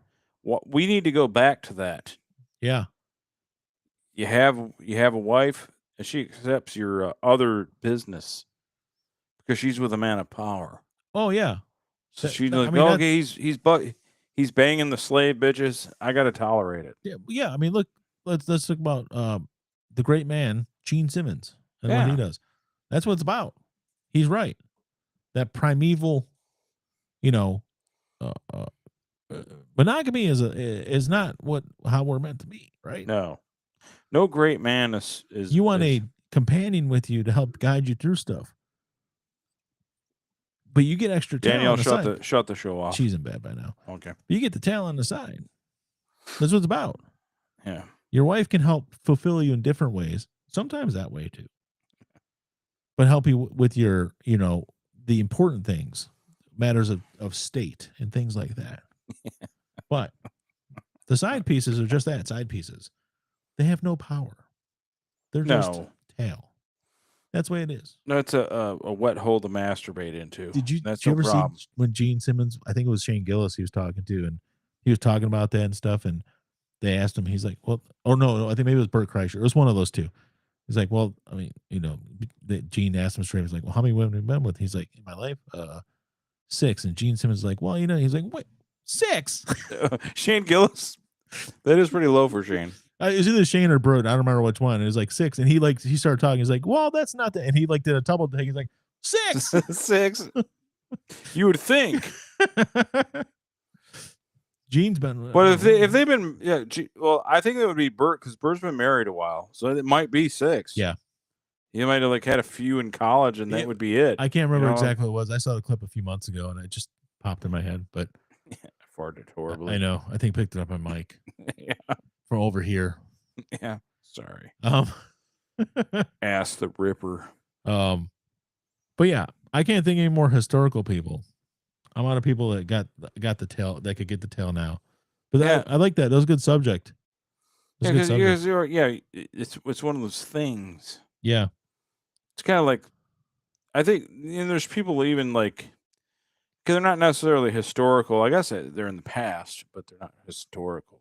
We need to go back to that. Yeah. You have a wife, and she accepts your other business because she's with a man of power. Oh yeah. So she's like, okay, he's banging the slave bitches. I gotta tolerate it. Yeah. I mean, look, let's talk about the great man Gene Simmons and what he does. That's what it's about. He's right. That primeval, monogamy is not how we're meant to be, right? No great man is. You want a companion with you to help guide you through stuff, but you get extra tail Danielle, on the side. shut the show off. She's in bed by now. Okay, but you get the tail on the side. That's what it's about. Yeah, your wife can help fulfill you in different ways. Sometimes that way too, but help you with your, the important things, matters of state and things like that. But the side pieces are just that, side pieces. They have no power. They're just tail. That's the way it is. No, it's a wet hole to masturbate into. Did you That's ever see when Gene Simmons, I think it was Shane Gillis he was talking to, and he was talking about that and stuff, and they asked him, he's like, well, or no, I think maybe it was Bert Kreischer. It was one of those two. He's like, well, I mean, Gene asked him straight. He's like, well, how many women have you been with? He's like, in my life, 6. And Gene Simmons is like, well, he's like, wait, 6. Shane Gillis. That is pretty low for Shane. It was either Shane or Brode. I don't remember which one. It was like 6, and he started talking. He's like, "Well, that's not that," and he like did a double take. He's like 6. 6. You would think. Gene's been, but if they've been, well, I think it would be Bert because Bert's been married a while, so it might be 6. Yeah, he might have like had a few in college, and that would be it. I can't remember exactly what it was. I saw the clip a few months ago, and it just popped in my head. But I farted horribly. I know. I think picked it up on mic. Yeah, from over here. Yeah, sorry. Ass the Ripper. But yeah, I can't think of any more historical people. I'm out of people that got the tail that could get the tail now. But Yeah. I like that. That was a good subject. Yeah, it's one of those things. Yeah. It's kind of like, I think there's people even like, because they're not necessarily historical. I guess they're in the past, but they're not historical.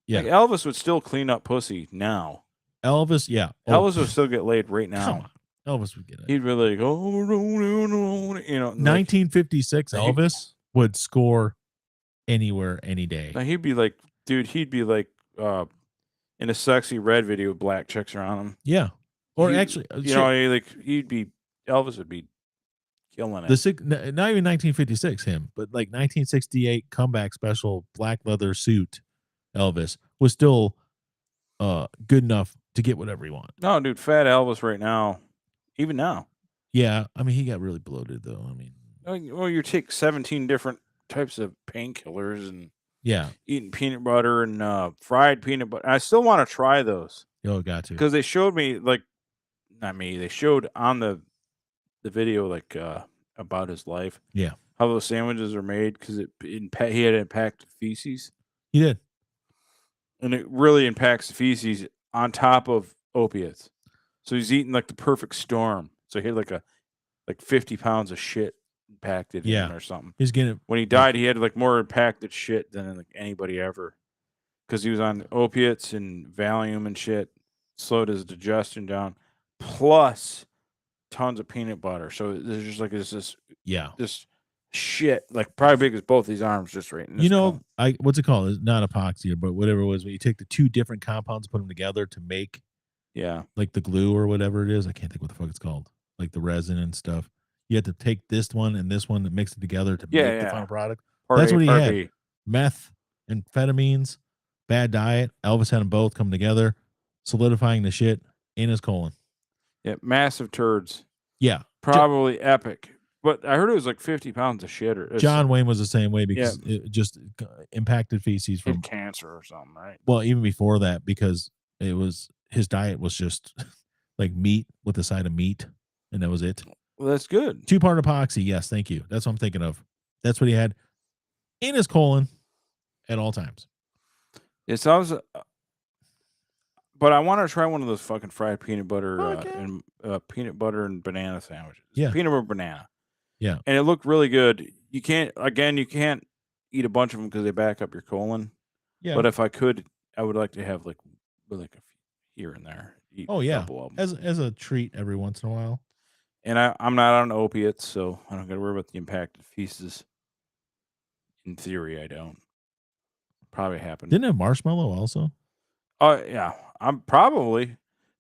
Yeah. Like Elvis would still clean up pussy now. Elvis, yeah. Elvis would still get laid right now. Come on. Elvis would get it. He'd really like, oh, no, 1956 Elvis would score anywhere, any day. Now he'd be like, dude, in a sexy red video with black chicks around him. Yeah. Or Elvis would be killing it. Not even 1956 him, but like 1968 comeback special black leather suit Elvis was still good enough to get whatever he wanted. No, dude, fat Elvis right now, even now. Yeah, I mean he got really bloated though. I mean, well, you take 17 different types of painkillers and eating peanut butter and fried peanut butter. I still want to try those. Oh, got to, because they showed me they showed on the video like about his life. Yeah, how those sandwiches are made because he had impacted feces. He did, and it really impacts the feces on top of opiates. So he's eating like the perfect storm. So he had like 50 pounds of shit impacted in him or something. He's getting when he died, he had like more impacted shit than like anybody ever because he was on opiates and Valium and shit, slowed his digestion down, plus tons of peanut butter. So there's just like this shit like probably big as both these arms just right in this what's it called? It's not epoxy, but whatever it was, when you take the two different compounds, put them together to make like the glue or whatever it is. I can't think what the fuck it's called, like the resin and stuff. You have to take this one and this one that mix it together to make the final product. That's what he had. Meth, amphetamines, bad diet. Elvis had them both come together, solidifying the shit in his colon. Yeah, massive turds. Yeah. Probably epic. But I heard it was like 50 pounds of shit. John Wayne was the same way because it just impacted feces from cancer or something, right? Well, even before that, because his diet was just like meat with a side of meat, and that was it. Well, that's good. 2-part epoxy. Yes, thank you. That's what I'm thinking of. That's what he had in his colon at all times. Yes, but I want to try one of those fucking fried peanut butter and peanut butter and banana sandwiches. Yeah, peanut butter banana. Yeah, and it looked really good. You can't eat a bunch of them because they back up your colon. Yeah, but if I could, I would like to have like a few here and there. Eat a couple of them. as a treat every once in a while. And I'm not on opiates, so I don't got to worry about the impacted feces. In theory, I don't. Probably happened. Didn't it have marshmallow also? Oh yeah, I'm probably.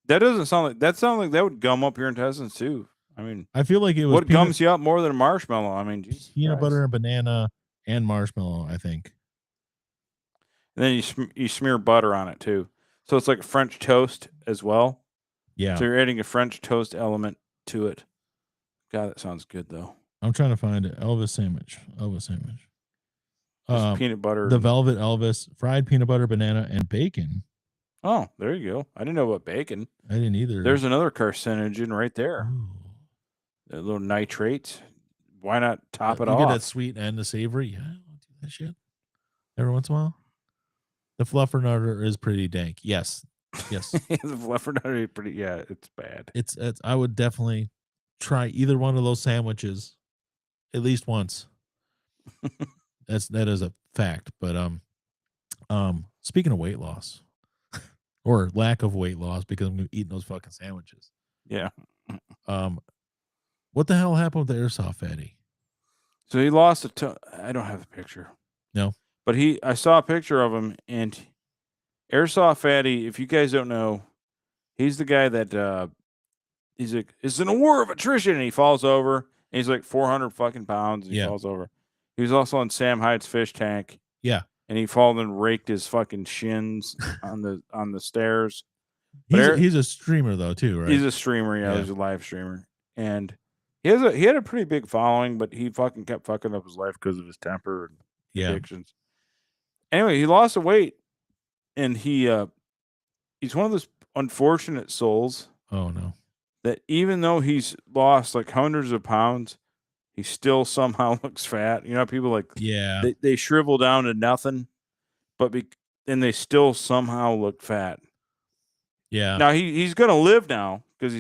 That doesn't sound like that would gum up your intestines too. I mean, I feel like it was what gums you up more than a marshmallow. I mean, peanut butter and banana and marshmallow, I think. And then you smear butter on it too, so it's like French toast as well. Yeah. So you're adding a French toast element to it. God, that sounds good though. I'm trying to find it. Elvis sandwich. Peanut butter. The Velvet Elvis, fried peanut butter, banana, and bacon. Oh, there you go. I didn't know about bacon. I didn't either. There's another carcinogen right there. A little nitrates. Why not top it off? You get that sweet and the savory. Yeah, I'll do that shit every once in a while. The fluffernutter is pretty dank. Yes. The fluffernutter is pretty. Yeah, it's bad. It's. I would definitely try either one of those sandwiches at least once. That is a fact. But speaking of weight loss or lack of weight loss because I'm eating those fucking sandwiches. Yeah. What the hell happened with the airsoft fatty? So he lost I don't have the picture. No. But I saw a picture of him, and Airsoft Fatty, if you guys don't know, he's the guy that he's like, it's in a war of attrition, and he falls over, and he's like 400 fucking pounds, and he falls over. He was also on Sam Hyde's fish tank. Yeah. And he fallen and raked his fucking shins on the stairs. He's a streamer though too, right? He's a streamer, yeah. He's a live streamer, and he had a pretty big following, but he fucking kept fucking up his life because of his temper and addictions. Anyway, he lost the weight, and he's one of those unfortunate souls. Oh no! That even though he's lost like hundreds of pounds, he still somehow looks fat. You know, people like they shrivel down to nothing, but and they still somehow look fat. Yeah. Now he's gonna live now because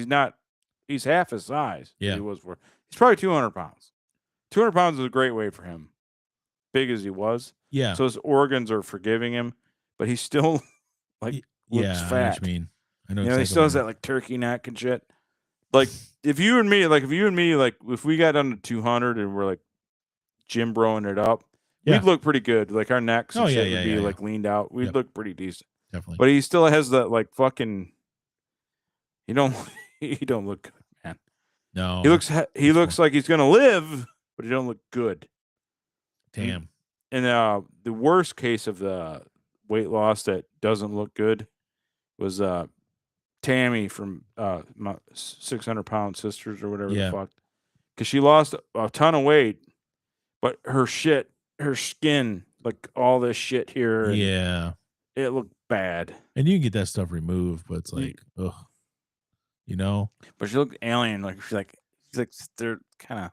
he's half his size. Yeah. He was for. He's probably 200 pounds. 200 pounds is a great weight for him, big as he was. Yeah. So his organs are forgiving him, but he's still looks fat. I know what you mean. I know. You know, he still has that like turkey neck and shit. Like if you and me, if we got down to 200 and we're like gym broing it up, we'd look pretty good. Like our necks and shit would be like leaned out. We'd look pretty decent. Definitely. But he still has that like fucking. He don't look good, man. No. He looks like he's gonna live, but he don't look good. Damn. And the worst case of the weight loss that doesn't look good was Tammy from my 600-pound sisters or whatever the fuck, because she lost a ton of weight, but her skin, like all this shit here, it looked bad. And you can get that stuff removed, but it's like, ugh, you know. But she looked alien, like she's like they're kind of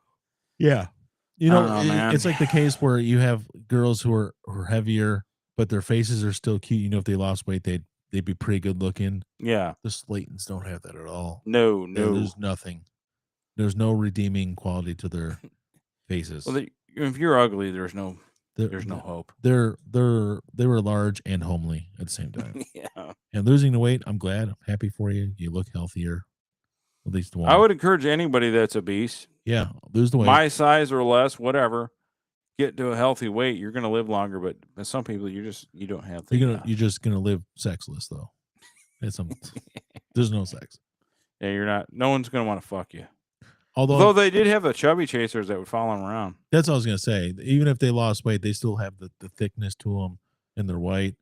You know, it's like the case where you have girls who are heavier, but their faces are still cute. You know, if they lost weight, they'd be pretty good looking. Yeah. The Slaytons don't have that at all. No. There's nothing. There's no redeeming quality to their faces. Well, if you're ugly, there's no hope. They were large and homely at the same time. Yeah. And losing the weight, I'm glad. I'm happy for you. You look healthier. At least one. I would encourage anybody that's obese. Yeah, lose the weight. My size or less, whatever. Get to a healthy weight. You're gonna live longer, but some people you don't have. You're just gonna live sexless though. There's no sex. Yeah, you're not. No one's gonna want to fuck you. Although they did have the chubby chasers that would follow them around. That's what I was gonna say. Even if they lost weight, they still have the thickness to them, and they're white.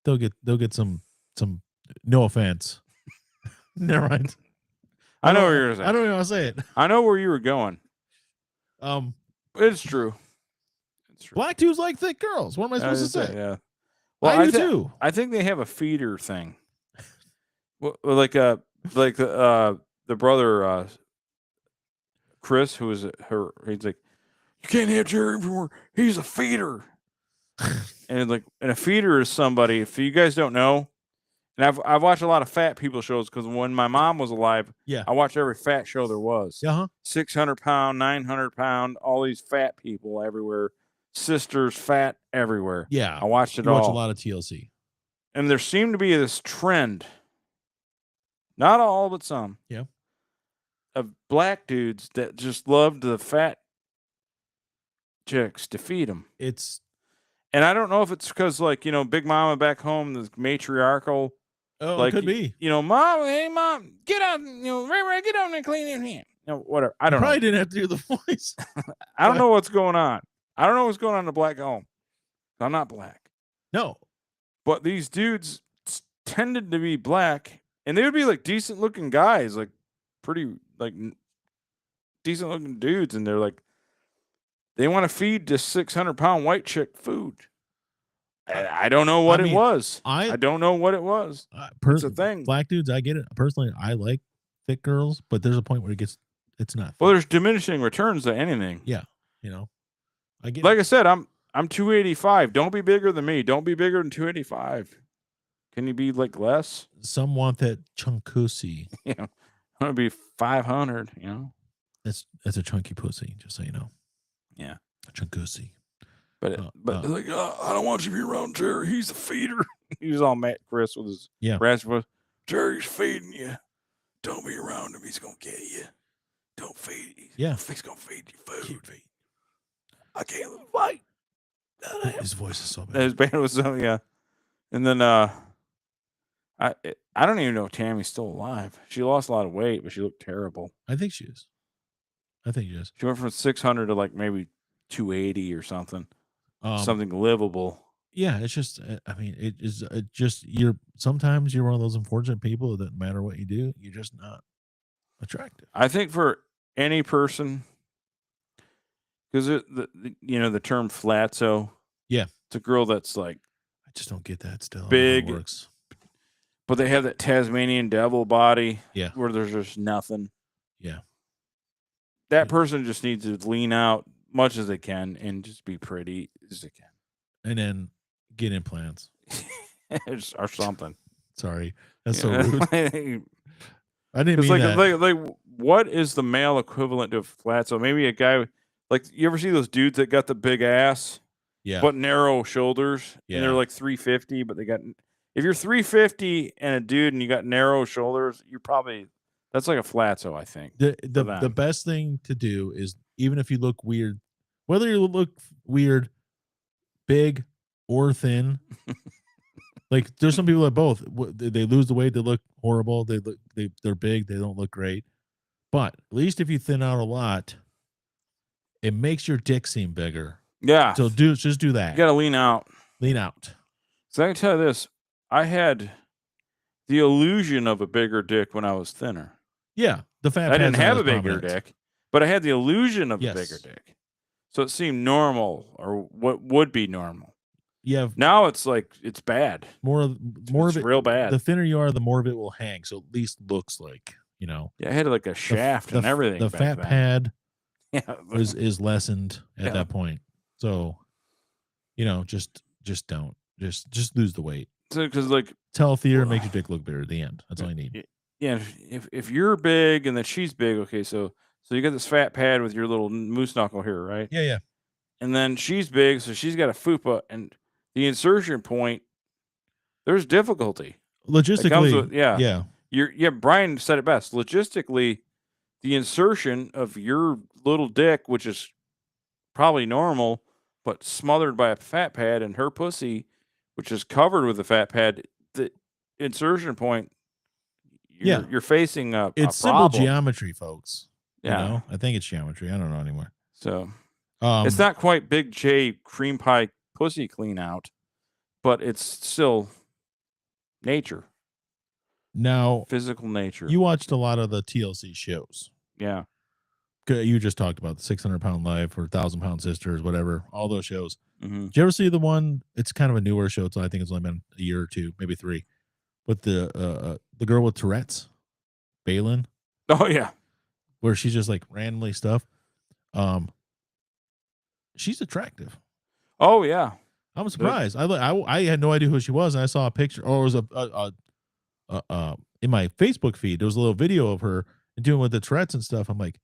They'll get some. No offense. Never mind. I know where you're saying. I don't even want to say it. I know where you were going. It's true. It's true. Black dudes like thick girls. What am I supposed to say? Yeah. Well, I do too. I think they have a feeder thing. Like the brother Chris, who is he's like, you can't have Jerry everywhere. He's a feeder. and a feeder is somebody. If you guys don't know, and I've watched a lot of fat people shows because when my mom was alive, I watched every fat show there was. 600-pound, 900-pound, all these fat people everywhere. Sisters fat everywhere. Yeah, I watched it all. Watch a lot of TLC, and there seemed to be this trend. Not all, but some. Yeah. Of black dudes that just loved the fat chicks to feed them. And I don't know if it's because, like, you know, Big Mama back home, the matriarchal. Oh, like, it could be. You know, Mom, hey, Mom, get out, you know, Ray, get out and clean your hand. You know, whatever. I don't know. Probably didn't have to do the voice. I don't know what's going on. I don't know what's going on in the black home. I'm not black. No. But these dudes tended to be black, and they would be, like, decent-looking guys, like, pretty, like, decent-looking dudes, and they're, like, they want to feed this 600-pound white chick food. I don't know what it was. I don't know what it was. It's a thing. Black dudes, I get it. Personally, I like thick girls, but there's a point where it's not. Thick. Well, there's diminishing returns to anything. Yeah, you know, I get. Like I said, I'm 285. Don't be bigger than me. Don't be bigger than 285. Can you be like less? Some want that chunkusi. Yeah, I'm gonna be 500. You know, that's a chunky pussy. Just so you know. Yeah, chunkusi. But like, I don't want you to be around Jerry. He's a feeder. He's all mad, Chris, with his raspy voice. Jerry's feeding you. Don't be around him. He's gonna get you. Don't feed you. Yeah, he's gonna feed you food. I can't fight. His voice is so His bad. band was so yeah. And then I don't even know if Tammy's still alive. She lost a lot of weight, but she looked terrible. I think she is. She went from 600 to like maybe 280 or something. Something livable. Yeah, it's just. I mean, it is just sometimes you're one of those unfortunate people that no matter what you do, you're just not attractive. I think for any person, because the term flatzo. Yeah, it's a girl that's like I just don't get that still. Big. How it works. But they have that Tasmanian devil body. Yeah. Where there's just nothing. Yeah. That person just needs to lean out much as they can and just be pretty as they can. And then get implants. Or something. Sorry. That's so rude. I didn't mean like, that. Like, what is the male equivalent to flat? So maybe a guy, like, you ever see those dudes that got the big ass? Yeah. But narrow shoulders? Yeah. And they're like 350, but they got... If you're 350 and a dude and you got narrow shoulders, you're probably... That's like a flatzo, I think. The best thing to do is, even if you look weird, whether you look weird, big or thin, like there's some people that both, they lose the weight, they look horrible, they're big, they don't look great. But at least if you thin out a lot, it makes your dick seem bigger. Yeah. So just do that. You got to lean out. Lean out. So I can tell you this. I had the illusion of a bigger dick when I was thinner. Yeah. The fat I didn't pad's not have as a bigger prominent. dick, but I had the illusion of Yes. a bigger dick. So it seemed normal, or what would be normal. Yeah. Now it's like, it's bad. More of it, real bad. The thinner you are, the more of it will hang. So at least looks like, Yeah, I had like a shaft and everything. The back fat then. pad Yeah. is lessened at that point. So, just don't. Just lose the weight. So, because like, It's healthier, makes your dick look bigger at the end. That's all you need. Yeah, if you're big and then she's big, okay, so you got this fat pad with your little moose knuckle here, right? Yeah. And then she's big, so she's got a fupa, and the insertion point, there's difficulty. Logistically, yeah. Brian said it best. Logistically, the insertion of your little dick, which is probably normal, but smothered by a fat pad, and her pussy, which is covered with a fat pad, the insertion point, you're facing it's a simple problem. geometry, folks. Yeah. I think it's geometry. I don't know anymore. So it's not quite Big J cream pie pussy clean out, but it's still nature. Now, physical nature. You watched a lot of the TLC shows. Yeah. You just talked about the 600-Pound Life or 1,000-Pound Sisters, whatever, all those shows. Mm-hmm. Did you ever see the one? It's kind of a newer show, so I think it's only been a year or two, maybe 3. With the girl with Tourette's, Balin. Oh yeah, where she's just like randomly stuff. She's attractive. Oh yeah, I'm surprised. I had no idea who she was, and I saw a picture, or it was in my Facebook feed. There was a little video of her doing with the Tourette's and stuff. I'm like,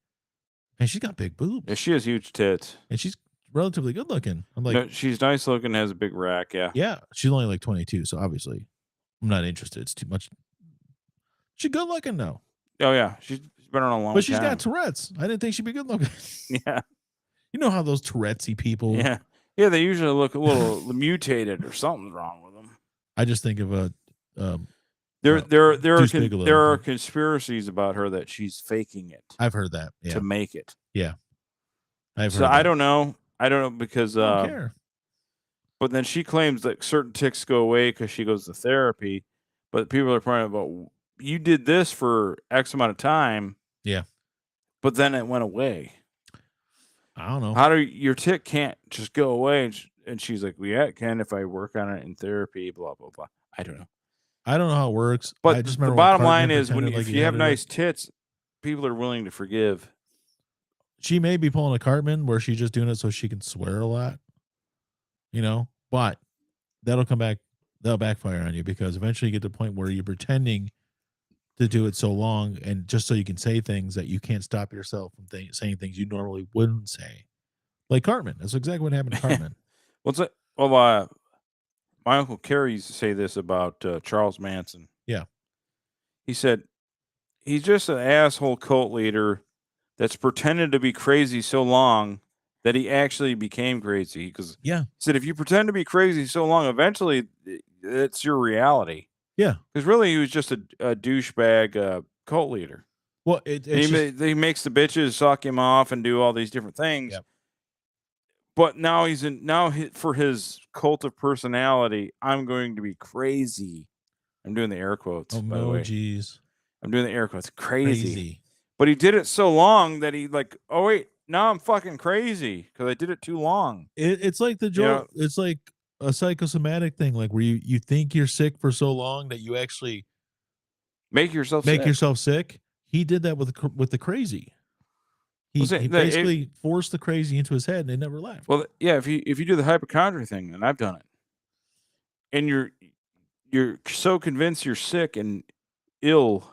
man, she's got big boobs. Yeah, she has huge tits, and she's relatively good looking. I'm like, no, she's nice looking, has a big rack. Yeah, yeah. She's only like 22, so obviously, I'm not interested. It's too much. She's good looking though. Oh yeah, she's been on a long time. But she's got Tourette's. I didn't think she'd be good looking. Yeah. You know how those Tourette's-y people. Yeah. Yeah, they usually look a little mutated or something's wrong with them. I just think of a there are conspiracies about her that she's faking it. I've heard that. Yeah. To make it. Yeah. I've heard that. I don't know because I don't care. But then she claims that certain tics go away because she goes to therapy. But people are pointing about, you did this for X amount of time. Yeah. But then it went away. I don't know. How do your tic can't just go away? And she's like, well, yeah, it can if I work on it in therapy, blah, blah, blah. I don't know. I don't know how it works. But the bottom line is, if you have nice tits, people are willing to forgive. She may be pulling a Cartman where she's just doing it so she can swear a lot. But that'll come back. That'll backfire on you because eventually you get to the point where you're pretending to do it so long and just so you can say things that you can't stop yourself from saying things you normally wouldn't say. Like Cartman. That's exactly what happened to Cartman. My Uncle Kerry used to say this about Charles Manson. Yeah. He said, he's just an asshole cult leader that's pretended to be crazy so long that he actually became crazy. Because Yeah. he said, if you pretend to be crazy so long, eventually it's your reality. Yeah. Because really, he was just a douchebag cult leader. Well, he makes the bitches suck him off and do all these different things. Yep. But now for his cult of personality, I'm going to be crazy. I'm doing the air quotes. By the way. Emojis. I'm doing the air quotes. Crazy. But he did it so long that he like, oh wait, now I'm fucking crazy because I did it too long. It's like it's like a psychosomatic thing, like where you think you're sick for so long that you actually make yourself sick. He did that with the crazy. He basically forced the crazy into his head, and it never left. Well, yeah, if you do the hypochondria thing, and I've done it, and you're so convinced you're sick and ill.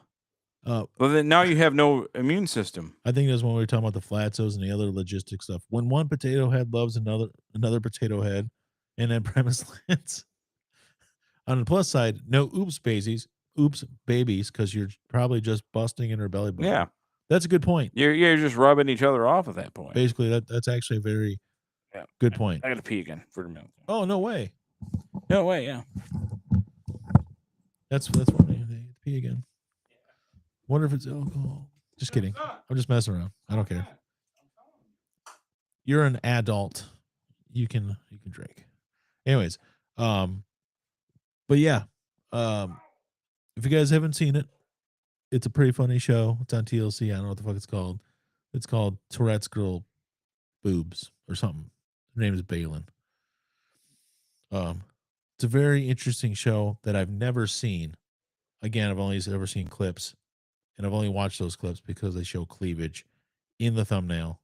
Well, then now you have no immune system. I think that's when we were talking about the Flatzos and the other logistic stuff. When one potato head loves another potato head, and then premise lands. On the plus side, no oops babies, because you're probably just busting in her belly button. Yeah, that's a good point. You're just rubbing each other off at that point. Basically, that's actually a very good point. I got to pee again for a minute. Oh, no way. No way. Yeah, that's funny. They pee again. Wonder if it's alcohol. Just kidding. I'm just messing around. I don't care. You're an adult. You can drink. Anyways, but yeah, if you guys haven't seen it, it's a pretty funny show. It's on TLC. I don't know what the fuck it's called. It's called Tourette's Girl Boobs or something. Her name is Balin. It's a very interesting show that I've never seen. Again, I've only ever seen clips. And I've only watched those clips because they show cleavage in the thumbnail.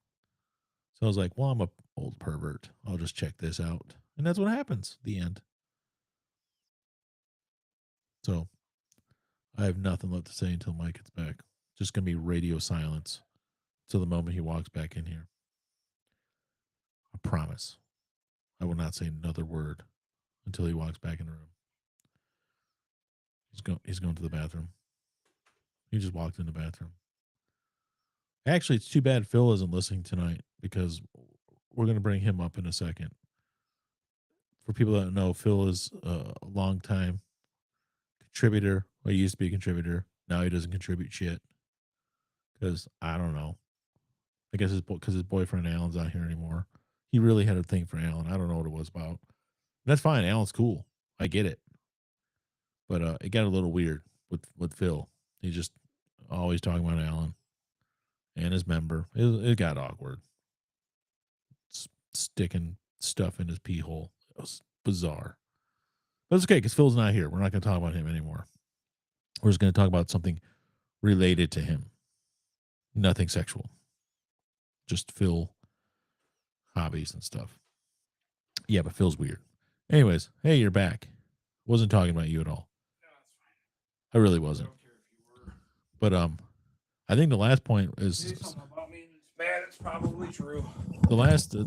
So I was like, well, I'm a old pervert. I'll just check this out. And that's what happens at the end. So I have nothing left to say until Mike gets back. Just going to be radio silence till the moment he walks back in here. I promise. I will not say another word until he walks back in the room. He's going to the bathroom. He just walked in the bathroom. Actually, it's too bad Phil isn't listening tonight because we're going to bring him up in a second. For people that don't know, Phil is a long-time contributor. Well, he used to be a contributor. Now he doesn't contribute shit. Because, I don't know. I guess it's because his boyfriend Alan's not here anymore. He really had a thing for Alan. I don't know what it was about. That's fine. Alan's cool. I get it. But it got a little weird with Phil. He just always talking about Alan and his member. It got awkward. Sticking stuff in his pee hole. It was bizarre. But it's okay because Phil's not here. We're not going to talk about him anymore. We're just going to talk about something related to him. Nothing sexual. Just Phil hobbies and stuff. Yeah, but Phil's weird. Anyways, hey, you're back. Wasn't talking about you at all. I really wasn't. But I think the last point is about me and it's bad. It's probably true. The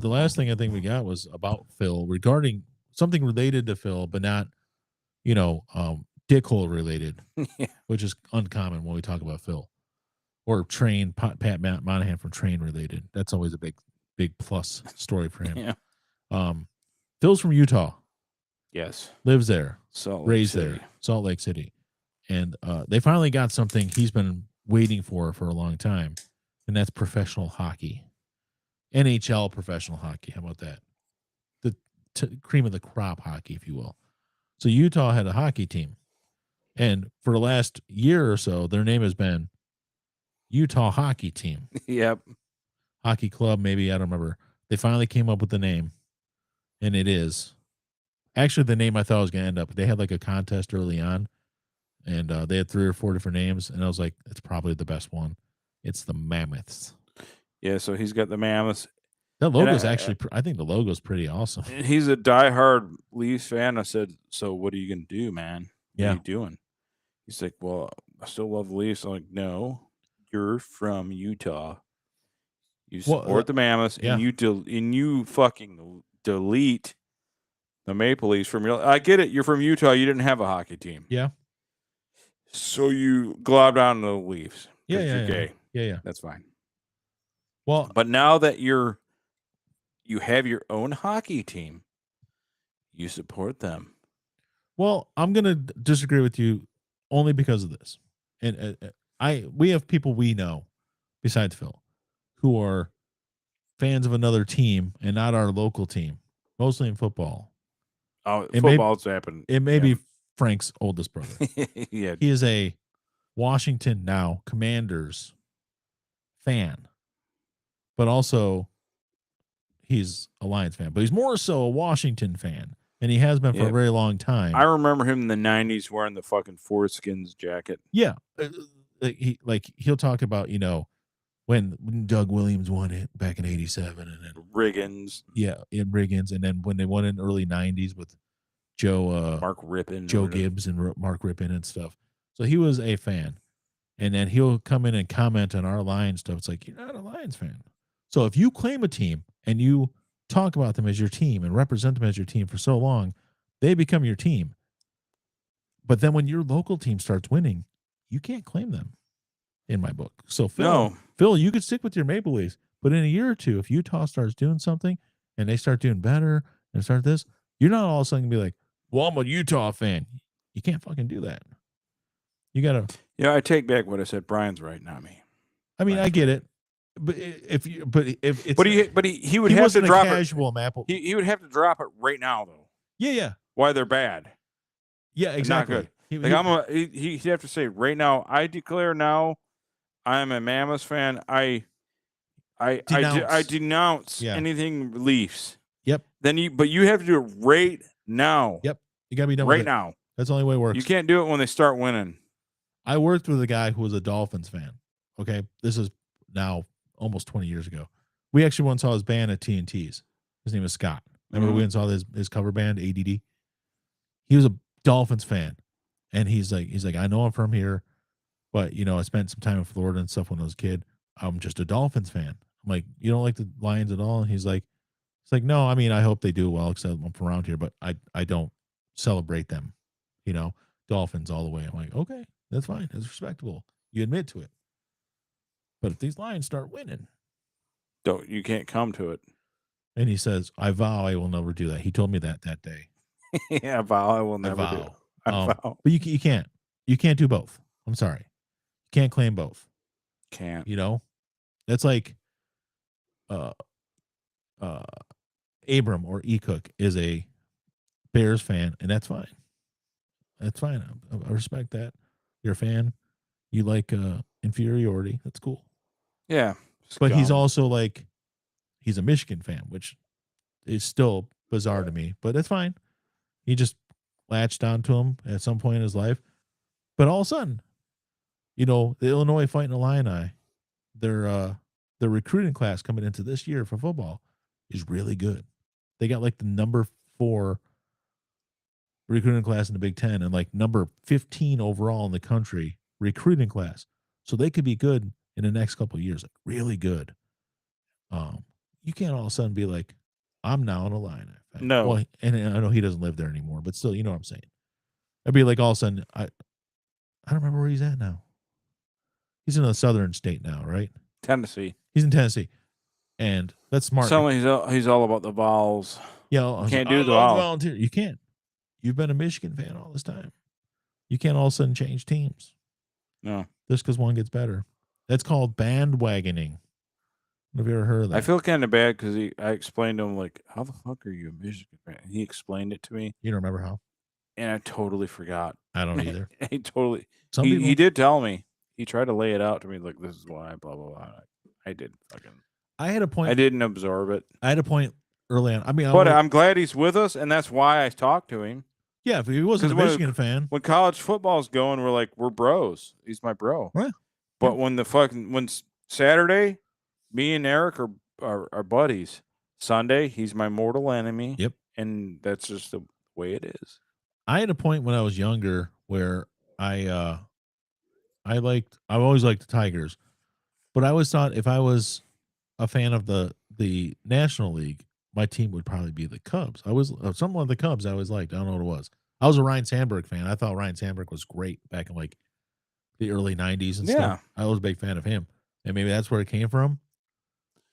last thing I think we got was about Phil regarding something related to Phil, but not, dickhole related, Yeah. Which is uncommon when we talk about Phil or Train. Pat Monahan from Train related. That's always a big plus story for him. Yeah. Phil's from Utah. Yes. Lives there. Raised there. Salt Lake City. And they finally got something he's been waiting for a long time, and that's professional hockey. NHL professional hockey. How about that? The cream of the crop hockey, if you will. So Utah had a hockey team, and for the last year or so, their name has been Utah Hockey Team. Yep. Hockey Club, maybe. I don't remember. They finally came up with the name, and it is actually the name I thought was going to end up. They had like a contest early on, and they had 3 or 4 different names, and I was like, it's probably the best one. It's the Mammoths. Yeah, so he's got the Mammoths. That logo's actually, I think the logo's pretty awesome. He's a diehard Leafs fan. I said, so what are you going to do, man? What are you doing? He's like, well, I still love the Leafs. I'm like, no, you're from Utah. You support the Mammoths, and you fucking delete the Maple Leafs from your. I get it. You're from Utah. You didn't have a hockey team. Yeah. So you globbed on the Leafs. Yeah. You're gay. Yeah. That's fine. Well, but now that you're you have your own hockey team. You support them. Well, I'm gonna disagree with you only because of this, and we have people we know besides Phil who are fans of another team and not our local team, mostly in football. Oh, It football's happened. It may be Frank's oldest brother. Yeah. He is a Washington now Commanders fan, but also he's a Lions fan, but he's more so a Washington fan, and he has been for a very long time. I remember him in the 90s wearing the fucking Foreskins jacket. Yeah. He'll talk about, when Doug Williams won it back in 87 and then Riggins. Yeah, in Riggins, and then when they won in the early 90s with Mark Rippon. Joe Gibbs and Mark Rippon and stuff. So he was a fan. And then he'll come in and comment on our Lions stuff. It's like, you're not a Lions fan. So if you claim a team and you talk about them as your team and represent them as your team for so long, they become your team. But then when your local team starts winning, you can't claim them in my book. So Phil, you could stick with your Maple Leafs, but in a year or two, if Utah starts doing something and they start doing better and start this, you're not all of a sudden gonna be like, well, I'm a Utah fan. You can't fucking do that. You gotta. Yeah, I take back what I said. Brian's right, not me. I mean, I get it, but if it's he would have to drop casual Maple. He would have to drop it right now though. Yeah. Why they're bad? Yeah, exactly. Not good. He'd have to say right now. I declare now, I am a Mammoth fan. I denounce anything Leafs. Yep. But you have to do it right now. Yep. You gotta be done right now. That's the only way it works. You can't do it when they start winning. I worked with a guy who was a Dolphins fan. Okay, this is now almost 20 years ago. We actually once saw his band at TNT's. His name is Scott. Remember we went and saw his cover band ADD. He was a Dolphins fan, and he's like, I know I'm from here, but I spent some time in Florida and stuff when I was a kid. I'm just a Dolphins fan. I'm like, you don't like the Lions at all? And he's like, no. I mean, I hope they do well because I'm from around here, but I don't celebrate them. Dolphins all the way. I'm like, okay, that's fine. That's respectable. You admit to it. But if these Lions start winning, you can't come to it. And he says, I vow I will never do that. He told me that day. Yeah, I vow I will never do it. I vow. But you can't. You can't do both. I'm sorry. You can't claim both. Can't. That's like Abram or E. Cook is a Bears fan, and that's fine. That's fine. I respect that. You're a fan. You like inferiority. That's cool. Yeah. But he's also he's a Michigan fan, which is still bizarre to me, but that's fine. He just latched onto him at some point in his life. But all of a sudden, the Illinois Fighting Illini, their recruiting class coming into this year for football is really good. They got the number 4 recruiting class in the Big Ten and number 15 overall in the country recruiting class. So they could be good in the next couple of years, really good. You can't all of a sudden be like, I'm now an Illini fan. No. Well, and I know he doesn't live there anymore, but still, you know what I'm saying. I'd be like, all of a sudden, I don't remember where he's at now. He's in a southern state now, right? Tennessee. He's in Tennessee. And that's smart. He's all about the vowels. Yeah. Can't do the vowels. Volunteer. You can't. You've been a Michigan fan all this time. You can't all of a sudden change teams. No. Just because one gets better. That's called bandwagoning. Have you ever heard of that? I feel kind of bad because I explained to him, how the fuck are you a Michigan fan? He explained it to me. You don't remember how? And I totally forgot. I don't either. He did tell me. He tried to lay it out to me, this is why, blah, blah, blah. I did fucking. I had a point. I didn't absorb it. I had a point early on. I mean, but I'm glad he's with us, and that's why I talked to him. Yeah, if he wasn't a Michigan fan. When college football's going, we're bros. He's my bro. Right. But when Saturday, me and Eric are buddies. Sunday, he's my mortal enemy. Yep. And that's just the way it is. I had a point when I was younger where I always liked the Tigers, but I always thought if I was a fan of the National League, my team would probably be the Cubs. I was something like the Cubs. I always liked. I don't know what it was. I was a Ryan Sandberg fan. I thought Ryan Sandberg was great back in the early 90s and stuff. I was a big fan of him, and maybe that's where it came from.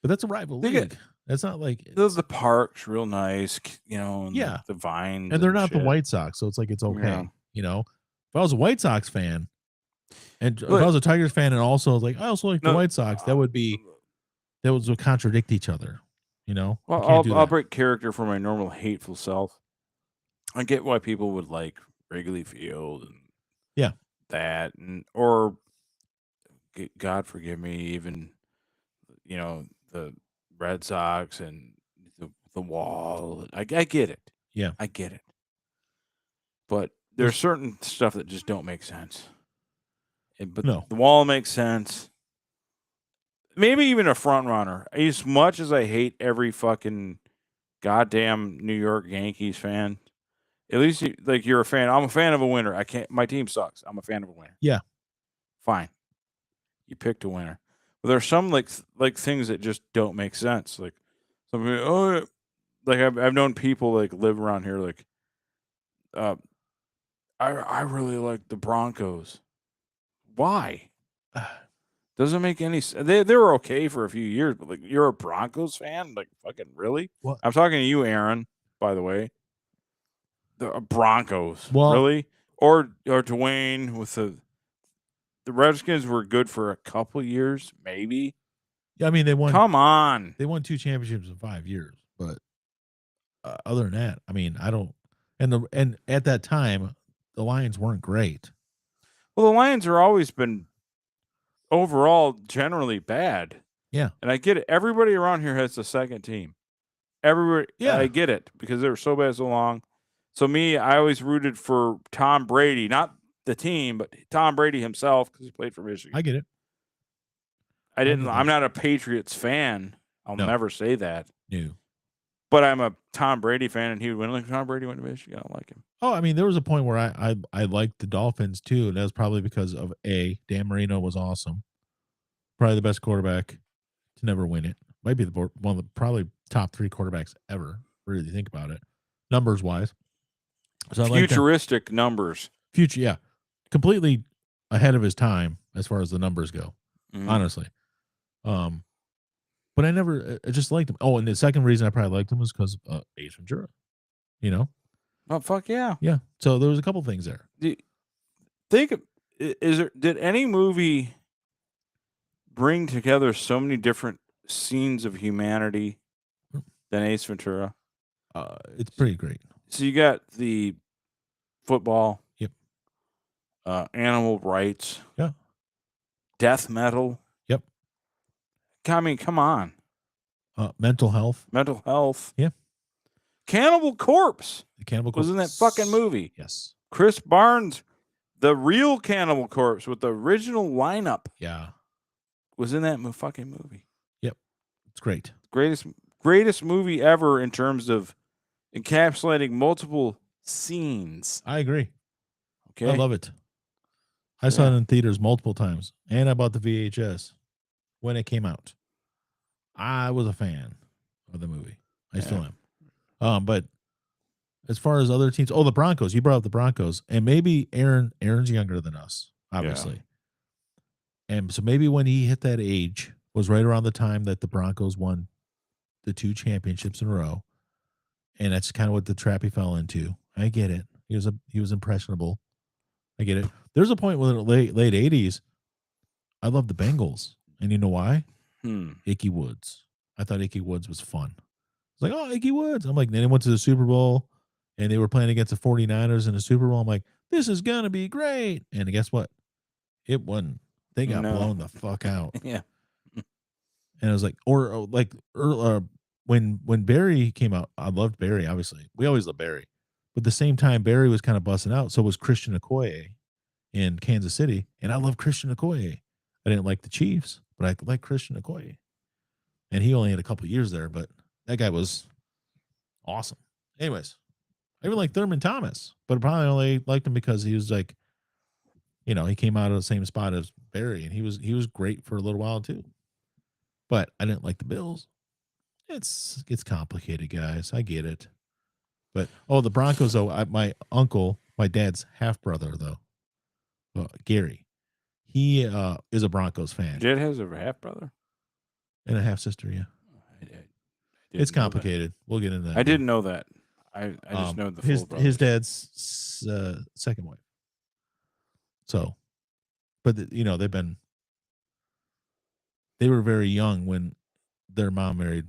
But that's a rival league. It's not like The park's real nice, and Yeah. the vines, and they're not the shit. White Sox, so it's like it's okay. Yeah. If I was a White Sox fan, and if Look- I was a Tigers fan, and also like I also like the No, White Sox, that would contradict each other. Well, You can't do I'll that. break character for my normal hateful self. I get why people would like Wrigley Field and Yeah. that, or God forgive me, even the Red Sox and the Wall. I get it. Yeah. I get it. But there's certain stuff that just don't make sense. But No. the Wall makes sense. Maybe even a front runner. As much as I hate every fucking goddamn New York Yankees fan, at least you're a fan. I'm a fan of a winner. I can't. My team sucks. I'm a fan of a winner. Yeah. Fine. You picked a winner. But there's some like things that just don't make sense. Like somebody, I've known people like live around here like, I really like the Broncos. Why? Doesn't make any sense. They were okay for a few years, but like you're a Broncos fan? Like fucking really? What? I'm talking to you, Aaron, by the way. The Broncos. Well- really? Or Dwayne with the Redskins were good for a couple years, maybe. Yeah, I mean they won. Come on. They won 2 championships in 5 years, but other than that, I mean, I don't. And at that time, the Lions weren't great. Well, the Lions are always been overall generally bad. Yeah. And I get it. Everybody around here has a second team. Everybody, Yeah. I get it because they were so bad so long. So I always rooted for Tom Brady, not the team, but Tom Brady himself because he played for Michigan. I get it. I'm that. not a Patriots fan. I'll No. never say that. No. But I'm a Tom Brady fan, and he would win. Like Tom Brady went to Michigan. I don't like him. Oh, I mean, there was a point where I liked the Dolphins too, and that was probably because of Dan Marino was awesome, probably the best quarterback to never win it. Might be one of the probably top 3 quarterbacks ever. Really think about it, numbers wise. So Futuristic numbers. Yeah, completely ahead of his time as far as the numbers go. Mhm. Honestly, but I just liked him. Oh, and the second reason I probably liked him was because Ace Ventura. Oh fuck yeah! Yeah. So there was a couple things there. Did any movie bring together so many different scenes of humanity than Ace Ventura? It's pretty great. So you got the football. Yep. Animal rights. Yeah. Death metal. Yep. I mean, come on. Mental health. Mental health. Yeah. Cannibal Corpse The Cannibal was Corpse. in that fucking movie. Yes. Chris Barnes, the real Cannibal Corpse with the original lineup, Yeah. was in that fucking movie. It's great. Greatest movie ever in terms of encapsulating multiple scenes. I agree. Okay. I love it. I saw it in theaters multiple times, and I bought the VHS when it came out. I was a fan of the movie. I still am. But as far as other teams, the Broncos. You brought up the Broncos, and maybe Aaron's younger than us, obviously. And so maybe when he hit that age was right around the time that the Broncos won the 2 championships in a row. And that's kind of what the trap he fell into. I get it. He was impressionable. I get it. There's a point where in the late 80s, I loved the Bengals. And you know why? Ickey Woods. I thought Ickey Woods was fun. It's like, oh, Ickey Woods. I'm like, then they went to the Super Bowl and they were playing against the 49ers in the Super Bowl. I'm like, this is going to be great. And guess what? It wasn't. They got blown the fuck out. Yeah. And I was like, when Barry came out, I loved Barry, obviously. We always love Barry. But at the same time, Barry was kind of busting out. So was Christian Okoye in Kansas City. And I love Christian Okoye. I didn't like the Chiefs, but I like Christian Okoye. And he only had a couple of years there, but that guy was awesome. Anyways, I even like Thurman Thomas, but I probably only liked him because he was like, he came out of the same spot as Barry, and he was great for a little while too. But I didn't like the Bills. It's complicated, guys. I get it. But the Broncos though, my uncle, my dad's half brother though, Gary, he is a Broncos fan. Jed has a half brother And a half sister, yeah. I It's complicated. We'll get into that. I didn't know that. I just know the his full brothers. dad's second wife. So, but they were very young when their mom married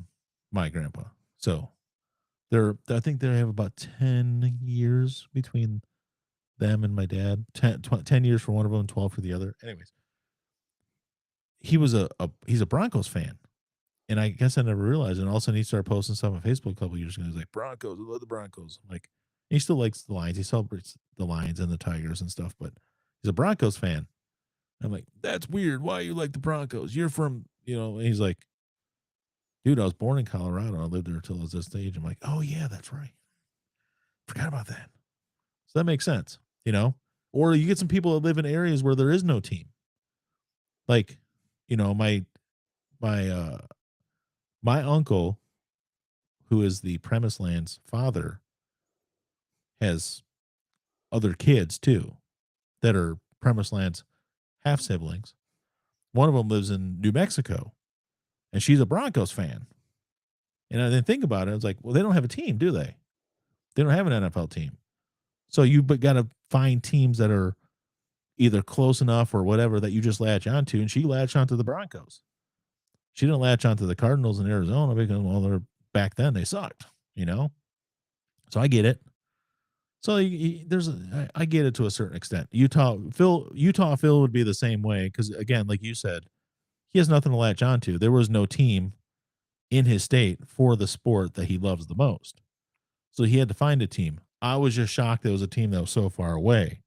my grandpa. So I think they have about 10 years between them and my dad. 10 years for one of them, 12 for the other. Anyways, he's a Broncos fan. And I guess I never realized. And all of a sudden he started posting stuff on Facebook a couple years ago. He's like, Broncos, I love the Broncos. I'm like, he still likes the Lions. He celebrates the Lions and the Tigers and stuff, but he's a Broncos fan. I'm like, that's weird. Why you like the Broncos? You're from, and he's like, dude, I was born in Colorado. I lived there until I was this age. I'm like, oh yeah, that's right. Forgot about that. So that makes sense, or you get some people that live in areas where there is no team. Like, my uncle, who is the Premise Land's father, has other kids too that are Premise Land's half siblings. One of them lives in New Mexico, and she's a Broncos fan. And I didn't think about it. I was like, well, they don't have a team, do they? They don't have an NFL team. So you got to find teams that are either close enough or whatever that you just latch onto. And she latched onto the Broncos. She didn't latch onto the Cardinals in Arizona because, back then they sucked, So I get it. So I get it to a certain extent. Utah Phil would be the same way because, again, like you said, he has nothing to latch onto. There was no team in his state for the sport that he loves the most. So he had to find a team. I was just shocked there was a team that was so far away.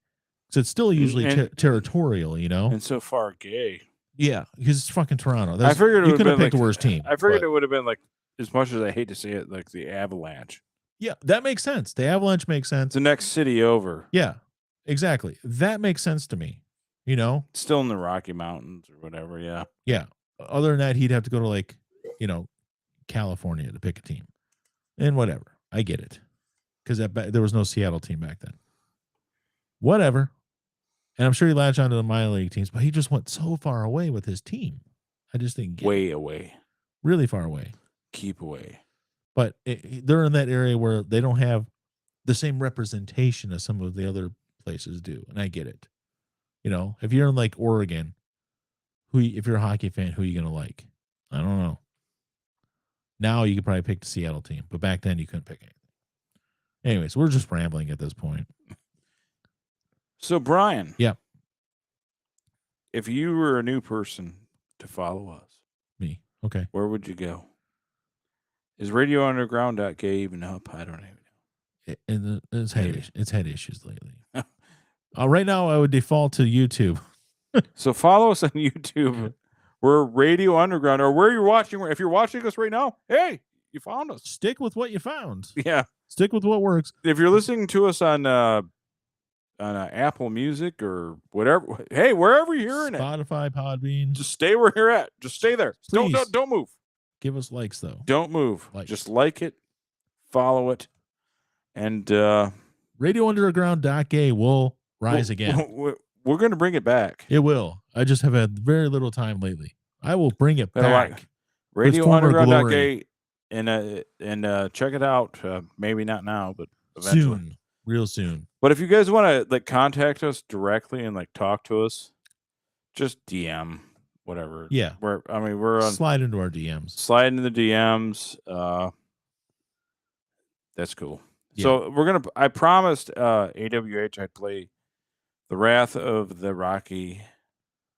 So it's still usually territorial, And so far gay. Yeah, because it's fucking Toronto. I figured you could have picked the worst team. I figured it would have been like, as much as I hate to say it, like the Avalanche. Yeah, that makes sense. The Avalanche makes sense. The next city over. Yeah, exactly. That makes sense to me. Still in the Rocky Mountains or whatever. Yeah. Yeah. Other than that, he'd have to go to California to pick a team, and whatever. I get it, because there was no Seattle team back then. Whatever. And I'm sure he latched onto the minor league teams, but he just went so far away with his team. I just think way away, really far away. Keep away. But they're in that area where they don't have the same representation as some of the other places do, and I get it. If you're in like Oregon, if you're a hockey fan, who are you gonna like? I don't know. Now you could probably pick the Seattle team, but back then you couldn't pick anything. Anyways, we're just rambling at this point. So, Brian. Yeah. If you were a new person to follow us. Me. Okay. Where would you go? Is Radiounderground.gay even up? I don't even know. It's had issues lately. Right now, I would default to YouTube. So follow us on YouTube. We're Radio Underground, or where you're watching. If you're watching us right now, hey, you found us. Stick with what you found. Yeah. Stick with what works. If you're listening to us on Apple Music or whatever, hey, wherever you're hearing Spotify, Podbean, just stay where you're at. Just stay there. Don't move. Give us likes though. Don't move. Just like it, follow it, and RadioUnderground.gay will rise again. We're going to bring it back. It will. I just have had very little time lately. I will bring it back. RadioUnderground.gay and check it out. Maybe not now, but eventually. Soon. Real soon. But if you guys want to contact us directly and talk to us, just DM whatever. Yeah. We're on slide into our DMs. Slide into the DMs. That's cool. Yeah. So I promised AWH I'd play The Wrath of the Rocky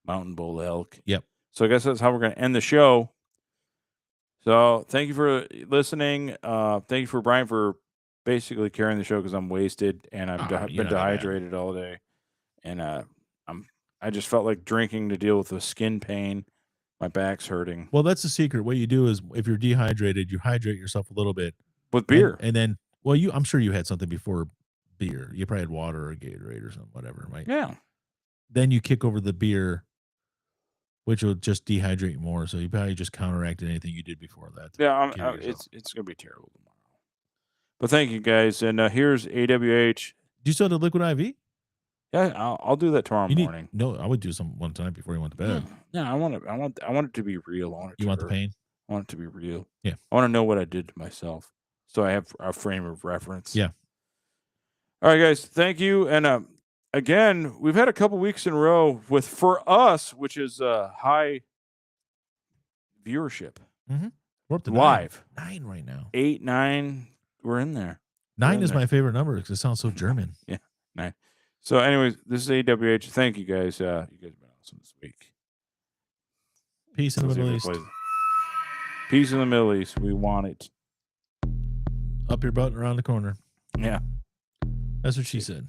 Mountain Bull Elk. Yep. So I guess that's how we're going to end the show. So thank you for listening. Thank you for Brian for basically carrying the show because I'm wasted and I've been dehydrated all day, and I just felt like drinking to deal with the skin pain. My back's hurting. Well, that's the secret. What you do is, if you're dehydrated, you hydrate yourself a little bit with beer, and then, I'm sure you had something before beer. You probably had water or Gatorade or something, whatever, right? Yeah. Then you kick over the beer, which will just dehydrate more. So you probably just counteracted anything you did before that. Yeah, it's gonna be terrible tomorrow. But thank you guys, and here's AWH. Do you still have the liquid IV? Yeah, I'll do that tomorrow morning. No, I would do some one time before you went to bed. Yeah, I want it to be real. You want the pain? I want it to be real. Yeah. I want to know what I did to myself, so I have a frame of reference. Yeah. All right, guys. Thank you. And again, we've had a couple weeks in a row with, for us, which is high viewership. Mm-hmm. We're up to live 9 right now. 8, 9. We're in there. 9 is my favorite number because it sounds so German. Yeah, 9. So, anyways, this is AWH. Thank you guys. You guys have been awesome this week. Peace in the Middle East. Peace in the Middle East. We want it. Up your butt and around the corner. Yeah. That's what she said.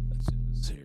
Let's do this here.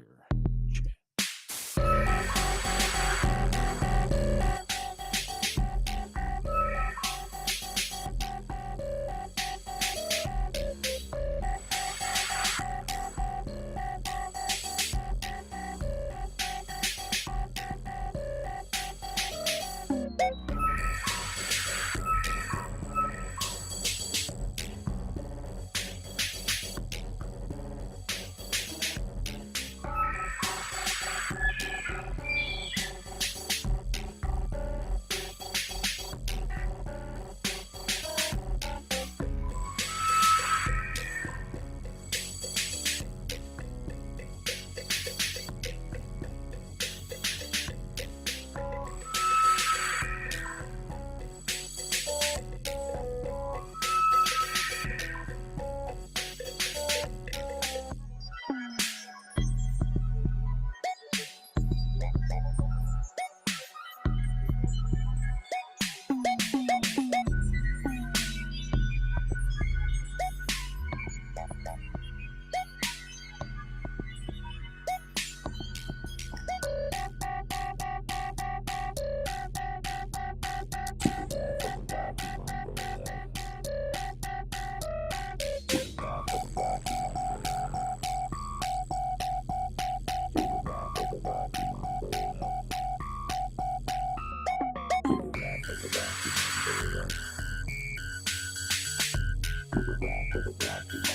Back to